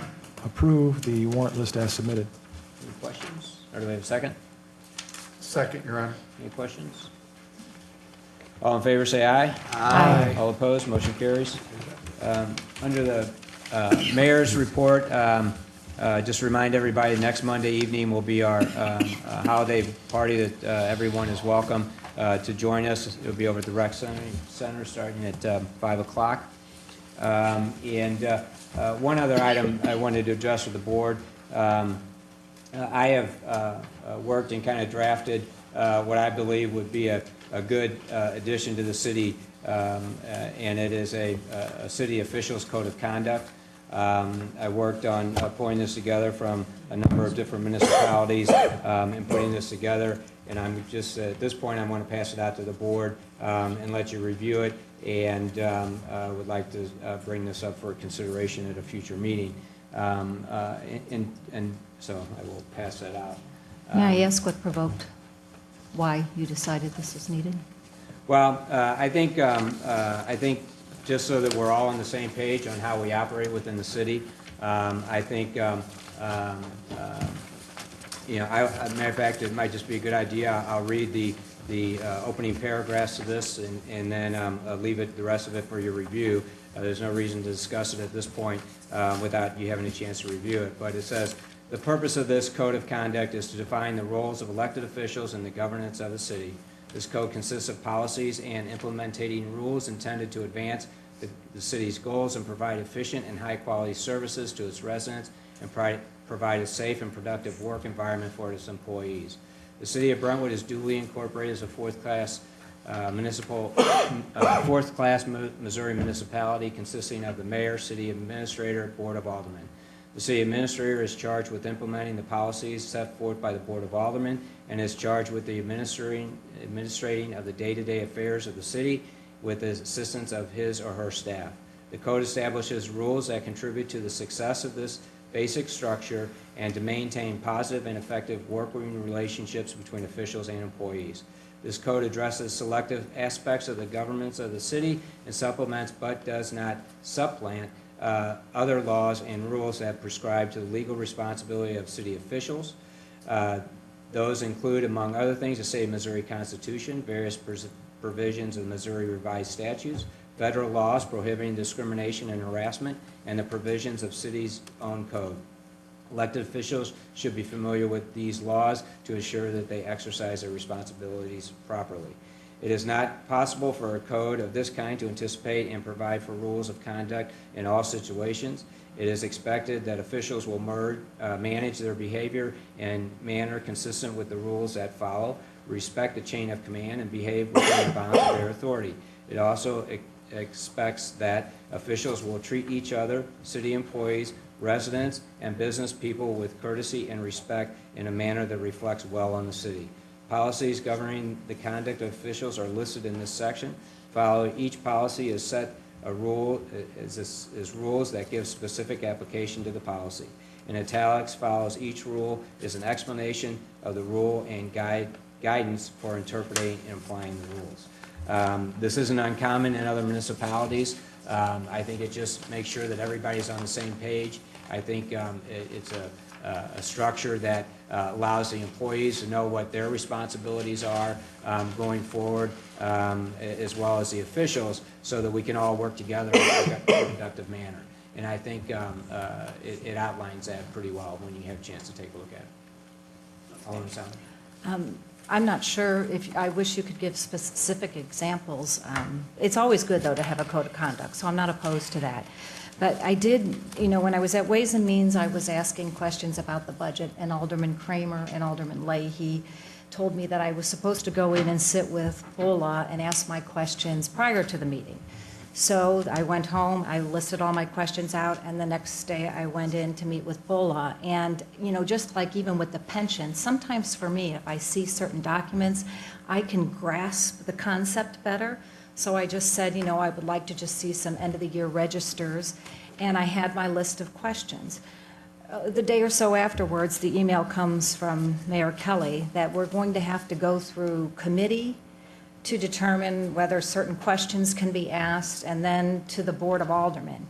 approve the warrant list as submitted. Any questions? Or do we have a second? Second, Your Honor. Any questions? All in favor, say aye. Aye. All opposed, motion carries. Under the mayor's report, just remind everybody, next Monday evening will be our holiday party that everyone is welcome to join us. It'll be over at the Rec Center starting at 5 o'clock. One other item I wanted to address with the board. I have worked and kind of drafted what I believe would be a good addition to the city, and it is a city officials code of conduct. I worked on pulling this together from a number of different municipalities and putting this together, and I'm just, at this point, I want to pass it out to the board and let you review it, and would like to bring this up for consideration at a future meeting. And so I will pass that out. May I ask what provoked why you decided this was needed? Well, I think just so that we're all on the same page on how we operate within the city, I think, you know, matter of fact, it might just be a good idea. I'll read the opening paragraphs of this and then leave the rest of it for your review. There's no reason to discuss it at this point without you having a chance to review it. But it says, the purpose of this code of conduct is to define the roles of elected officials in the governance of the city. This code consists of policies and implementing rules intended to advance the city's goals and provide efficient and high-quality services to its residents and provide a safe and productive work environment for its employees. The city of Brentwood is duly incorporated as a fourth-class Missouri municipality consisting of the mayor, city administrator, board of aldermen. The city administrator is charged with implementing the policies set forth by the board of aldermen and is charged with the administrating of the day-to-day affairs of the city with the assistance of his or her staff. The code establishes rules that contribute to the success of this basic structure and to maintain positive and effective working relationships between officials and employees. This code addresses selective aspects of the governance of the city and supplements but does not supplant other laws and rules that prescribe to the legal responsibility of city officials. Those include, among other things, the state of Missouri Constitution, various provisions of Missouri revised statutes, federal laws prohibiting discrimination and harassment, and the provisions of city's own code. Elected officials should be familiar with these laws to ensure that they exercise their responsibilities properly. It is not possible for a code of this kind to anticipate and provide for rules of conduct in all situations. It is expected that officials will manage their behavior in manner consistent with the rules that follow, respect the chain of command, and behave within the bounds of their authority. It also expects that officials will treat each other, city employees, residents, and business people with courtesy and respect in a manner that reflects well on the city. Policies governing the conduct of officials are listed in this section. Following each policy is set a rule is rules that give specific application to the policy. In italics, follows each rule is an explanation of the rule and guidance for interpreting and applying the rules. This isn't uncommon in other municipalities. I think it just makes sure that everybody's on the same page. I think it's a structure that allows the employees to know what their responsibilities are going forward, as well as the officials, so that we can all work together in a productive manner. And I think it outlines that pretty well when you have a chance to take a look at it. Alderman Sanders. I'm not sure if, I wish you could give specific examples. It's always good, though, to have a code of conduct, so I'm not opposed to that. But I did, when I was at Ways and Means, I was asking questions about the budget, and Alderman Kramer and Alderman Leahy told me that I was supposed to go in and sit with BOLA and ask my questions prior to the meeting. So I went home, I listed all my questions out, and the next day I went in to meet with BOLA. And, just like even with the pension, sometimes for me, if I see certain documents, I can grasp the concept better. So I just said, I would like to just see some end-of-the-year registers, and I had my list of questions. The day or so afterwards, the email comes from Mayor Kelly that we're going to have to go through committee to determine whether certain questions can be asked, and then to the Board of Aldermen.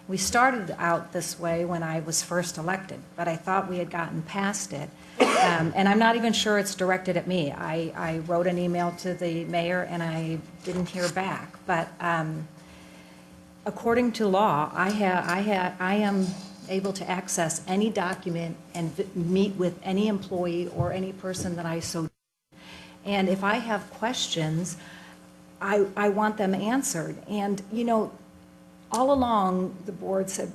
We started out this way when I was first elected, but I thought we had gotten past it. And I'm not even sure it's directed at me. I wrote an email to the mayor and I didn't hear back. But according to law, I am able to access any document and meet with any employee or any person that I so. And if I have questions, I want them answered. And, all along, the board said,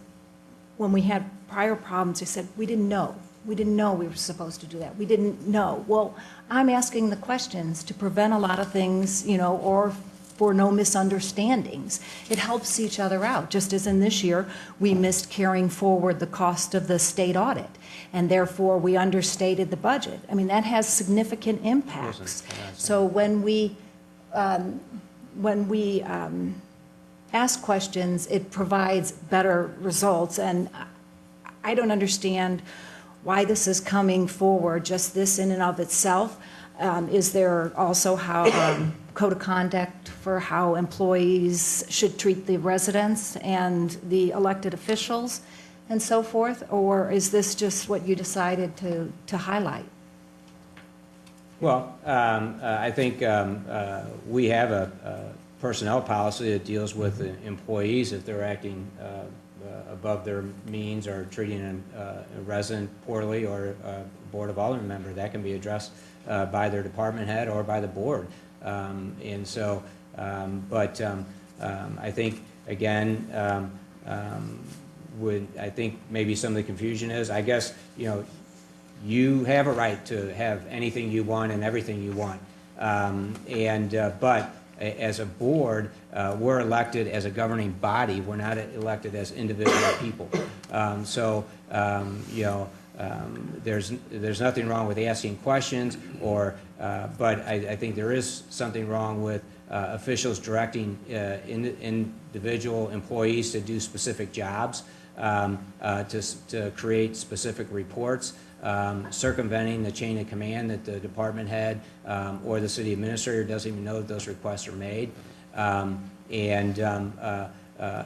when we had prior problems, they said, we didn't know. We didn't know we were supposed to do that. We didn't know. Well, I'm asking the questions to prevent a lot of things, or for no misunderstandings. It helps each other out, just as in this year, we missed carrying forward the cost of the state audit, and therefore we understated the budget. I mean, that has significant impacts. So when we ask questions, it provides better results, and I don't understand why this is coming forward, just this in and of itself. Is there also how code of conduct for how employees should treat the residents and the elected officials and so forth? Or is this just what you decided to highlight? Well, I think we have a personnel policy that deals with employees if they're acting above their means or treating a resident poorly, or a Board of Aldermen member. That can be addressed by their department head or by the board. And so, I think, again, I think maybe some of the confusion is, I guess, you have a right to have anything you want and everything you want. But as a board, we're elected as a governing body. We're not elected as individual people. There's nothing wrong with asking questions, but I think there is something wrong with officials directing individual employees to do specific jobs, to create specific reports, circumventing the chain of command that the department head or the city administrator doesn't even know that those requests are made.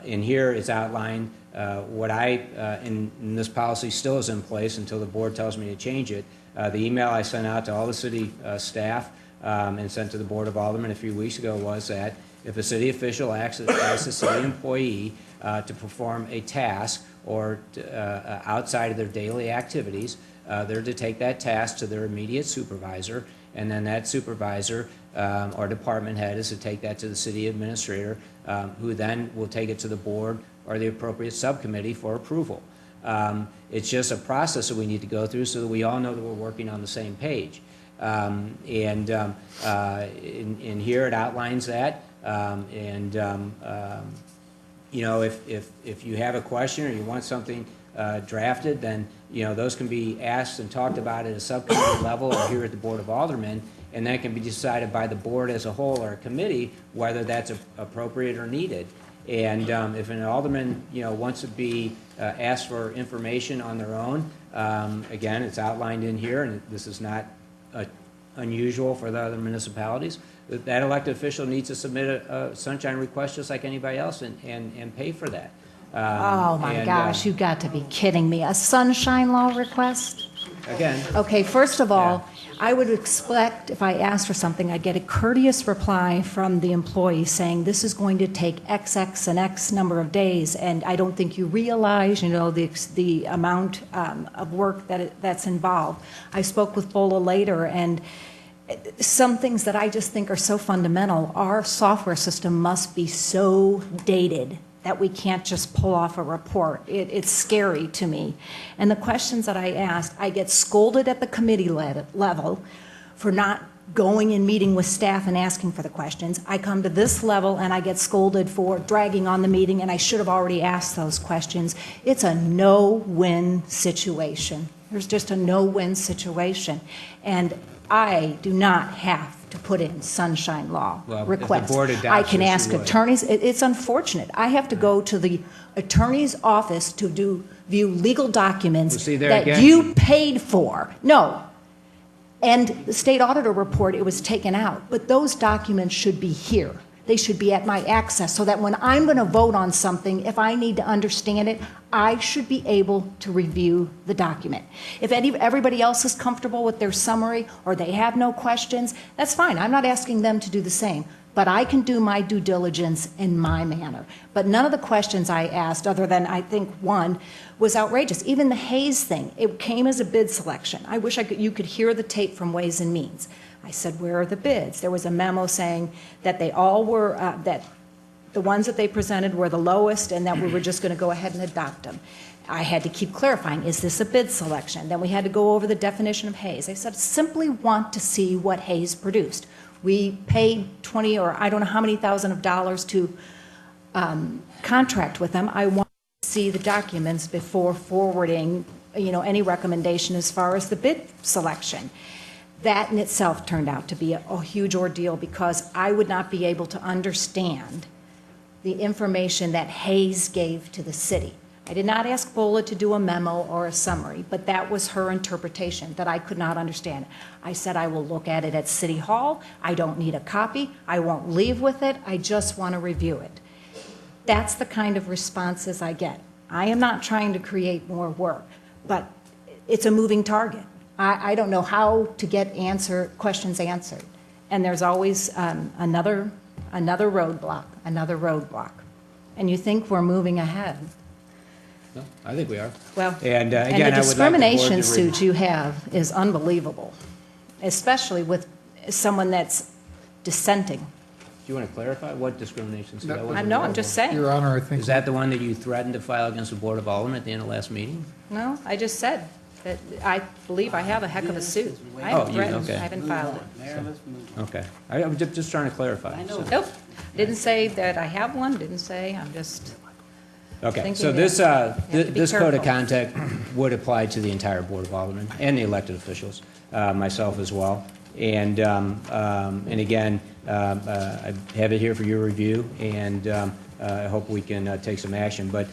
in here it's outlined what and this policy still is in place until the board tells me to change it. The email I sent out to all the city staff and sent to the Board of Aldermen a few weeks ago was that if a city official asks a city employee to perform a task or outside of their daily activities, they're to take that task to their immediate supervisor, and then that supervisor or department head is to take that to the city administrator, who then will take it to the board or the appropriate subcommittee for approval. It's just a process that we need to go through so that we all know that we're working on the same page. In here it outlines that, you know, if you have a question or you want something drafted, then, you know, those can be asked and talked about at a subcommittee level or here at the Board of Aldermen, and that can be decided by the board as a whole or a committee whether that's appropriate or needed. And if an alderman, you know, wants to be asked for information on their own, again, it's outlined in here, and this is not unusual for the other municipalities. That elected official needs to submit a sunshine request just like anybody else and pay for that. Oh my gosh, you got to be kidding me. A sunshine law request? Again. Okay, first of all, I would expect if I asked for something, I'd get a courteous reply from the employee saying this is going to take XX and X number of days, and I don't think you realize, you know, the amount of work that's involved. I spoke with Bola later, and some things that I just think are so fundamental. Our software system must be so dated that we can't just pull off a report. It's scary to me. And the questions that I asked, I get scolded at the committee level for not going and meeting with staff and asking for the questions. I come to this level and I get scolded for dragging on the meeting, and I should have already asked those questions. It's a no-win situation. There's just a no-win situation. And I do not have to put in sunshine law requests. I can ask attorneys. It's unfortunate. I have to go to the attorney's office to view legal documents that you paid for. No. And the state auditor report, it was taken out. But those documents should be here. They should be at my access so that when I'm going to vote on something, if I need to understand it, I should be able to review the document. If everybody else is comfortable with their summary or they have no questions, that's fine. I'm not asking them to do the same. But I can do my due diligence in my manner. But none of the questions I asked, other than I think one, was outrageous. Even the Hayes thing, it came as a bid selection. I wish you could hear the tape from Ways and Means. I said, where are the bids? There was a memo saying that they all were, that the ones that they presented were the lowest and that we were just going to go ahead and adopt them. I had to keep clarifying, is this a bid selection? Then we had to go over the definition of Hayes. I said, simply want to see what Hayes produced. We paid 20 or I don't know how many thousand of dollars to contract with them. I want to see the documents before forwarding, you know, any recommendation as far as the bid selection. That in itself turned out to be a huge ordeal because I would not be able to understand the information that Hayes gave to the city. I did not ask Bola to do a memo or a summary, but that was her interpretation that I could not understand. I said I will look at it at City Hall. I don't need a copy. I won't leave with it. I just want to review it. That's the kind of responses I get. I am not trying to create more work, but it's a moving target. I don't know how to get questions answered. And there's always another roadblock. And you think we're moving ahead. No, I think we are. Well, and the discrimination suit you have is unbelievable, especially with someone that's dissenting. Do you want to clarify what discrimination suit that was? No, I'm just saying. Your Honor, I think... Is that the one that you threatened to file against the Board of Aldermen at the end of last meeting? No, I just said that I believe I have a heck of a suit. I haven't threatened. I haven't filed it. Okay. I'm just trying to clarify. Nope. Didn't say that I have one. Didn't say. I'm just... Okay, so this code of conduct would apply to the entire Board of Aldermen and the elected officials, myself as well. And again, I have it here for your review, and I hope we can take some action. But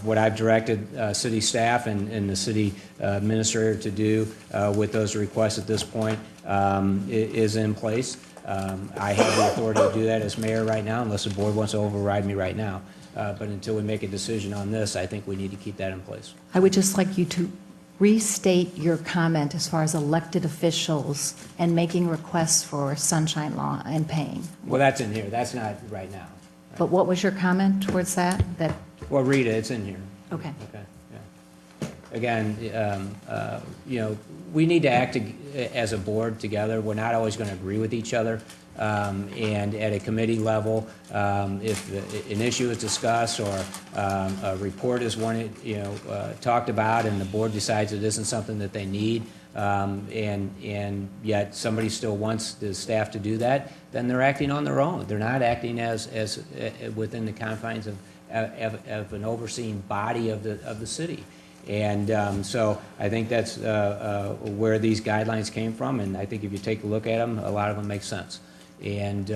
what I've directed city staff and the city administrator to do with those requests at this point is in place. I have the authority to do that as mayor right now, unless the board wants to override me right now. But until we make a decision on this, I think we need to keep that in place. I would just like you to restate your comment as far as elected officials and making requests for sunshine law and paying. Well, that's in here. That's not right now. But what was your comment towards that? That, Well, read it. It's in here. okay. Okay, yeah. Again, we need to act as a board together. We're not always going to agree with each other. And at a committee level, if an issue is discussed or a report is talked about and the board decides it isn't something that they need, and yet somebody still wants the staff to do that, then they're acting on their own. They're not acting as within the confines of an overseeing body of the city. And so I think that's where these guidelines came from, and I think if you take a look at them, a lot of them make sense. And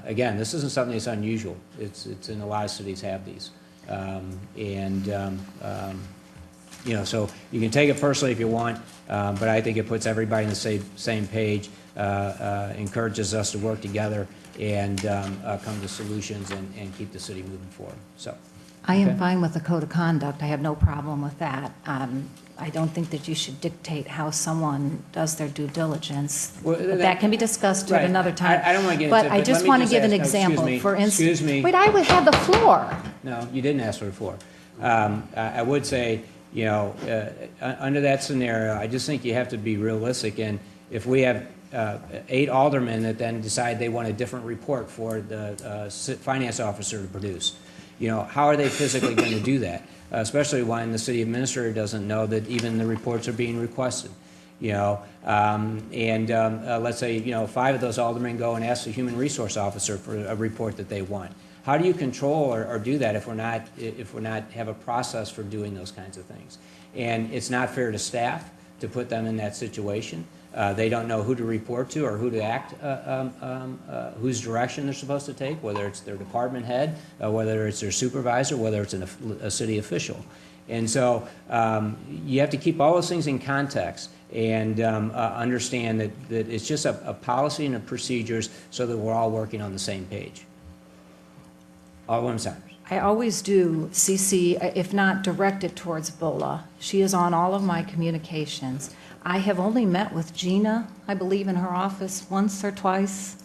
again, this isn't something that's unusual. It's in a lot of cities have these. So you can take it personally if you want, but I think it puts everybody on the same page, encourages us to work together and come to solutions and keep the city moving forward. So. I am fine with the code of conduct. I have no problem with that. I don't think that you should dictate how someone does their due diligence. Well, But that can be discussed at another time. I don't want to get But into it. I But just let me want to just give an ask- example. For instance, Excuse me. wait, I would have the floor. No, you didn't ask for the floor. I would say, under that scenario, I just think you have to be realistic. And if we have 8 aldermen that then decide they want a different report for the finance officer to produce, how are they physically going to do that? Especially when the city administrator doesn't know that even the reports are being requested. Let's say 5 of those aldermen go and ask the human resource officer for a report that they want. How do you control or do that if we're not have a process for doing those kinds of things? And it's not fair to staff to put them in that situation. They don't know who to report to or who to act, whose direction they're supposed to take, whether it's their department head, whether it's their supervisor, whether it's a city official. And so you have to keep all those things in context and understand that it's just a policy and a procedures so that we're all working on the same page. Alderman Sanders. I always do CC, if not direct it towards Bola. She is on all of my communications. I have only met with Gina, I believe, in her office once or twice.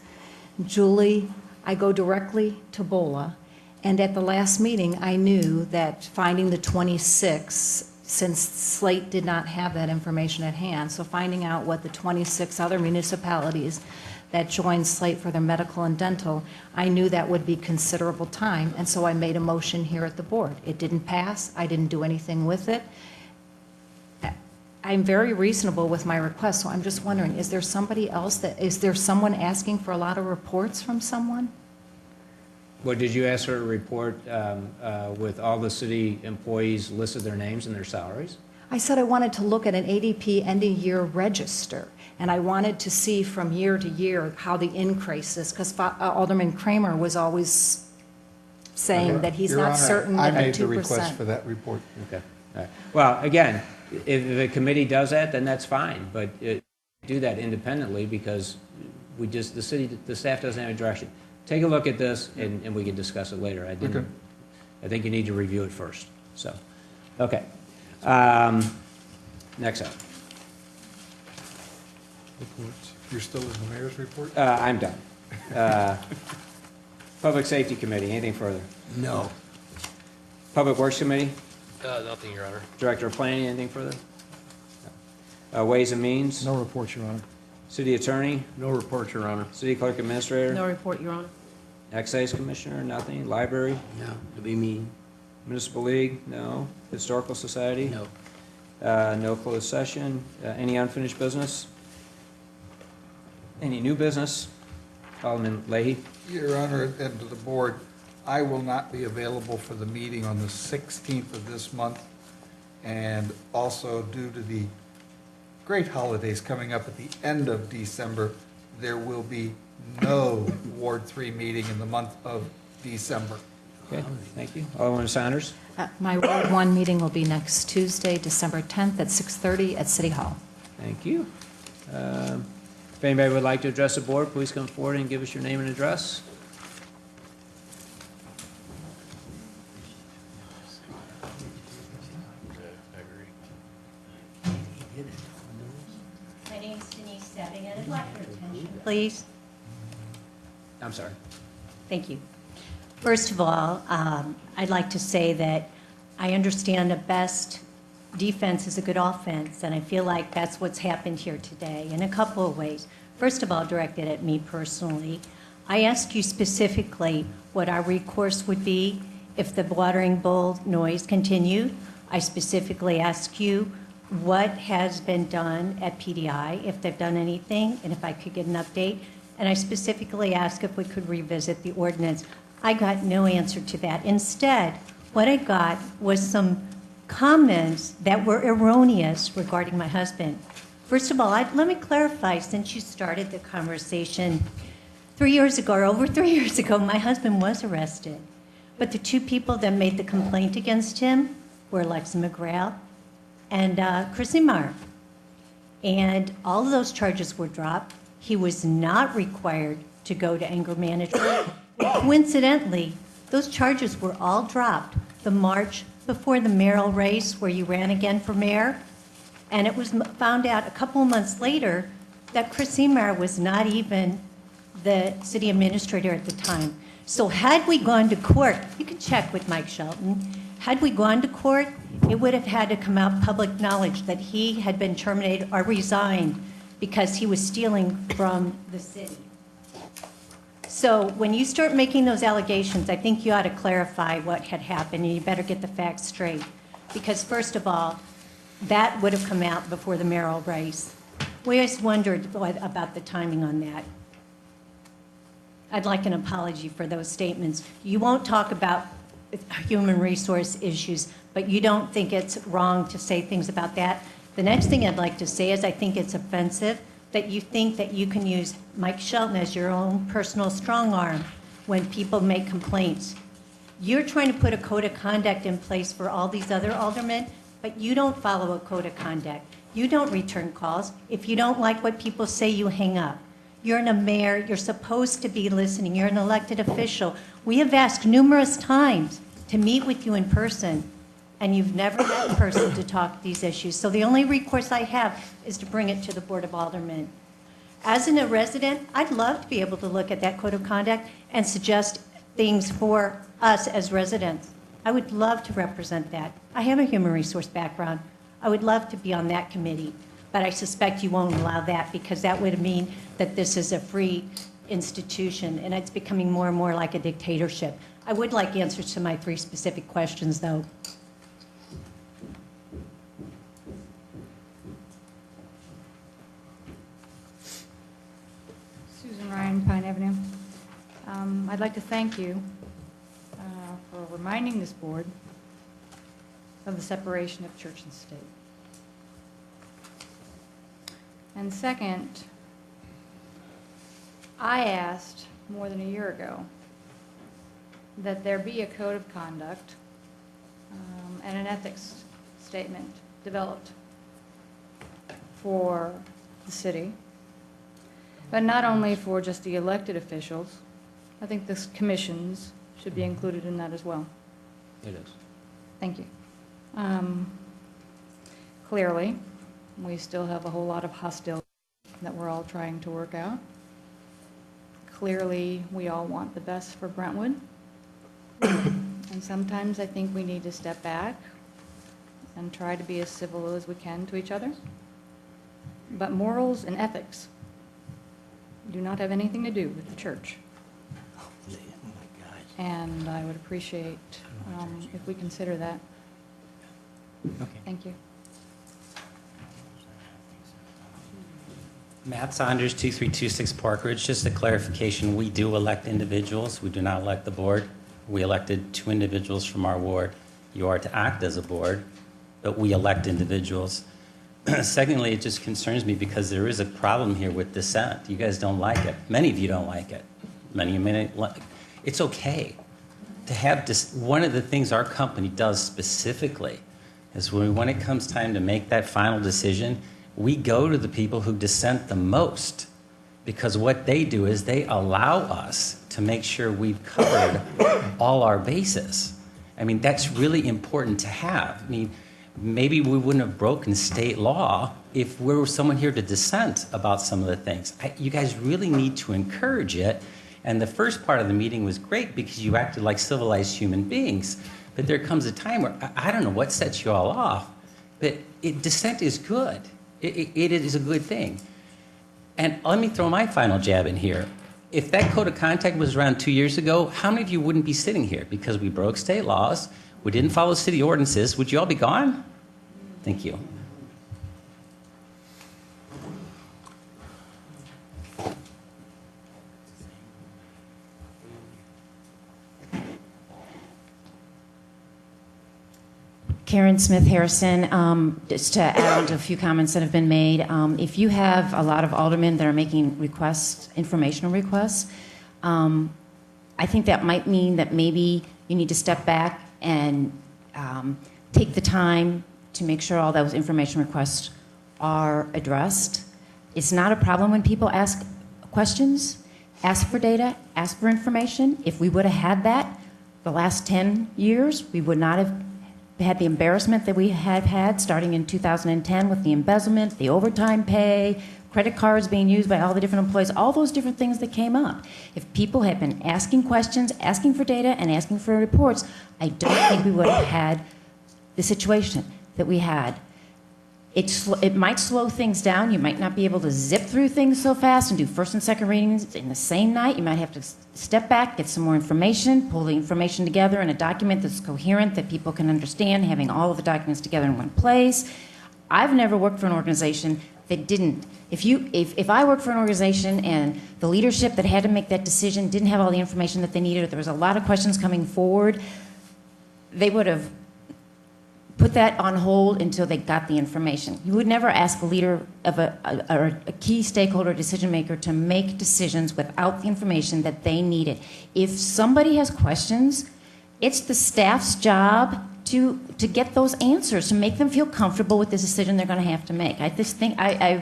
Julie, I go directly to Bola. And at the last meeting, I knew that finding the 26, since Slate did not have that information at hand, so finding out what the 26 other municipalities that joined Slate for their medical and dental, I knew that would be considerable time, and so I made a motion here at the board. It didn't pass. I didn't do anything with it. I'm very reasonable with my request, so I'm just wondering, is there somebody else is there someone asking for a lot of reports from someone? Well, did you ask for a report with all the city employees listed their names and their salaries? I said I wanted to look at an ADP end-of-year register, and I wanted to see from year to year how the increase is, because Alderman Kramer was always saying that he's Your not Honor, certain I that the 2%. made the request for that report. Okay. All right. Well, again, if the committee does that, then that's fine, but do that independently because the staff doesn't have a direction. Take a look at this and we can discuss it later. I think you need to review it first. So, okay. Next up. Reports. You're still in the mayor's report? I'm done. Public Safety Committee, anything further? No. Public Works Committee? Nothing, Your Honor. Director of Planning, anything further? Ways and Means? No report, Your Honor. City Attorney? No report, Your Honor. City Clerk Administrator? No report, Your Honor. Excise Commissioner, nothing. Library? No, it'll be me. Municipal League? No. Historical Society? No. No closed session. Any unfinished business? Any new business? Alderman Leahy? Your Honor, and to the board, I will not be available for the meeting on the 16th of this month, and also due to the great holidays coming up at the end of December, there will be no Ward 3 meeting in the month of December. Okay, thank you. Alderman Sanders? My Ward 1 meeting will be next Tuesday, December 10th at 6:30 at City Hall. Thank you. If anybody would like to address the board, please come forward and give us your name and address. Please. I'm sorry. Thank you. First of all, I'd like to say that I understand the best defense is a good offense, and I feel like that's what's happened here today in a couple of ways. First of all, directed at me personally, I asked you specifically what our recourse would be if the watering bowl noise continued. I specifically asked you what has been done at PDI, if they've done anything, and if I could get an update. And I specifically asked if we could revisit the ordinance. I got no answer to that. Instead, what I got was some comments that were erroneous regarding my husband. First of all, let me clarify, since you started the conversation, 3 years ago, or over 3 years ago, my husband was arrested. But the two people that made the complaint against him were Alexa McGrath and Chris Imar. And all of those charges were dropped. He was not required to go to anger management. Coincidentally, those charges were all dropped the March before the mayoral race where you ran again for mayor. And it was found out a couple of months later that Chris Imar was not even the city administrator at the time. So had we gone to court, you can check with Mike Shelton, had we gone to court, it would have had to come out public knowledge that he had been terminated or resigned because he was stealing from the city. So when you start making those allegations, I think you ought to clarify what had happened, and you better get the facts straight. Because first of all, that would have come out before the mayoral race. We always wondered about the timing on that. I'd like an apology for those statements. You won't talk about human resource issues, but you don't think it's wrong to say things about that. The next thing I'd like to say is I think it's offensive that you think that you can use Mike Shelton as your own personal strong arm when people make complaints. You're trying to put a code of conduct in place for all these other aldermen, but you don't follow a code of conduct. You don't return calls. If you don't like what people say, you hang up. You're a mayor. You're supposed to be listening. You're an elected official. We have asked numerous times to meet with you in person, and you've never met in person to talk these issues. So the only recourse I have is to bring it to the Board of Aldermen. As a resident, I'd love to be able to look at that code of conduct and suggest things for us as residents. I would love to represent that. I have a human resource background. I would love to be on that committee, but I suspect you won't allow that because that would mean that this is a free institution and it's becoming more and more like a dictatorship. I would like answers to my 3 specific questions, though. Susan Ryan, Pine Avenue. I'd like to thank you for reminding this board of the separation of church and state. And second, I asked more than a year ago that there be a code of conduct and an ethics statement developed for the city, but not only for just the elected officials. I think the commissions should be included in that as well. It is. Thank you. Clearly, we still have a whole lot of hostility that we're all trying to work out. Clearly, we all want the best for Brentwood. And sometimes I think we need to step back and try to be as civil as we can to each other. But morals and ethics do not have anything to do with the church. And I would appreciate if we consider that. Okay. Thank you. Matt Saunders, 2326 Park Ridge. Just a clarification, we do elect individuals. We do not elect the board. We elected 2 individuals from our ward. You are to act as a board, but we elect individuals. Secondly, it just concerns me because there is a problem here with dissent. You guys don't like it. Many of you don't like it. Many of you may not like it. It's okay to have one of the things our company does specifically is when it comes time to make that final decision, we go to the people who dissent the most, because what they do is they allow us to make sure we've covered all our bases. I mean, that's really important to have. I mean, maybe we wouldn't have broken state law if there was someone here to dissent about some of the things. You guys really need to encourage it. And the first part of the meeting was great because you acted like civilized human beings. But there comes a time where I don't know what sets you all off, but dissent is good. It is a good thing. And let me throw my final jab in here. If that code of conduct was around 2 years ago, how many of you wouldn't be sitting here? Because we broke state laws, we didn't follow city ordinances, would you all be gone? Thank you. Karen Smith Harrison, just to add on to a few comments that have been made. If you have a lot of aldermen that are making requests, informational requests, I think that might mean that maybe you need to step back and take the time to make sure all those information requests are addressed. It's not a problem when people ask questions, ask for data, ask for information. If we would have had that the last 10 years, we would not have had the embarrassment that we have had starting in 2010 with the embezzlement, the overtime pay, credit cards being used by all the different employees, all those different things that came up. If people had been asking questions, asking for data, and asking for reports, I don't think we would have had the situation that we had. It might slow things down. You might not be able to zip through things so fast and do first and second readings in the same night. You might have to step back, get some more information, pull the information together in a document that's coherent, that people can understand, having all of the documents together in one place. I've never worked for an organization that didn't. If I worked for an organization and the leadership that had to make that decision didn't have all the information that they needed, or there was a lot of questions coming forward, they would have put that on hold until they got the information. You would never ask a leader of a key stakeholder decision maker to make decisions without the information that they needed. If somebody has questions, it's the staff's job to get those answers, to make them feel comfortable with the decision they're going to have to make. I just think I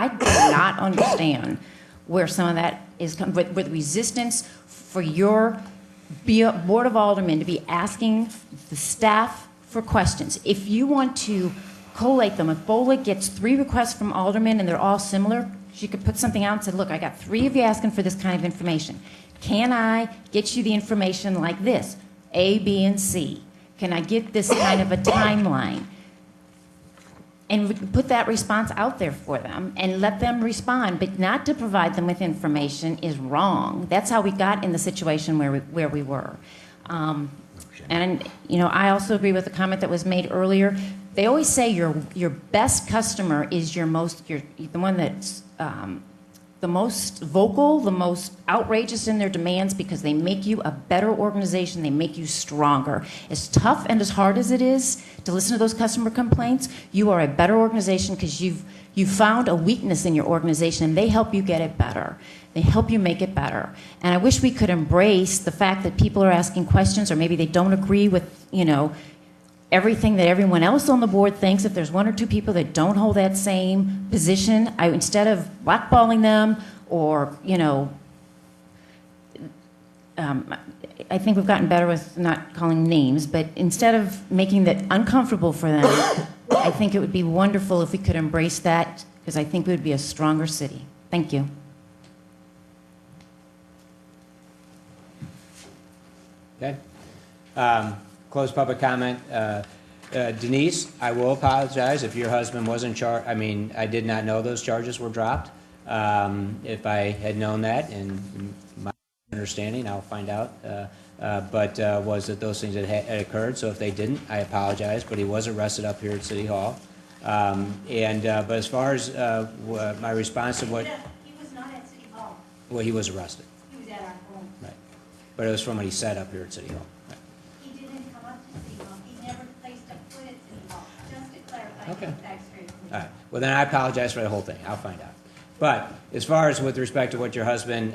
do not understand where some of that is coming, with resistance for your Board of Aldermen to be asking the staff for questions. If you want to collate them, if BOLA gets 3 requests from aldermen and they're all similar, she could put something out and say, look, I got 3 of you asking for this kind of information. Can I get you the information like this? A, B, and C. Can I get this kind of a timeline? And we can put that response out there for them and let them respond, but not to provide them with information is wrong. That's how we got in the situation where we were. And I also agree with the comment that was made earlier. They always say your best customer is the one that's the most vocal, the most outrageous in their demands, because they make you a better organization. They make you stronger. As tough and as hard as it is to listen to those customer complaints, you are a better organization because you've found a weakness in your organization, and they help you get it better. They help you make it better. And I wish we could embrace the fact that people are asking questions, or maybe they don't agree with, everything that everyone else on the board thinks. If there's 1 or 2 people that don't hold that same position, instead of blackballing them or, I think we've gotten better with not calling names, but instead of making that uncomfortable for them, I think it would be wonderful if we could embrace that, because I think we would be a stronger city. Thank you. Okay. Closed public comment. Denise, I will apologize if your husband wasn't charged. I did not know those charges were dropped. If I had known that, and my understanding, I'll find out. But was that those things had occurred? So if they didn't, I apologize. But he was arrested up here at City Hall. But as far as my response to what... He was not at City Hall. Well, he was arrested. He was at our home. Right. But it was from what he said up here at City Hall. Right. He didn't come up to City Hall. He never placed a foot at City Hall. Just to clarify. Okay. That's straight. All right. Well, then I apologize for the whole thing. I'll find out. But as far as with respect to what your husband,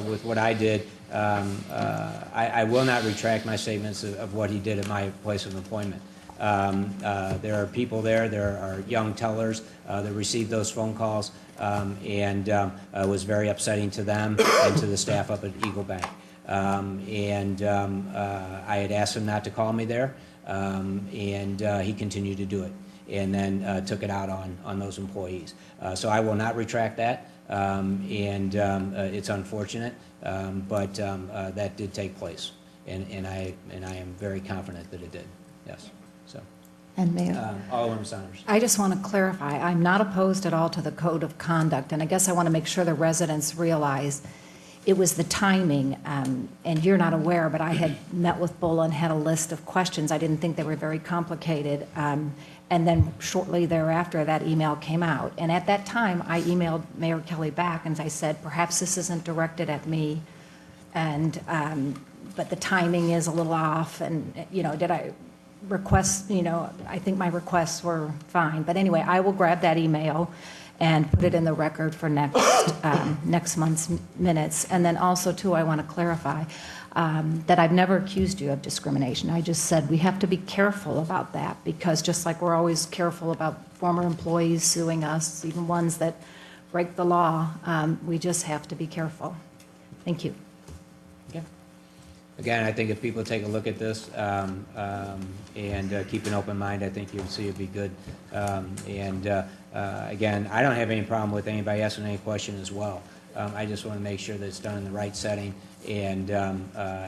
with what I did, I will not retract my statements of what he did at my place of employment. There are people there are young tellers that received those phone calls, and it was very upsetting to them and to the staff up at Eagle Bank. I had asked him not to call me there, and he continued to do it, and then took it out on those employees. So I will not retract that, and it's unfortunate, but that did take place, and I am very confident that it did, yes. So, And Mayor? Alderman Saunders. I just want to clarify, I'm not opposed at all to the code of conduct, and I guess I want to make sure the residents realize it was the timing, and you're not aware, but I had met with Bulla and had a list of questions. I didn't think they were very complicated, and then shortly thereafter, that email came out. And at that time, I emailed Mayor Kelly back, and I said, perhaps this isn't directed at me, and but the timing is a little off, and, you know, did I request, you know, I think my requests were fine. But anyway, I will grab that email and put it in the record for next month's minutes. And then also, too, I want to clarify that I've never accused you of discrimination. I just said we have to be careful about that, because just like we're always careful about former employees suing us, even ones that break the law, we just have to be careful. Thank you. Again, I think if people take a look at this and keep an open mind, I think you'll see it'd be good. Again, I don't have any problem with anybody asking any question as well. I just want to make sure that it's done in the right setting and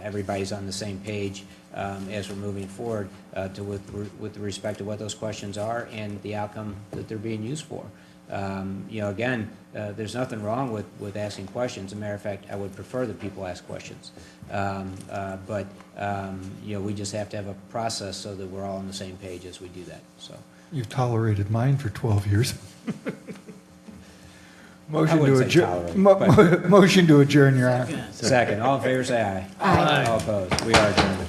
everybody's on the same page as we're moving forward with respect to what those questions are and the outcome that they're being used for. You know, again, there's nothing wrong with asking questions. As a matter of fact, I would prefer that people ask questions. But you know, we just have to have a process so that we're all on the same page as we do that. So You've tolerated mine for 12 years. I wouldn't say tolerate, but- Motion to adjourn, Your Honor. Second. All in favor, say aye. Aye. All opposed. We are adjourned.